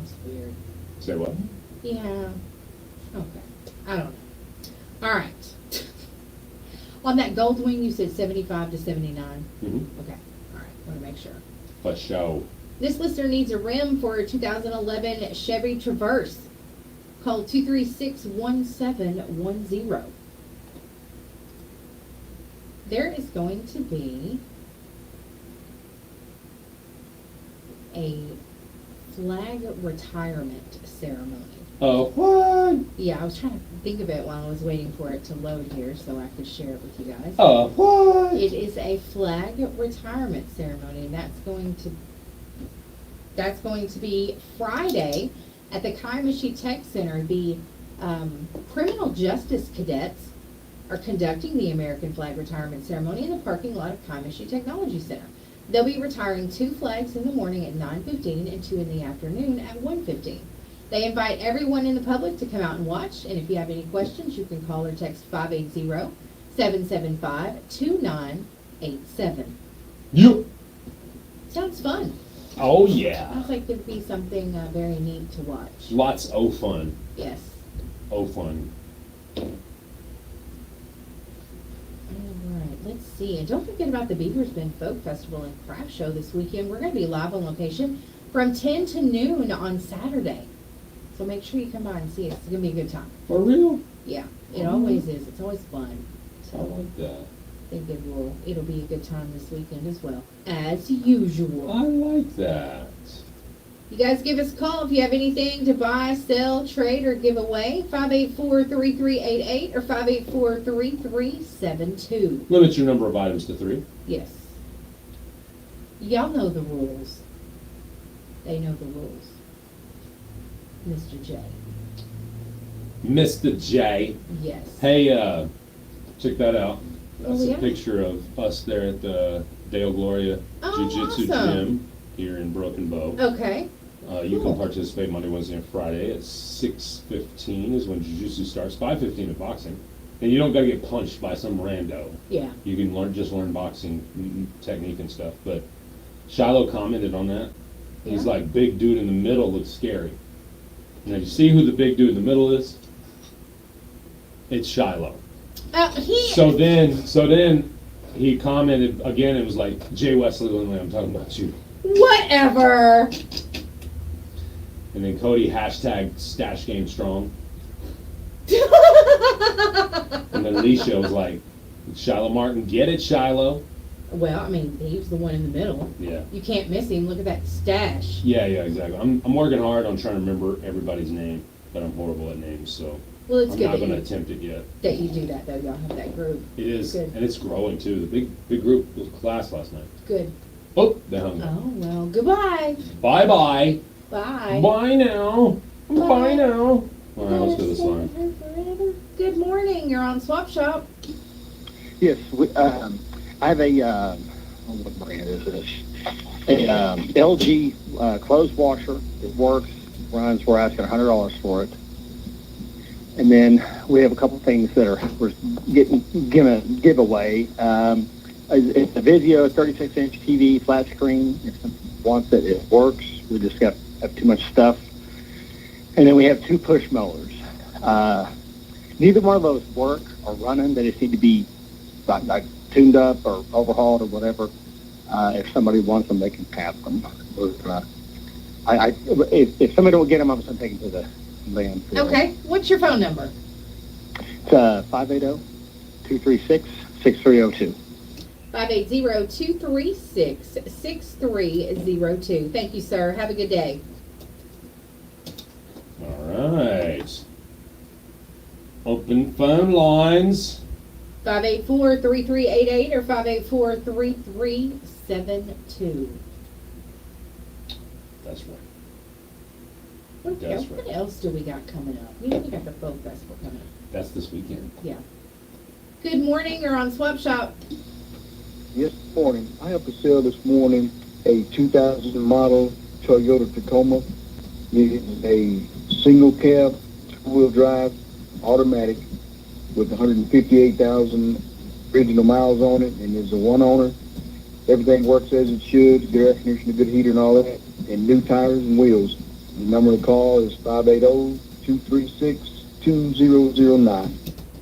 it's weird. Say what? Yeah. Okay. I don't know. All right. On that Goldwing, you said 75 to 79? Mm-hmm. Okay. All right. Want to make sure. For show. This listener needs a rim for a 2011 Chevy Traverse. Call 236-1710. There is going to be a flag retirement ceremony. Oh, what? Yeah, I was trying to think of it while I was waiting for it to load here so I could share it with you guys. Oh, what? It is a flag retirement ceremony, and that's going to be Friday at the Kaimashi Tech Center. The criminal justice cadets are conducting the American flag retirement ceremony in the parking lot of Kaimashi Technology Center. They'll be retiring 2 flags in the morning at 9:15 and 2 in the afternoon at 1:15. They invite everyone in the public to come out and watch, and if you have any questions, you can call or text 580-775-2987. Yep. Sounds fun. Oh, yeah. Sounds like there'd be something very neat to watch. Lots of fun. Yes. Oh, fun. Alright, let's see. And don't forget about the Beavers Bend Folk Festival and Craft Show this weekend. We're going to be live on location from 10 to noon on Saturday. So make sure you come by and see us. It's going to be a good time. For real? Yeah, it always is. It's always fun. I like that. I think it'll be a good time this weekend as well. As usual. I like that. You guys give us a call if you have anything to buy, sell, trade, or give away. 584-3388 or 584-3372. Limit your number of items to 3. Yes. Y'all know the rules. They know the rules. Mr. J. Mr. J. Yes. Hey, check that out. That's yeah? a picture of us there at the Deo Gloria Jiu-Jitsu awesome. Gym here in Broken Bow. Okay. You can participate Monday, Wednesday, and Friday at 6:15 is when Jiu-Jitsu starts. 5:15 in boxing. And you don't got to get punched by some rando. Yeah. You can learn boxing technique and stuff. But Shiloh commented on that. He's Yeah. like, big dude in the middle looks scary. Now you see who the big dude in the middle is? It's Shiloh. So then he commented again. It was like, Jay Wesley Lindley, I'm talking about you. Whatever. And then Cody hashtag stash game strong. And then Alicia was like, Shiloh Martin, get it, Shiloh. Well, I mean, he was the one in the middle. Yeah. You can't miss him. Look at that stash. Yeah, exactly. I'm working hard on trying to remember everybody's name, but I'm horrible at names, so Well, it's I'm good not that going to you- attempt it yet. That you do that, though. Y'all have that group. It is, Good. and it's growing too. The big group was class last night. Good. Oh, they hung up. Oh, well, goodbye. Bye-bye. Bye. Bye now. Bye. Bye now. All right, let's do this line. Good morning. You're on Swap Shop. Yes, I have a, what brand is this? A LG clothes washer. It works. Ryan's, we're asking $100 for it. And then we have a couple things that we're gonna give away. It's a Vizio 36-inch TV flat screen. If someone wants it, it works. We just have too much stuff. And then we have 2 push mowers. Neither one of those work or running. They just need to be like tuned up or overhauled or whatever. If somebody wants them, they can have them. If somebody don't get them, I'm just gonna take them to the landfill. Okay. What's your phone number? It's 580-236-6302. 580-236-6302. Thank you, sir. Have a good day. All right. Open phone lines. 584-3388 or 584-3372. That's right. What That's else, right. what else do we got coming up? You know, we got the folk festival coming up. That's this weekend. Yeah. Good morning. You're on Swap Shop. Yes, morning. I have for sale this morning a 2000 model Toyota Tacoma. It is a single cab, 2-wheel drive, automatic, with 158,000 original miles on it, and there's a one owner. Everything works as it should, good air conditioning, good heater and all that, and new tires and wheels. The number to call is 580-236-2009.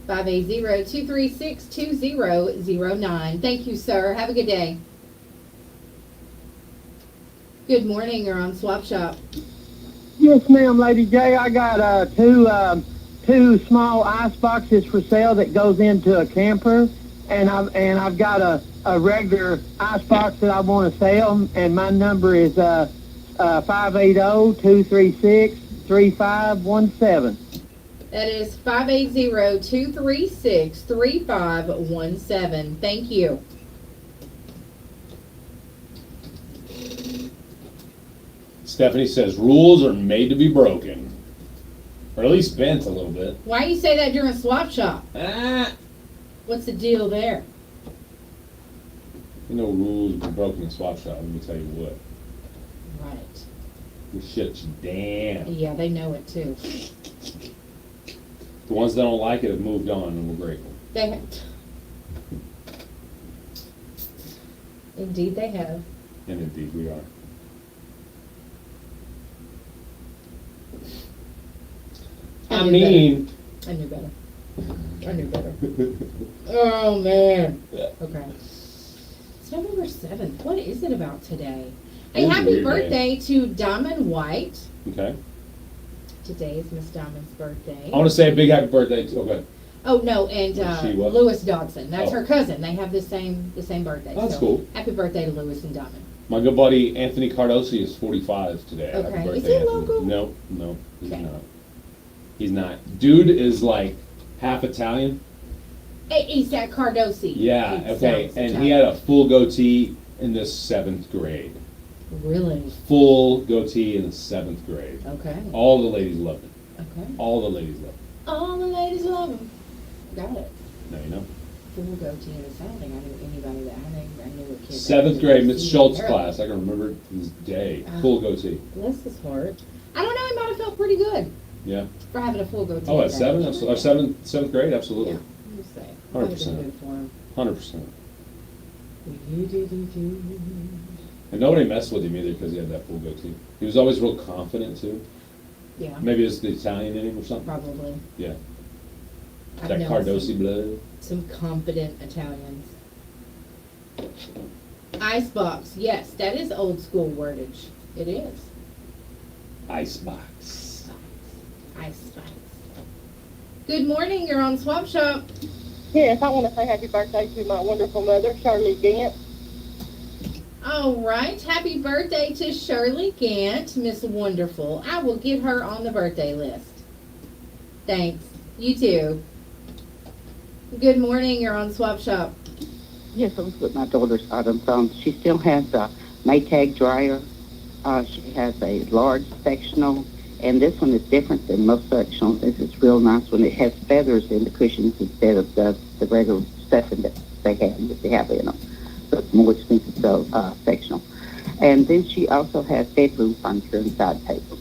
580-236-2009. Thank you, sir. Have a good day. Good morning. You're on Swap Shop. Yes, ma'am, Lady J. I got two small ice boxes for sale that goes into a camper, and I've got a regular ice box that I want to sell, and my number is 580-236-3517. That is 580-236-3517. Thank you. Stephanie says rules are made to be broken, or at least bent a little bit. Why you say that during Swap Shop? What's the deal there? You know, rules are broken in Swap Shop. Let me tell you what. Right. We shut you down. Yeah, they know it too. The ones that don't like it have moved on, and we're grateful. They have. Indeed, they have. And indeed, we are. I mean, I knew better. I knew better. Oh, man. Okay. It's November 7th. What is it about today? Hey, It was a happy weird birthday to Diamond White. Okay. Today is Miss Diamond's birthday. I want to say a big happy birthday to. Okay. Oh, no, and She what? Lewis Dodson. That's Oh. her cousin. They have the same birthday. That's so cool. Happy birthday to Lewis and Diamond. My good buddy Anthony Cardosi is 45 today. Okay. Happy birthday, Is he Anthony. local? No, he's Okay. not. He's not. Dude is like half Italian. He's at Cardosi. Yeah, He okay. sounds And he had a full goatee in the 7th grade. Really? Full goatee in the 7th grade. Okay. All the ladies loved him. Okay. All the ladies loved him. All the ladies love him. Got it. Now you know. Full goatee in the South. I don't think I knew anybody that. I knew a kid. that 7th had grade, a Miss goatee. Schultz Terrible. class. I can remember this day. Ah. Full goatee. Bless his heart. I don't know. He might have felt pretty good Yeah. for having a full goatee. Oh, at that 7? age. Or 7th grade? Absolutely. Yeah. I'm just saying. 100%. Might have been good for him. 100%. And nobody messed with him either because he had that full goatee. He was always real confident too. Yeah. Maybe it's the Italian in him or something. Probably. Yeah. I've That known Cardosi blood. Some confident Italians. Icebox, yes, that is old school wordage. It is. Icebox. Icebox. Good morning, you're on Swap Shop. Yes, I want to say happy birthday to my wonderful mother, Shirley Gant. All right, happy birthday to Shirley Gant, Miss Wonderful. I will get her on the birthday list. Thanks. You too. Good morning, you're on Swap Shop. Yes, I was with my daughter's items on. She still has a Maytag dryer. She has a large sectional, and this one is different than most sectionals. This is a real nice one. It has feathers in the cushions instead of the regular stuffing that they have in them. So it's more expensive sectional. And then she also has bedroom furniture and side tables.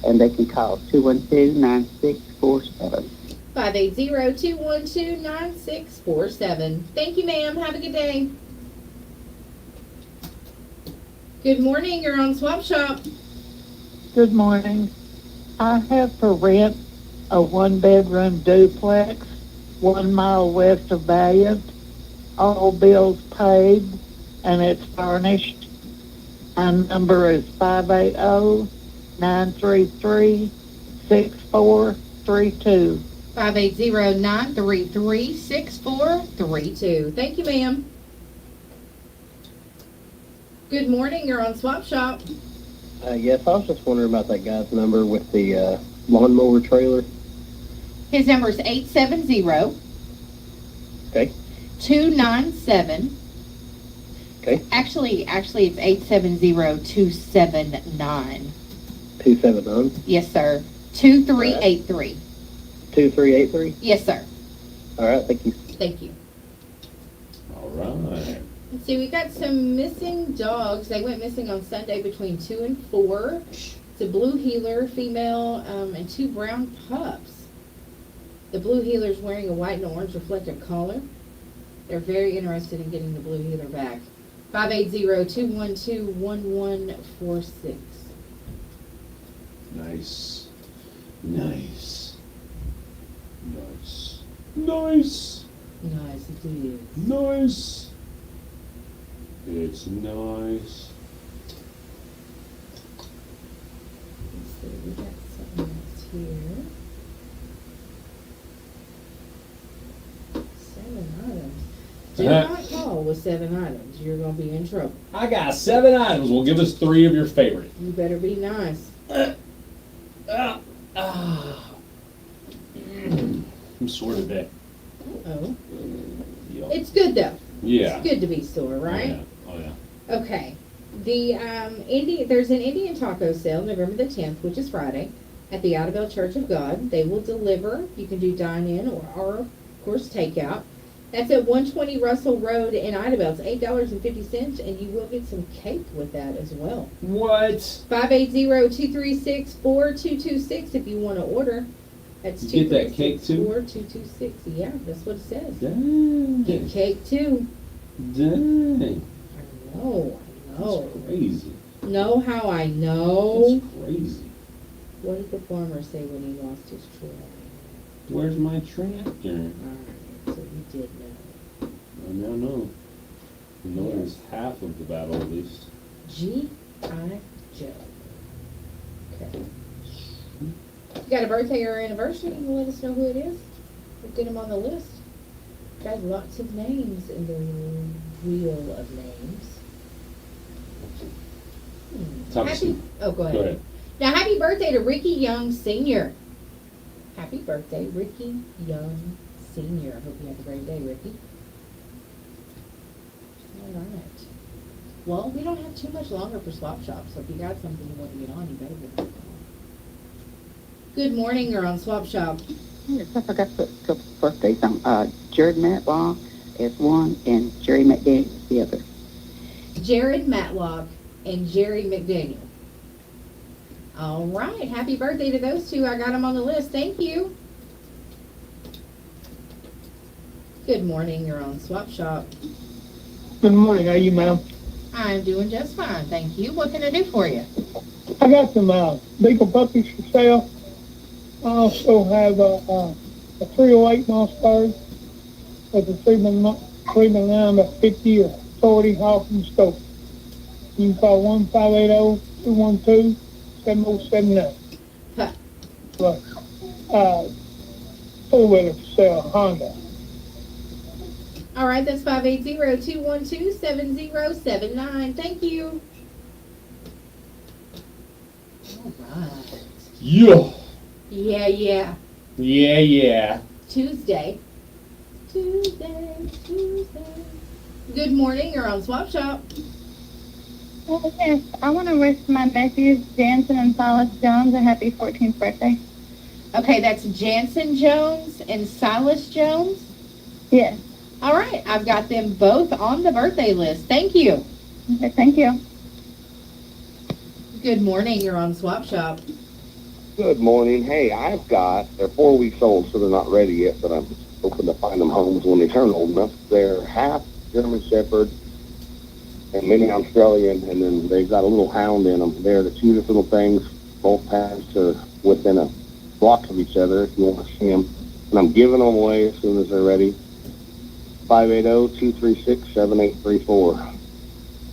And they can call 212-9647. 580-212-9647. Thank you, ma'am. Have a good day. Good morning. You're on Swap Shop. Good morning. I have for rent a one-bedroom duplex 1 mile west of Valiant. All bills paid, and it's furnished. My number is 580-933-6432. 580-933-6432. Thank you, ma'am. Good morning. You're on Swap Shop. Yes, I was just wondering about that guy's number with the lawnmower trailer. His number is 870 Okay. 297. Okay. Actually, it's 870-279. 279. Yes, sir. 2383. 2383. Yes, sir. All right. Thank you. Thank you. All right. Let's see, we got some missing dogs. They went missing on Sunday between 2 and 4. It's a blue heeler, female, and 2 brown pups. The blue heeler's wearing a white and orange reflective collar. They're very interested in getting the blue heeler back. 580-212-1146. Nice. Nice. Nice. Nice. Nice, it is. Nice. It's nice. Let's see, we got something else here. 7 items. Do not call with 7 items. You're going to be in trouble. I got 7 items. Well, give us 3 of your favorite. You better be nice. I'm sore today. Oh. Yup. It's good, though. Yeah. It's good to be sore, right? Oh, yeah. Okay. The there's an Indian taco sale November the 10th, which is Friday, at the Idabel Church of God. They will deliver. You can do dine-in or of course, takeout. That's at 120 Russell Road in Idabel. It's $8.50, and you will get some cake with that as well. What? 580-236-4226 if you want to order. That's You get that cake too? 4226. Yeah, that's what it says. Dang. Get cake too. Dang. I know. That's crazy. Know how I know? That's crazy. What did the farmer say when he lost his tractor? Where's my tractor? So you did know. I now know. I know it's half of the battle at least. G.I. Joe. Okay. You got a birthday or anniversary? You can let us know who it is. We'll get them on the list. Got lots of names in the wheel of names. Happy, oh, go ahead. Go ahead. Now, happy birthday to Ricky Young Sr. Happy birthday, Ricky Young Sr. I hope you have a great day, Ricky. All right. Well, we don't have too much longer for Swap Shop, so if you got something you want to get on, you better get on. Good morning, you're on Swap Shop. Yes, I forgot to put a couple of birthdays on. Jared Matlock is one, and Jerry McDaniel is the other. Jared Matlock and Jerry McDaniel. All right. Happy birthday to those two. I got them on the list. Thank you. Good morning. You're on Swap Shop. Good morning. How are you, ma'am? I'm doing just fine. Thank you. What can I do for you? I got some legal puppies for sale. I also have a 308 Mossberg with a 309 by 50 authority Hawkins scope. You can call 1-580-212-7079. Look, four-wheeler for sale, Honda. All right, that's 580-212-7079. Thank you. All right. Yeah. Yeah, yeah. Yeah, yeah. Tuesday. Good morning, you're on Swap Shop. Oh, yes. I want to wish my nephews, Jansen and Silas Jones, a happy 14th birthday. Okay, that's Jansen Jones and Silas Jones? Yes. All right, I've got them both on the birthday list. Thank you. Okay, thank you. Good morning, you're on Swap Shop. Good morning. Hey, they're 4 weeks old, so they're not ready yet, but I'm hoping to find them homes when they turn old enough. They're half German Shepherd and mini Australian, and then they've got a little hound in them. They're the cutest little things. Both parents are within a block of each other, if you want to see them. And I'm giving them away as soon as they're ready. 580-236-7834.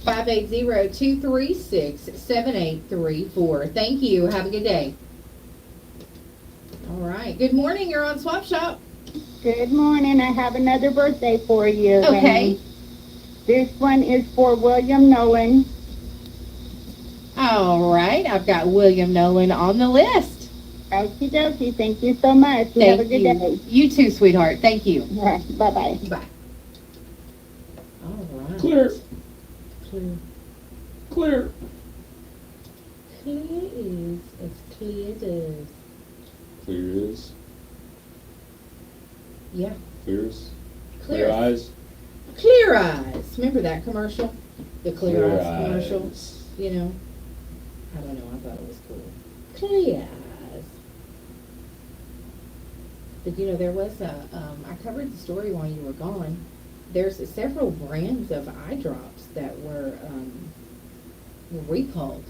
580-236-7834. Thank you. Have a good day. All right. Good morning. You're on Swap Shop. Good morning. I have another birthday for you. Okay. Laney. This one is for William Nolan. All right. I've got William Nolan on the list. Okie dokie. Thank you so much. You have a good day. You too, sweetheart. Thank you. Right. Bye-bye. Bye. All right. Clear. Clear. Clear. Clear is as clear as. Clear is. Yeah. Clear is. Clear. Clear eyes. Clear eyes. Remember that commercial? The Clear Clear Eyes commercial? eyes. You know? I don't know. I thought it was cool. Clear eyes. But you know, there was a, I covered the story while you were gone. There's several brands of eye drops that were recalled.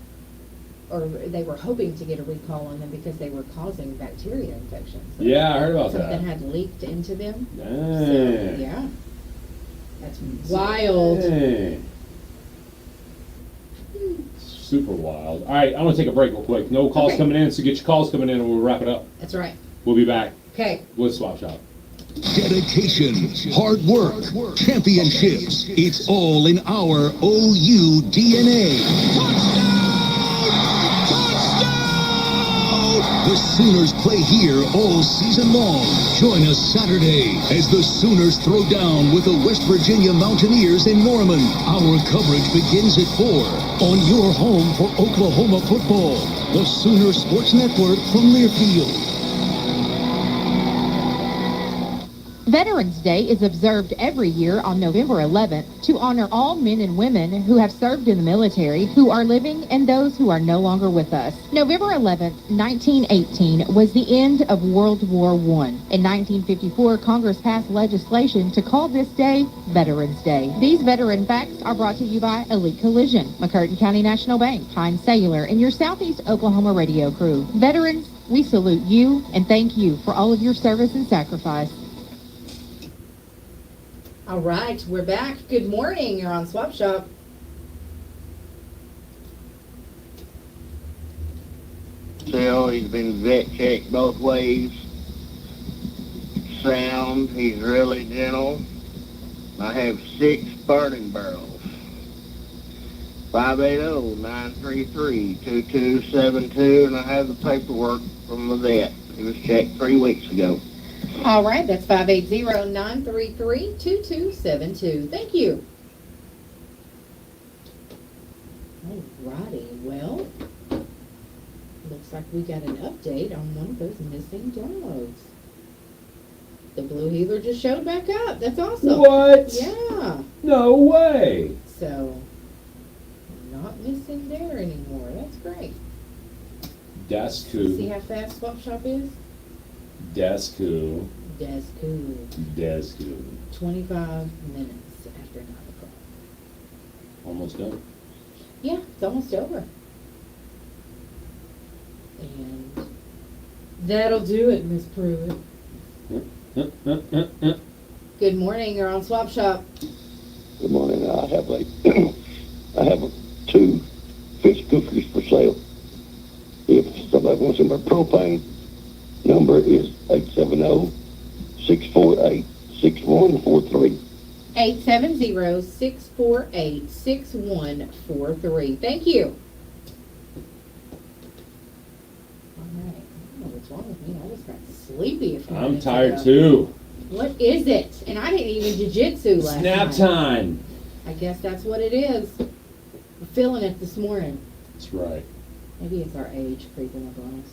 Or they were hoping to get a recall on them because they were causing bacteria infections. Yeah, I heard about that. Something had leaked into them. Dang. So, yeah. That's wild. Dang. Super wild. All right, I want to take a break real quick. No calls coming in, so get your calls coming in and we'll wrap it up. That's right. We'll be back. Okay. With Swap Shop. Dedication, hard work, championships. It's all in our OU DNA. The Sooners play here all season long. Join us Saturday as the Sooners throw down with the West Virginia Mountaineers in Norman. Our coverage begins at 4 on your home for Oklahoma football. The Sooner Sports Network from Learfield. Veterans Day is observed every year on November 11th to honor all men and women who have served in the military, who are living, and those who are no longer with us. November 11th, 1918 was the end of World War I. In 1954, Congress passed legislation to call this day Veterans Day. These veteran facts are brought to you by Elite Collision, McCurtain County National Bank, Heinz Cellular, and your Southeast Oklahoma radio crew. Veterans, we salute you and thank you for all of your service and sacrifice. All right, we're back. Good morning. You're on Swap Shop. Still, he's been vet checked both ways. Sound, he's really gentle. I have 6 burning barrels. 580-933-2272, and I have the paperwork from the vet. He was checked 3 weeks ago. All right, that's 580-933-2272. Thank you. All righty, well, looks like we got an update on one of those missing dogs. The blue heeler just showed back up. That's awesome. What? Yeah. No way. So, not missing there anymore. That's great. That's See cool. how fast Swap Shop is? That's cool. That's cool. That's cool. 25 minutes after 9 o'clock. Almost done. Yeah, it's almost over. And that'll do it, Miss Pruitt. Good morning, you're on Swap Shop. Good morning. I have 2 fish cookers for sale. If somebody wants them, propane number is 870-648-6143. 870-648-6143. Thank you. All right. I don't know what's wrong with me. I just got sleepy a few I'm minutes tired ago. too. What is it? And I didn't even jiu-jitsu last Snap night. time. I guess that's what it is. We're feeling it this morning. That's right. Maybe it's our age creeping up on us.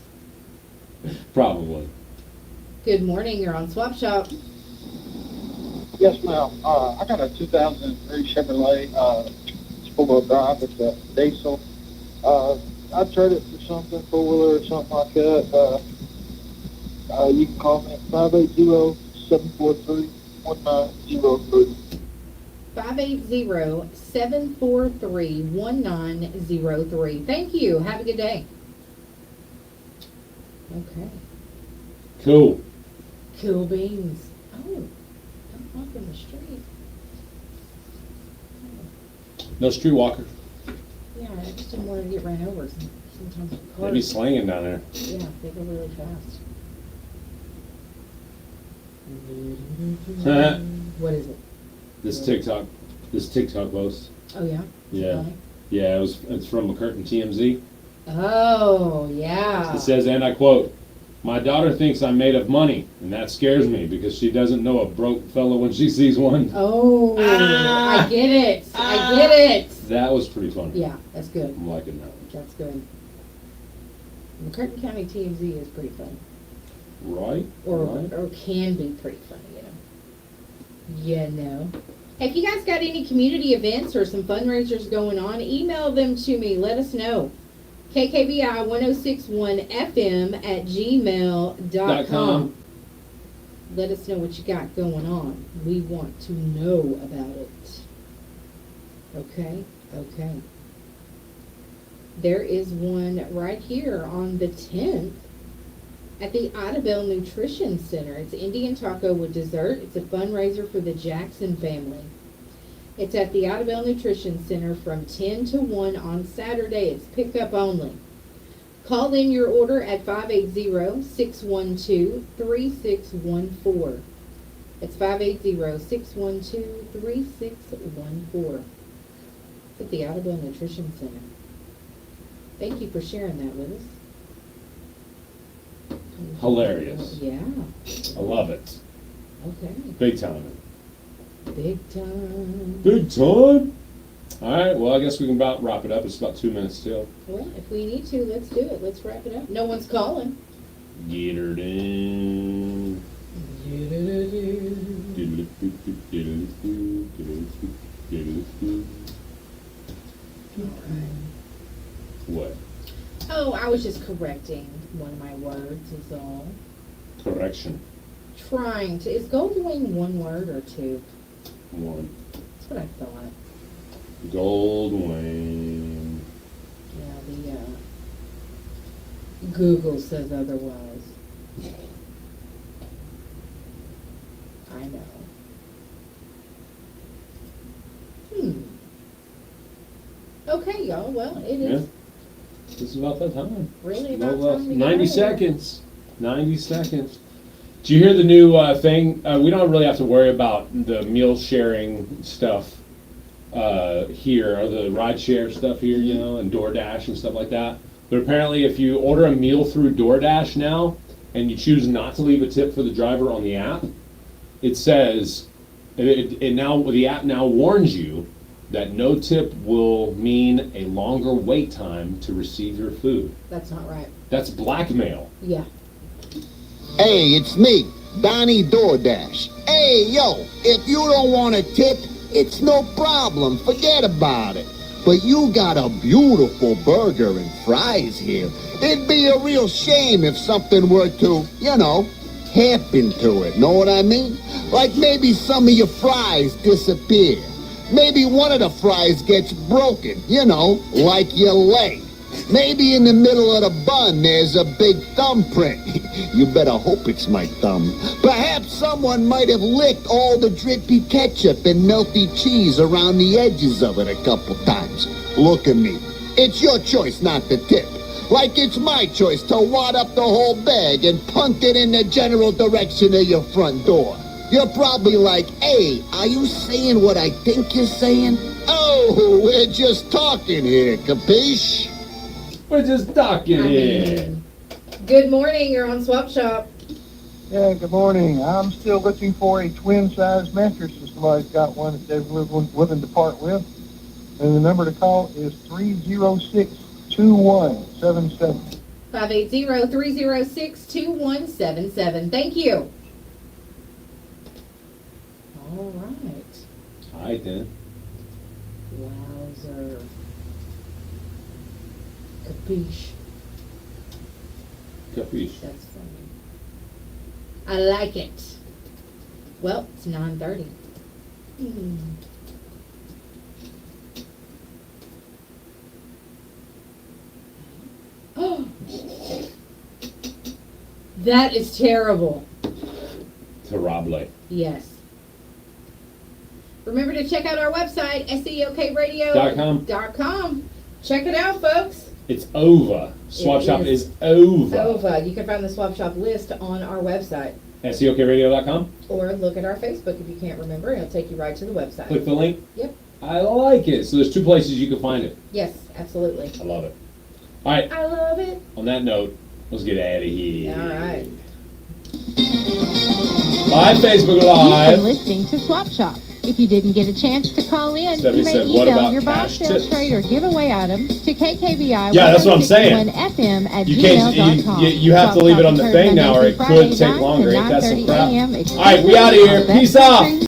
Probably. Good morning, you're on Swap Shop. Yes, ma'am. I got a 2003 Chevrolet, four-wheel drive. It's a diesel. I'd trade it for something, four-wheeler or something like that. You can call me at 580-743-1903. 580-743-1903. Thank you. Have a good day. Okay. Cool. Cool beans. Oh, don't walk in the street. No street walker. Yeah, I just didn't want to get ran over. Sometimes the They be slinging down there. Yeah, they go really fast. What is it? This TikTok post. Oh yeah. Yeah. Yeah, it's from McCurtain TMZ. Oh yeah. It says, and I quote, "My daughter thinks I'm made of money, and that scares me because she doesn't know a broke fellow when she sees one." Oh, I get it. I get it. That was pretty funny. Yeah, that's good. I'm liking that. That's good. McCurtain County TMZ is pretty funny. Right? Or right. can be pretty funny, you know. Hey, if you guys got any community events or some fundraisers going on, email them to me. Let us know. kkbi1061fm@gmail.com. Let us know what you got going on. We want to know about it. Okay? Okay. There is one right here on the 10th at the Idabel Nutrition Center. It's Indian taco with dessert. It's a fundraiser for the Jackson family. It's at the Idabel Nutrition Center from 10 to 1 on Saturday. It's pickup only. Call in your order at 580-612-3614. It's 580-612-3614. It's at the Idabel Nutrition Center. Thank you for sharing that with us. Hilarious. Yeah. I love it. Okay. Big time. Big time. Big time. All right. Well, I guess we can about wrap it up. It's about 2 minutes till. Well, if we need to, let's do it. Let's wrap it up. No one's calling. Get her in. What? Oh, I was just correcting one of my words is all. Correction. Trying to. Is gold wing one word or two? One. That's what I thought. Gold wing. Yeah, the Google says otherwise. I know. Okay, y'all. Well, it is. Yeah. This is about that time. Really No about less. time to get 90 out of here. seconds. 90 seconds. Do you hear the new thing? We don't really have to worry about the meal sharing stuff here, or the ride share stuff here, you know, and DoorDash and stuff like that. But apparently if you order a meal through DoorDash now, and you choose not to leave a tip for the driver on the app, it says, the app now warns you that no tip will mean a longer wait time to receive your food. That's not right. That's blackmail. Yeah. Hey, it's me, Donnie DoorDash. Hey, yo, if you don't want a tip, it's no problem. Forget about it. But you got a beautiful burger and fries here. It'd be a real shame if something were to, happen to it. Know what I mean? Like maybe some of your fries disappear. Maybe one of the fries gets broken, like your leg. Maybe in the middle of the bun there's a big thumbprint. You better hope it's my thumb. Perhaps someone might have licked all the drippy ketchup and melty cheese around the edges of it a couple times. Look at me. It's your choice not to tip. Like it's my choice to wad up the whole bag and punt it in the general direction of your front door. You're probably like, hey, are you saying what I think you're saying? Oh, we're just talking here, capiche? We're just talking here. Good morning, you're on Swap Shop. Yeah, good morning. I'm still looking for a twin-size mattress. If somebody's got one that they're willing to part with. And the number to call is 306-2177. 580-306-2177. Thank you. All right. All right, then. Wowzer. Capiche. Capiche. That's funny. I like it. Well, it's 9:30. Oh, that is terrible. Terrible. Yes. Remember to check out our website, seokradio.com. Check it out, folks. It's over. Swap Shop is over. Over. You can find the Swap Shop list on our website. SEOKRadio.com. Or look at our Facebook if you can't remember. It'll take you right to the website. Click the link. Yep. I like it. So there's two places you can find it. Yes, absolutely. I love it. All right. I love it. On that note, let's get out of here. All right. Bye, Facebook You've Live. been listening to Swap Shop. If you didn't get a chance to call in, Stephanie you may said, "What email about your buy, cash sell, tips?" trade, or giveaway items to KKVI. Yeah, that's what I'm saying. FM at You can't. gmail.com. You have to leave it on the thing now, or it could take longer. Ain't that some crap? All right, we out of here. Peace out.